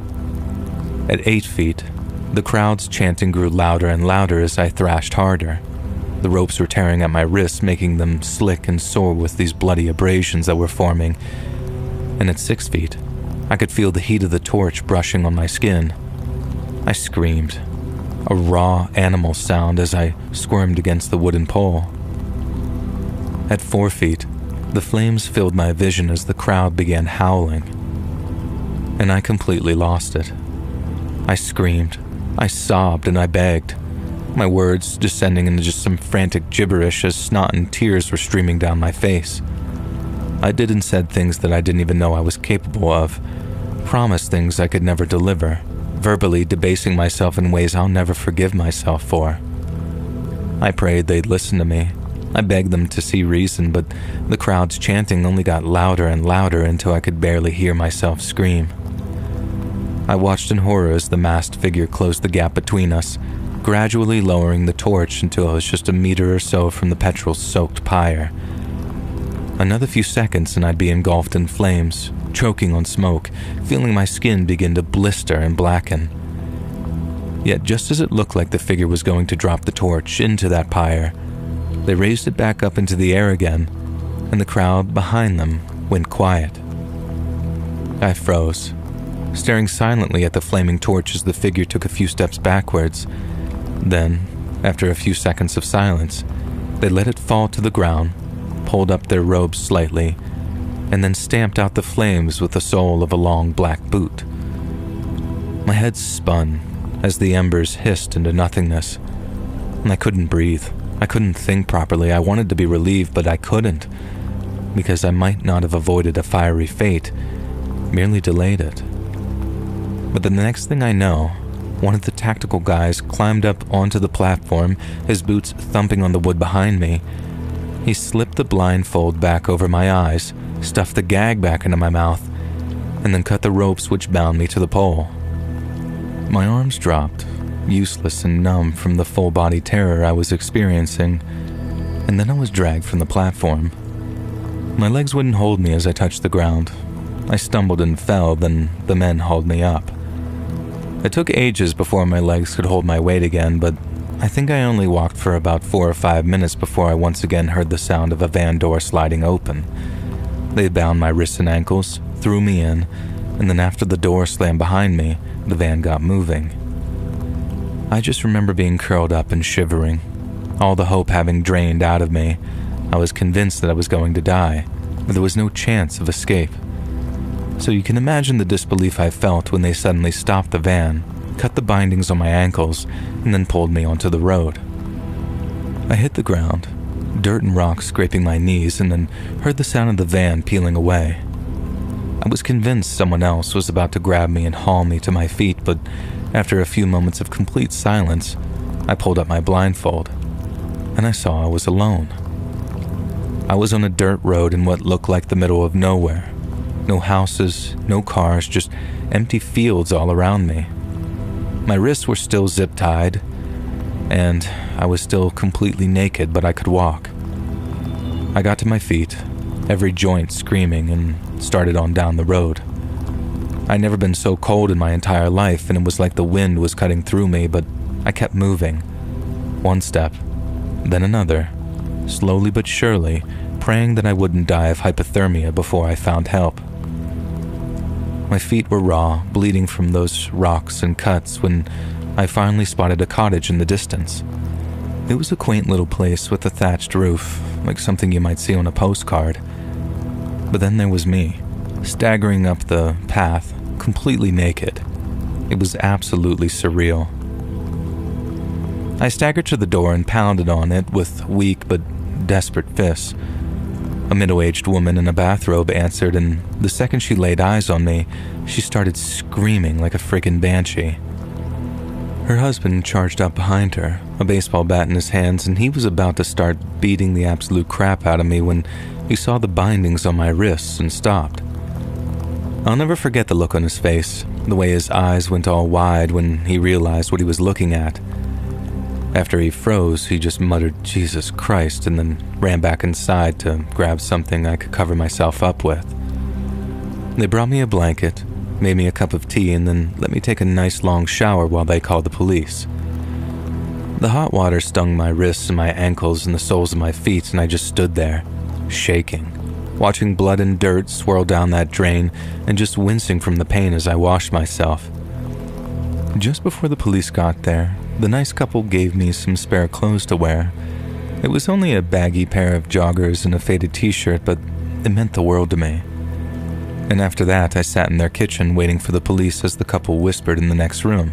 At 8 feet, the crowd's chanting grew louder and louder as I thrashed harder. The ropes were tearing at my wrists, making them slick and sore with these bloody abrasions that were forming. And at 6 feet, I could feel the heat of the torch brushing on my skin. I screamed, a raw animal sound as I squirmed against the wooden pole. At 4 feet, the flames filled my vision as the crowd began howling. And I completely lost it. I screamed, I sobbed, and I begged, my words descending into just some frantic gibberish as snot and tears were streaming down my face. I did and said things that I didn't even know I was capable of, promised things I could never deliver, verbally debasing myself in ways I'll never forgive myself for. I prayed they'd listen to me. I begged them to see reason, but the crowd's chanting only got louder and louder until I could barely hear myself scream. I watched in horror as the masked figure closed the gap between us, gradually lowering the torch until I was just a meter or so from the petrol-soaked pyre. Another few seconds and I'd be engulfed in flames, choking on smoke, feeling my skin begin to blister and blacken. Yet just as it looked like the figure was going to drop the torch into that pyre, they raised it back up into the air again, and the crowd behind them went quiet. I froze, staring silently at the flaming torch as the figure took a few steps backwards. Then, after a few seconds of silence, they let it fall to the ground, pulled up their robes slightly, and then stamped out the flames with the sole of a long black boot. My head spun as the embers hissed into nothingness, and I couldn't breathe. I couldn't think properly. I wanted to be relieved, but I couldn't, because I might not have avoided a fiery fate, merely delayed it. But the next thing I know, one of the tactical guys climbed up onto the platform, his boots thumping on the wood behind me. He slipped the blindfold back over my eyes, stuffed the gag back into my mouth, and then cut the ropes which bound me to the pole. My arms dropped, useless and numb from the full-body terror I was experiencing, and then I was dragged from the platform. My legs wouldn't hold me as I touched the ground. I stumbled and fell, then the men hauled me up. It took ages before my legs could hold my weight again, but I think I only walked for about 4 or 5 minutes before I once again heard the sound of a van door sliding open. They bound my wrists and ankles, threw me in, and then after the door slammed behind me, the van got moving. I just remember being curled up and shivering, all the hope having drained out of me. I was convinced that I was going to die, but there was no chance of escape. So you can imagine the disbelief I felt when they suddenly stopped the van, cut the bindings on my ankles, and then pulled me onto the road. I hit the ground, dirt and rocks scraping my knees, and then heard the sound of the van peeling away. I was convinced someone else was about to grab me and haul me to my feet, but after a few moments of complete silence, I pulled up my blindfold, and I saw I was alone. I was on a dirt road in what looked like the middle of nowhere. No houses, no cars, just empty fields all around me. My wrists were still zip-tied, and I was still completely naked, but I could walk. I got to my feet, every joint screaming, and started on down the road. I'd never been so cold in my entire life, and it was like the wind was cutting through me, but I kept moving. One step, then another, slowly but surely, praying that I wouldn't die of hypothermia before I found help. My feet were raw, bleeding from those rocks and cuts when I finally spotted a cottage in the distance. It was a quaint little place with a thatched roof, like something you might see on a postcard. But then there was me, staggering up the path, completely naked. It was absolutely surreal. I staggered to the door and pounded on it with weak but desperate fists. A middle-aged woman in a bathrobe answered, and the second she laid eyes on me, she started screaming like a friggin' banshee. Her husband charged up behind her, a baseball bat in his hands, and he was about to start beating the absolute crap out of me when he saw the bindings on my wrists and stopped. I'll never forget the look on his face, the way his eyes went all wide when he realized what he was looking at. After he froze, he just muttered, "Jesus Christ," and then ran back inside to grab something I could cover myself up with. They brought me a blanket, made me a cup of tea, and then let me take a nice long shower while they called the police. The hot water stung my wrists and my ankles and the soles of my feet, and I just stood there, shaking, watching blood and dirt swirl down that drain and just wincing from the pain as I washed myself. Just before the police got there, the nice couple gave me some spare clothes to wear. It was only a baggy pair of joggers and a faded t-shirt, but it meant the world to me. And after that, I sat in their kitchen waiting for the police as the couple whispered in the next room.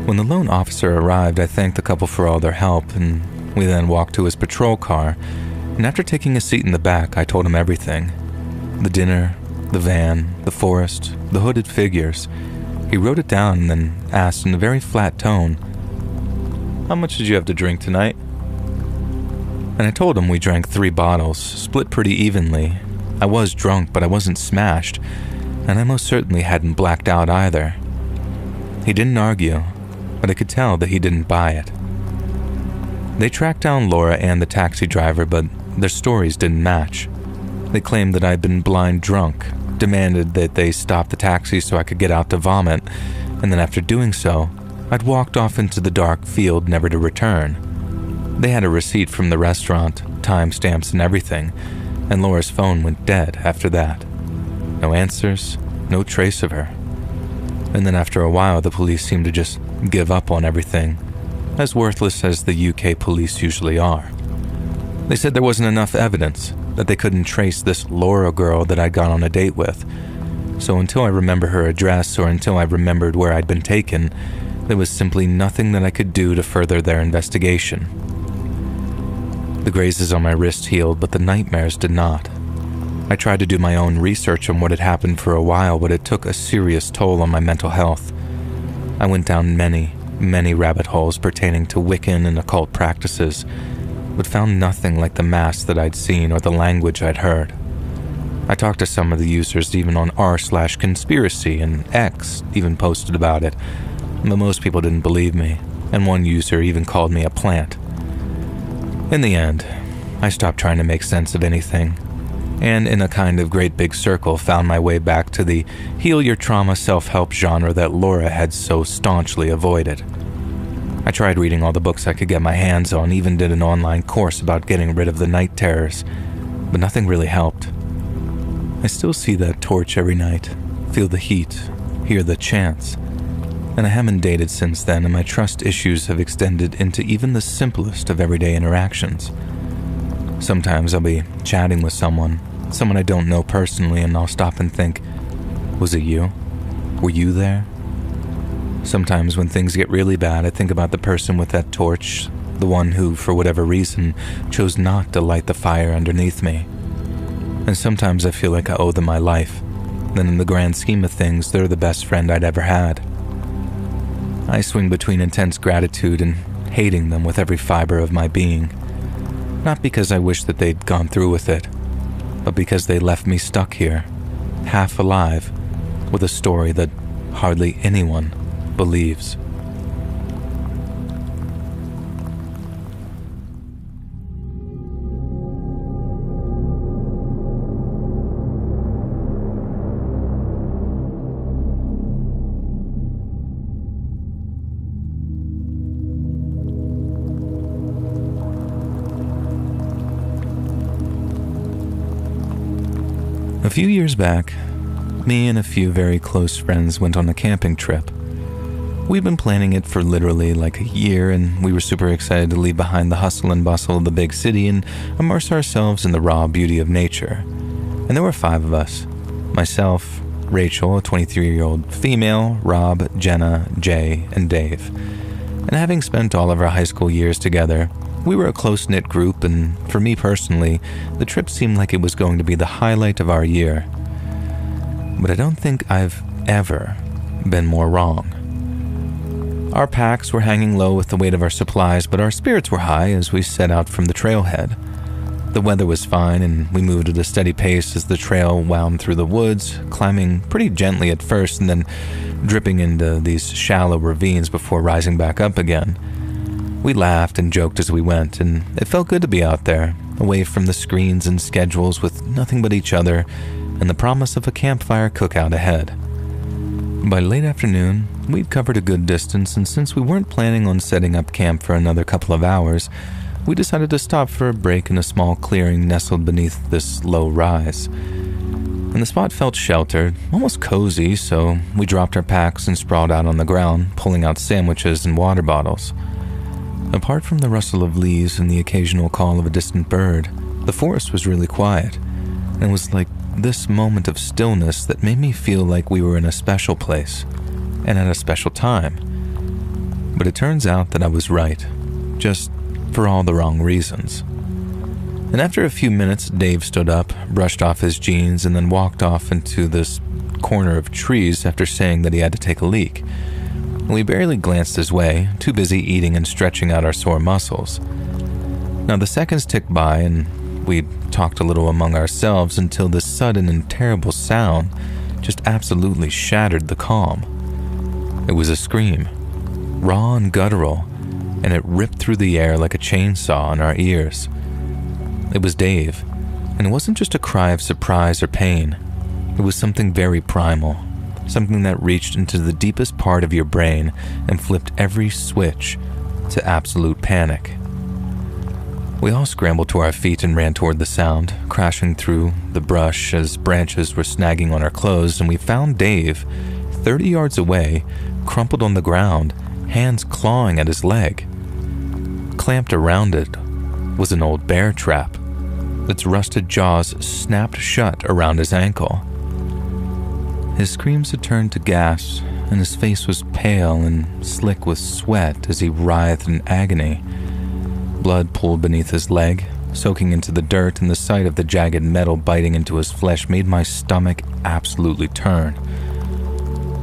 When the lone officer arrived, I thanked the couple for all their help, and we then walked to his patrol car, and after taking a seat in the back, I told him everything. The dinner, the van, the forest, the hooded figures. He wrote it down and then asked in a very flat tone, "How much did you have to drink tonight?" And I told him we drank 3 bottles, split pretty evenly. I was drunk, but I wasn't smashed, and I most certainly hadn't blacked out either. He didn't argue, but I could tell that he didn't buy it. They tracked down Laura and the taxi driver, but their stories didn't match. They claimed that I'd been blind drunk, demanded that they stop the taxi so I could get out to vomit, and then after doing so, I'd walked off into the dark field never to return. They had a receipt from the restaurant, timestamps and everything, and Laura's phone went dead after that. No answers, no trace of her. And then after a while, the police seemed to just give up on everything, as worthless as the UK police usually are. They said there wasn't enough evidence, that they couldn't trace this Laura girl that I'd gone on a date with. So until I remember her address or until I remembered where I'd been taken, there was simply nothing that I could do to further their investigation. The grazes on my wrists healed, but the nightmares did not. I tried to do my own research on what had happened for a while, but it took a serious toll on my mental health. I went down many rabbit holes pertaining to Wiccan and occult practices, but found nothing like the mass that I'd seen or the language I'd heard. I talked to some of the users even on r/conspiracy, and X even posted about it, but most people didn't believe me, and one user even called me a plant. In the end, I stopped trying to make sense of anything, and in a kind of great big circle found my way back to the heal your trauma self-help genre that Laura had so staunchly avoided. I tried reading all the books I could get my hands on, even did an online course about getting rid of the night terrors, but nothing really helped. I still see that torch every night, feel the heat, hear the chants, and I haven't dated since then, and my trust issues have extended into even the simplest of everyday interactions. Sometimes I'll be chatting with someone I don't know personally, and I'll stop and think, was it you? Were you there? Sometimes when things get really bad, I think about the person with that torch, the one who, for whatever reason, chose not to light the fire underneath me. And sometimes I feel like I owe them my life, that in the grand scheme of things, they're the best friend I'd ever had. I swing between intense gratitude and hating them with every fiber of my being. Not because I wish that they'd gone through with it, but because they left me stuck here, half alive, with a story that hardly anyone believes. A few years back, me and a few very close friends went on a camping trip. We'd been planning it for literally like a year, and we were super excited to leave behind the hustle and bustle of the big city and immerse ourselves in the raw beauty of nature. And there were 5 of us. Myself, Rachel, a 23-year-old female, Rob, Jenna, Jay, and Dave. And having spent all of our high school years together, we were a close-knit group, and for me personally, the trip seemed like it was going to be the highlight of our year. But I don't think I've ever been more wrong. Our packs were hanging low with the weight of our supplies, but our spirits were high as we set out from the trailhead. The weather was fine, and we moved at a steady pace as the trail wound through the woods, climbing pretty gently at first and then dripping into these shallow ravines before rising back up again. We laughed and joked as we went, and it felt good to be out there, away from the screens and schedules with nothing but each other and the promise of a campfire cookout ahead. By late afternoon, we'd covered a good distance, and since we weren't planning on setting up camp for another couple of hours, we decided to stop for a break in a small clearing nestled beneath this low rise. And the spot felt sheltered, almost cozy, so we dropped our packs and sprawled out on the ground, pulling out sandwiches and water bottles. Apart from the rustle of leaves and the occasional call of a distant bird, the forest was really quiet, and it was like this moment of stillness that made me feel like we were in a special place, and at a special time. But it turns out that I was right, just for all the wrong reasons. And after a few minutes, Dave stood up, brushed off his jeans, and then walked off into this corner of trees after saying that he had to take a leak. We barely glanced his way, too busy eating and stretching out our sore muscles. Now the seconds ticked by, and we talked a little among ourselves until this sudden and terrible sound just absolutely shattered the calm. It was a scream, raw and guttural, and it ripped through the air like a chainsaw in our ears. It was Dave, and it wasn't just a cry of surprise or pain. It was something very primal, something that reached into the deepest part of your brain and flipped every switch to absolute panic. We all scrambled to our feet and ran toward the sound, crashing through the brush as branches were snagging on our clothes, and we found Dave, 30 yards away, crumpled on the ground, hands clawing at his leg. Clamped around it was an old bear trap. Its rusted jaws snapped shut around his ankle. His screams had turned to gasps, and his face was pale and slick with sweat as he writhed in agony. Blood pooled beneath his leg, soaking into the dirt, and the sight of the jagged metal biting into his flesh made my stomach absolutely turn.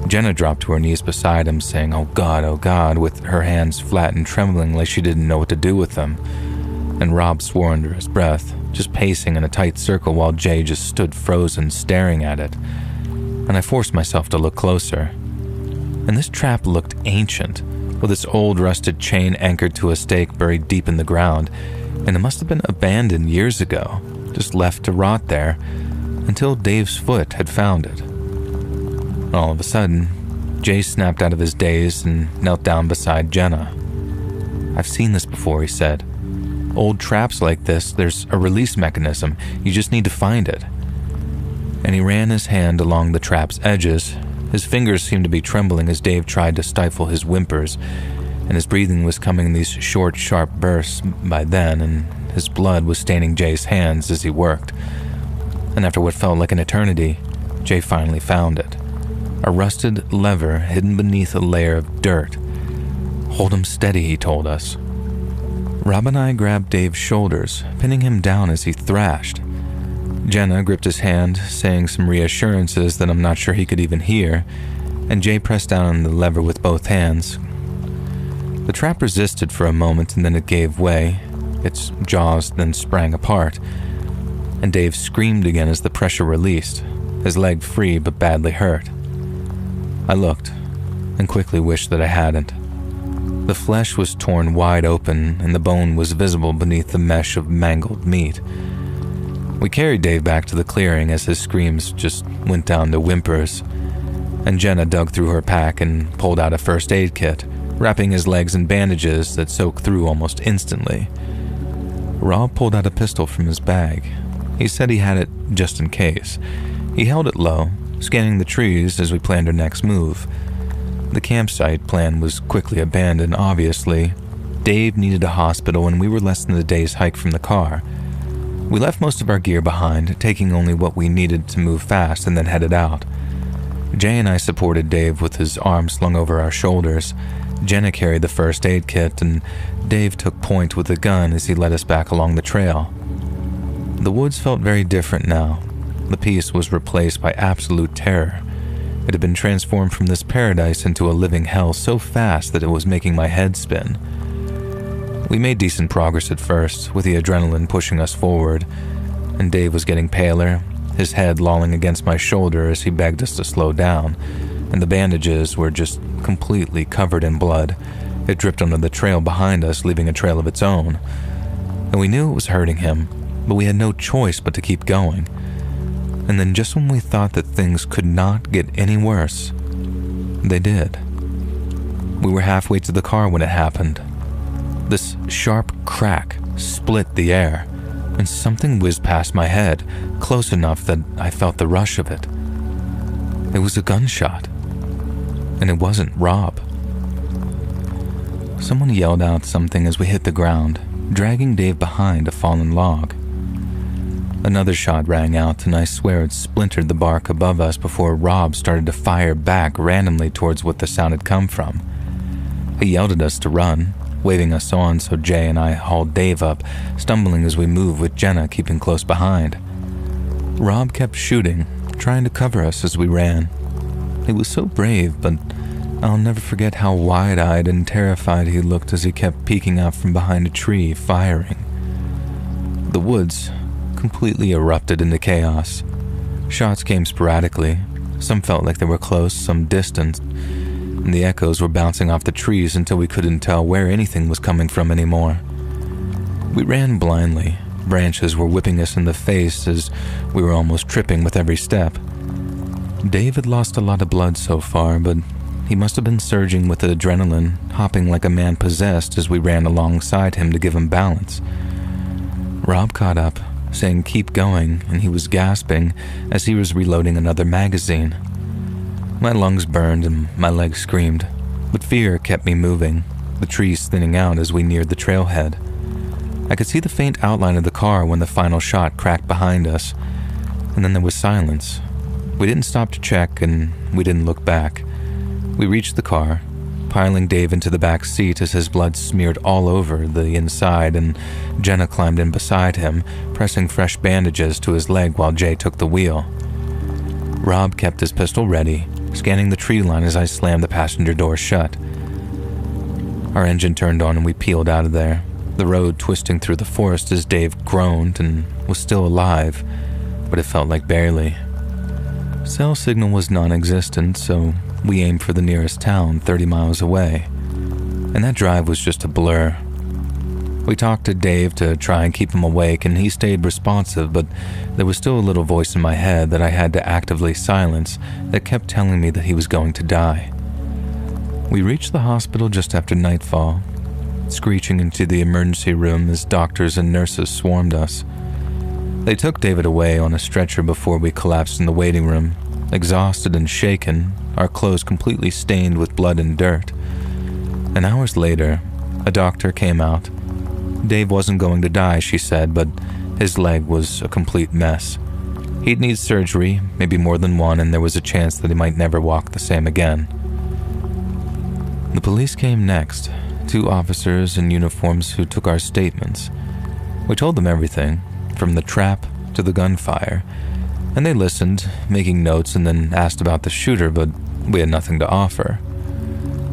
Jenna dropped to her knees beside him, saying, oh God," with her hands flat and trembling like she didn't know what to do with them. And Rob swore under his breath, just pacing in a tight circle while Jay just stood frozen, staring at it. And I forced myself to look closer. And this trap looked ancient, with its old rusted chain anchored to a stake buried deep in the ground, and it must have been abandoned years ago, just left to rot there, until Dave's foot had found it. All of a sudden, Jay snapped out of his daze and knelt down beside Jenna. I've seen this before, he said. Old traps like this, there's a release mechanism, you just need to find it. And he ran his hand along the trap's edges. His fingers seemed to be trembling as Dave tried to stifle his whimpers, and his breathing was coming in these short, sharp bursts by then, and his blood was staining Jay's hands as he worked. And after what felt like an eternity, Jay finally found it. A rusted lever hidden beneath a layer of dirt. Hold him steady, he told us. Rob and I grabbed Dave's shoulders, pinning him down as he thrashed. Jenna gripped his hand, saying some reassurances that I'm not sure he could even hear, and Jay pressed down on the lever with both hands. The trap resisted for a moment and then it gave way. Its jaws then sprang apart, and Dave screamed again as the pressure released, his leg free but badly hurt. I looked, and quickly wished that I hadn't. The flesh was torn wide open, and the bone was visible beneath the mesh of mangled meat. We carried Dave back to the clearing as his screams just went down to whimpers, and Jenna dug through her pack and pulled out a first aid kit, wrapping his legs in bandages that soaked through almost instantly. Rob pulled out a pistol from his bag. He said he had it just in case, He held it low, scanning the trees as we planned our next move. The campsite plan was quickly abandoned, obviously. Dave needed a hospital and we were less than a day's hike from the car. We left most of our gear behind, taking only what we needed to move fast and then headed out. Jay and I supported Dave with his arms slung over our shoulders. Jenna carried the first aid kit and Dave took point with the gun as he led us back along the trail. The woods felt very different now. The peace was replaced by absolute terror. It had been transformed from this paradise into a living hell so fast that it was making my head spin. We made decent progress at first, with the adrenaline pushing us forward, and Dave was getting paler, his head lolling against my shoulder as he begged us to slow down, and the bandages were just completely covered in blood. It dripped onto the trail behind us, leaving a trail of its own. And we knew it was hurting him, but we had no choice but to keep going. And then just when we thought that things could not get any worse, they did. We were halfway to the car when it happened. This sharp crack split the air, and something whizzed past my head, close enough that I felt the rush of it. It was a gunshot, and it wasn't Rob. Someone yelled out something as we hit the ground, dragging Dave behind a fallen log. Another shot rang out, and I swear it splintered the bark above us before Rob started to fire back randomly towards what the sound had come from. He yelled at us to run, waving us on, so Jay and I hauled Dave up, stumbling as we moved with Jenna keeping close behind. Rob kept shooting, trying to cover us as we ran. He was so brave, but I'll never forget how wide-eyed and terrified he looked as he kept peeking out from behind a tree, firing. The woods completely erupted into chaos. Shots came sporadically. Some felt like they were close, some distant, and the echoes were bouncing off the trees until we couldn't tell where anything was coming from anymore. We ran blindly. Branches were whipping us in the face as we were almost tripping with every step. Dave had lost a lot of blood so far, but he must have been surging with adrenaline, hopping like a man possessed as we ran alongside him to give him balance. Rob caught up, saying keep going, and he was gasping as he was reloading another magazine. My lungs burned and my legs screamed, but fear kept me moving, the trees thinning out as we neared the trailhead. I could see the faint outline of the car when the final shot cracked behind us, and then there was silence. We didn't stop to check, and we didn't look back. We reached the car, piling Dave into the back seat as his blood smeared all over the inside, and Jenna climbed in beside him, pressing fresh bandages to his leg while Jay took the wheel. Rob kept his pistol ready, scanning the tree line as I slammed the passenger door shut. Our engine turned on and we peeled out of there, the road twisting through the forest as Dave groaned and was still alive, but it felt like barely. Cell signal was non-existent, so we aimed for the nearest town 30 miles away, and that drive was just a blur. We talked to Dave to try and keep him awake, and he stayed responsive, but there was still a little voice in my head that I had to actively silence that kept telling me that he was going to die. We reached the hospital just after nightfall, screeching into the emergency room as doctors and nurses swarmed us. They took David away on a stretcher before we collapsed in the waiting room, exhausted and shaken, our clothes completely stained with blood and dirt. And hours later, a doctor came out. Dave wasn't going to die, she said, but his leg was a complete mess. He'd need surgery, maybe more than one, and there was a chance that he might never walk the same again. The police came next, 2 officers in uniforms who took our statements. We told them everything, from the trap to the gunfire, and they listened, making notes, and then asked about the shooter, but we had nothing to offer.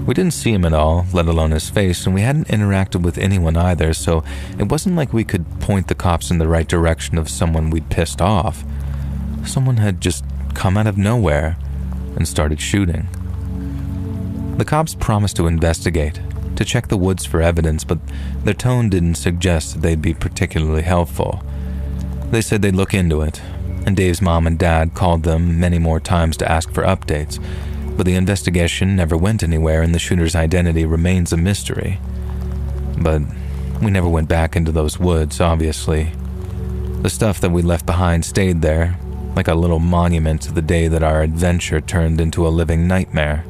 We didn't see him at all, let alone his face, and we hadn't interacted with anyone either, so it wasn't like we could point the cops in the right direction of someone we'd pissed off. Someone had just come out of nowhere and started shooting. The cops promised to investigate, to check the woods for evidence, but their tone didn't suggest that they'd be particularly helpful. They said they'd look into it, and Dave's mom and dad called them many more times to ask for updates, but the investigation never went anywhere and the shooter's identity remains a mystery. But we never went back into those woods, obviously. The stuff that we left behind stayed there, like a little monument to the day that our adventure turned into a living nightmare.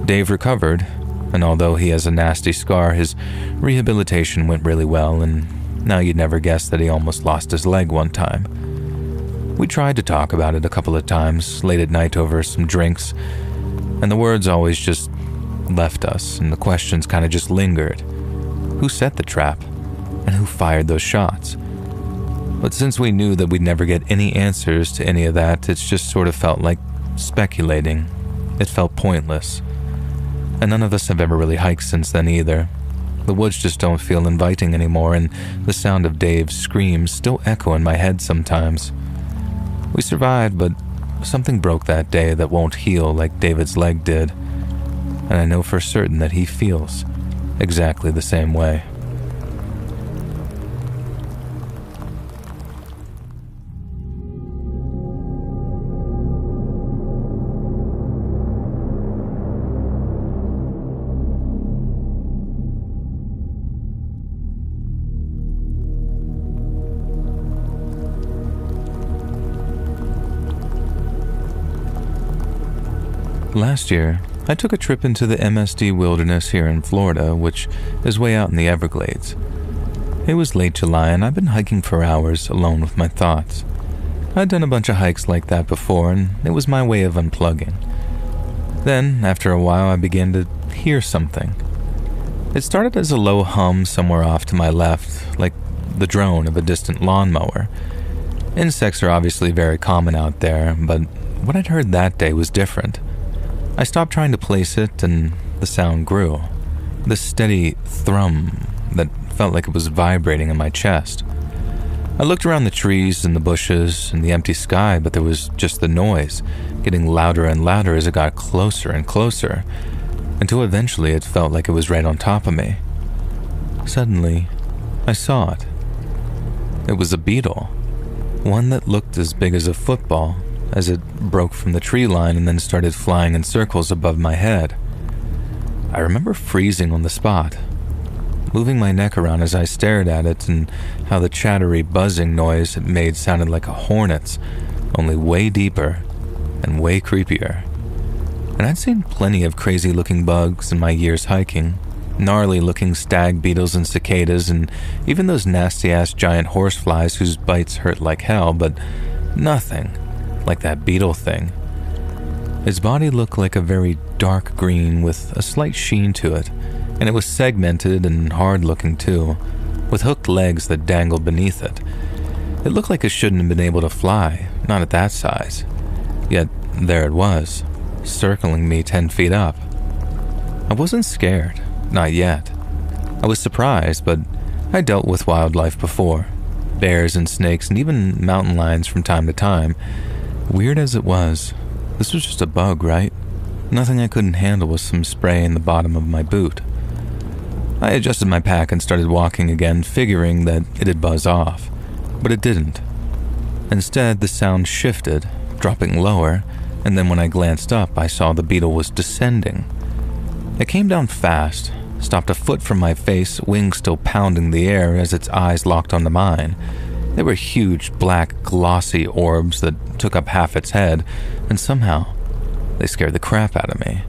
Dave recovered, and although he has a nasty scar, his rehabilitation went really well, and now you'd never guess that he almost lost his leg one time. We tried to talk about it a couple of times, late at night over some drinks, and the words always just left us, and the questions kind of just lingered. Who set the trap? And who fired those shots? But since we knew that we'd never get any answers to any of that, it's just sort of felt like speculating. It felt pointless. And none of us have ever really hiked since then either. The woods just don't feel inviting anymore, and the sound of Dave's screams still echo in my head sometimes. We survived, but something broke that day that won't heal like David's leg did. And I know for certain that he feels exactly the same way. Last year, I took a trip into the MSD wilderness here in Florida, which is way out in the Everglades. It was late July, and I've been hiking for hours alone with my thoughts. I'd done a bunch of hikes like that before, and it was my way of unplugging. Then, after a while, I began to hear something. It started as a low hum somewhere off to my left, like the drone of a distant lawnmower. Insects are obviously very common out there, but what I'd heard that day was different. I stopped trying to place it, and the sound grew. This steady thrum that felt like it was vibrating in my chest. I looked around the trees and the bushes and the empty sky, but there was just the noise, getting louder and louder as it got closer and closer, until eventually it felt like it was right on top of me. Suddenly, I saw it. It was a beetle, one that looked as big as a football, as it broke from the tree line and then started flying in circles above my head. I remember freezing on the spot, moving my neck around as I stared at it, and how the chattery buzzing noise it made sounded like a hornet's, only way deeper and way creepier. And I'd seen plenty of crazy-looking bugs in my years hiking, gnarly-looking stag beetles and cicadas, and even those nasty-ass giant horseflies whose bites hurt like hell, but nothing like that beetle thing. Its body looked like a very dark green with a slight sheen to it, and it was segmented and hard-looking too, with hooked legs that dangled beneath it. It looked like it shouldn't have been able to fly, not at that size. Yet there it was, circling me 10 feet up. I wasn't scared, not yet. I was surprised, but I dealt with wildlife before. Bears and snakes and even mountain lions from time to time. Weird as it was, this was just a bug, right? Nothing I couldn't handle with some spray in the bottom of my boot. I adjusted my pack and started walking again, figuring that it'd buzz off, but it didn't. Instead, the sound shifted, dropping lower, and then when I glanced up, I saw the beetle was descending. It came down fast, stopped a foot from my face, wings still pounding the air as its eyes locked onto mine. They were huge, black, glossy orbs that took up half its head, and somehow, they scared the crap out of me.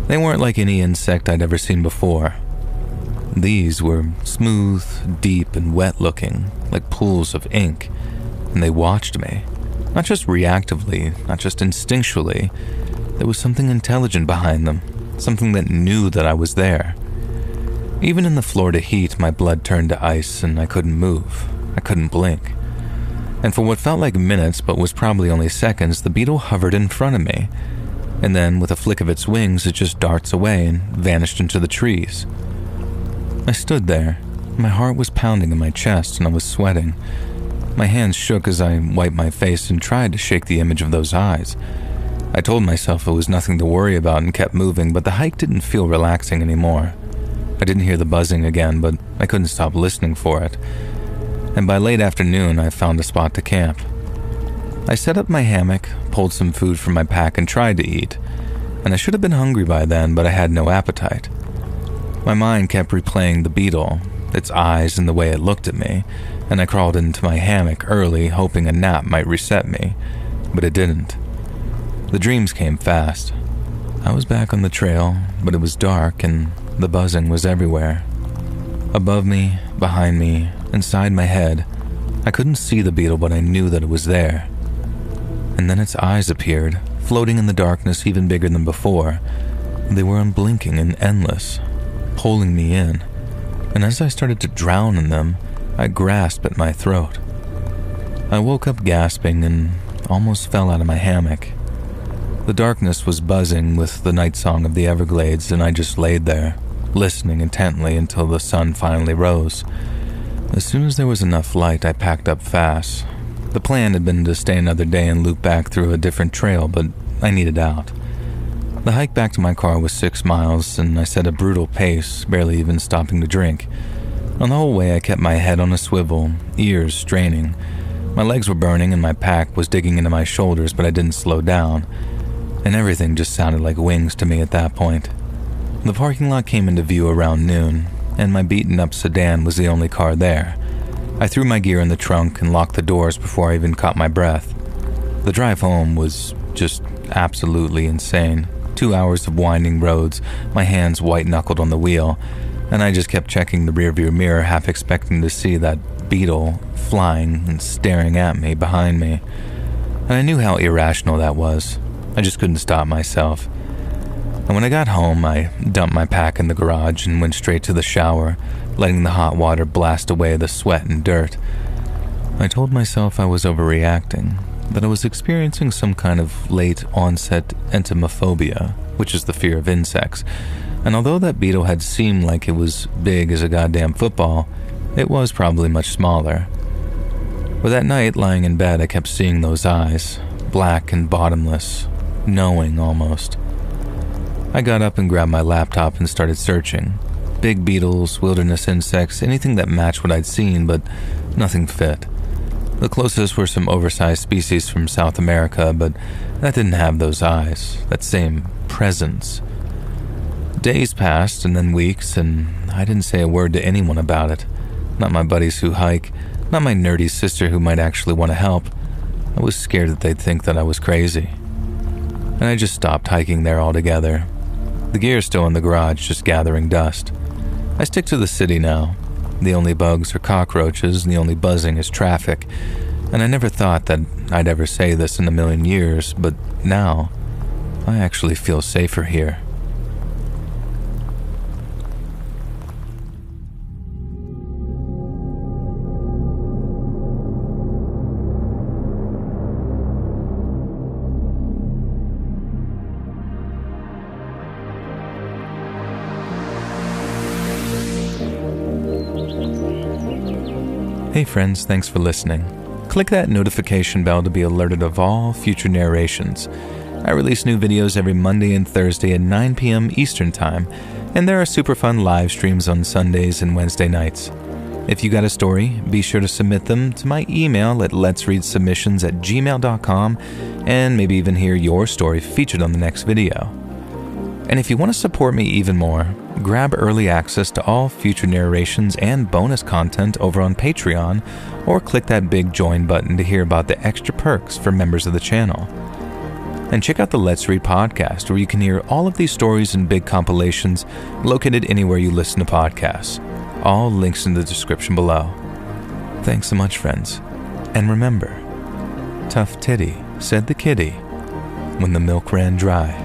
They weren't like any insect I'd ever seen before. These were smooth, deep, and wet-looking, like pools of ink, and they watched me. Not just reactively, not just instinctually. There was something intelligent behind them, something that knew that I was there. Even in the Florida heat, my blood turned to ice, and I couldn't move. I couldn't blink. And for what felt like minutes but was probably only seconds, the beetle hovered in front of me. And then, with a flick of its wings, it just darts away and vanished into the trees. I stood there. My heart was pounding in my chest and I was sweating. My hands shook as I wiped my face and tried to shake the image of those eyes. I told myself it was nothing to worry about and kept moving, but the hike didn't feel relaxing anymore. I didn't hear the buzzing again, but I couldn't stop listening for it. And by late afternoon, I found a spot to camp. I set up my hammock, pulled some food from my pack, and tried to eat. And I should have been hungry by then, but I had no appetite. My mind kept replaying the beetle, its eyes and the way it looked at me, and I crawled into my hammock early, hoping a nap might reset me, but it didn't. The dreams came fast. I was back on the trail, but it was dark and the buzzing was everywhere. Above me, behind me, inside my head, I couldn't see the beetle, but I knew that it was there. And then its eyes appeared, floating in the darkness even bigger than before. They were unblinking and endless, pulling me in. And as I started to drown in them, I grasped at my throat. I woke up gasping and almost fell out of my hammock. The darkness was buzzing with the night song of the Everglades, and I just laid there, listening intently until the sun finally rose. As soon as there was enough light, I packed up fast. The plan had been to stay another day and loop back through a different trail, but I needed out. The hike back to my car was 6 miles, and I set a brutal pace, barely even stopping to drink. On the whole way, I kept my head on a swivel, ears straining. My legs were burning and my pack was digging into my shoulders, but I didn't slow down. And everything just sounded like wings to me at that point. The parking lot came into view around noon, and my beaten-up sedan was the only car there. I threw my gear in the trunk and locked the doors before I even caught my breath. The drive home was just absolutely insane. 2 hours of winding roads, my hands white-knuckled on the wheel, and I just kept checking the rearview mirror, half expecting to see that beetle flying and staring at me behind me. And I knew how irrational that was. I just couldn't stop myself. And when I got home, I dumped my pack in the garage and went straight to the shower, letting the hot water blast away the sweat and dirt. I told myself I was overreacting, that I was experiencing some kind of late-onset entomophobia, which is the fear of insects. And although that beetle had seemed like it was big as a goddamn football, it was probably much smaller. But that night, lying in bed, I kept seeing those eyes, black and bottomless, knowing almost. I got up and grabbed my laptop and started searching. Big beetles, wilderness insects, anything that matched what I'd seen, but nothing fit. The closest were some oversized species from South America, but that didn't have those eyes, that same presence. Days passed and then weeks, and I didn't say a word to anyone about it. Not my buddies who hike, not my nerdy sister who might actually want to help. I was scared that they'd think that I was crazy. And I just stopped hiking there altogether. The gear's still in the garage, just gathering dust. I stick to the city now. The only bugs are cockroaches, and the only buzzing is traffic. And I never thought that I'd ever say this in a million years, but now, I actually feel safer here. Hey friends, thanks for listening. Click that notification bell to be alerted of all future narrations. I release new videos every Monday and Thursday at 9 p.m. Eastern Time, and there are super fun live streams on Sundays and Wednesday nights. If you got a story, be sure to submit them to my email at letsreadsubmissions@gmail.com, and maybe even hear your story featured on the next video. And if you want to support me even more, grab early access to all future narrations and bonus content over on Patreon, or click that big join button to hear about the extra perks for members of the channel. And check out the Let's Read podcast, where you can hear all of these stories and big compilations located anywhere you listen to podcasts. All links in the description below. Thanks so much, friends. And remember, tough titty, said the kitty, when the milk ran dry.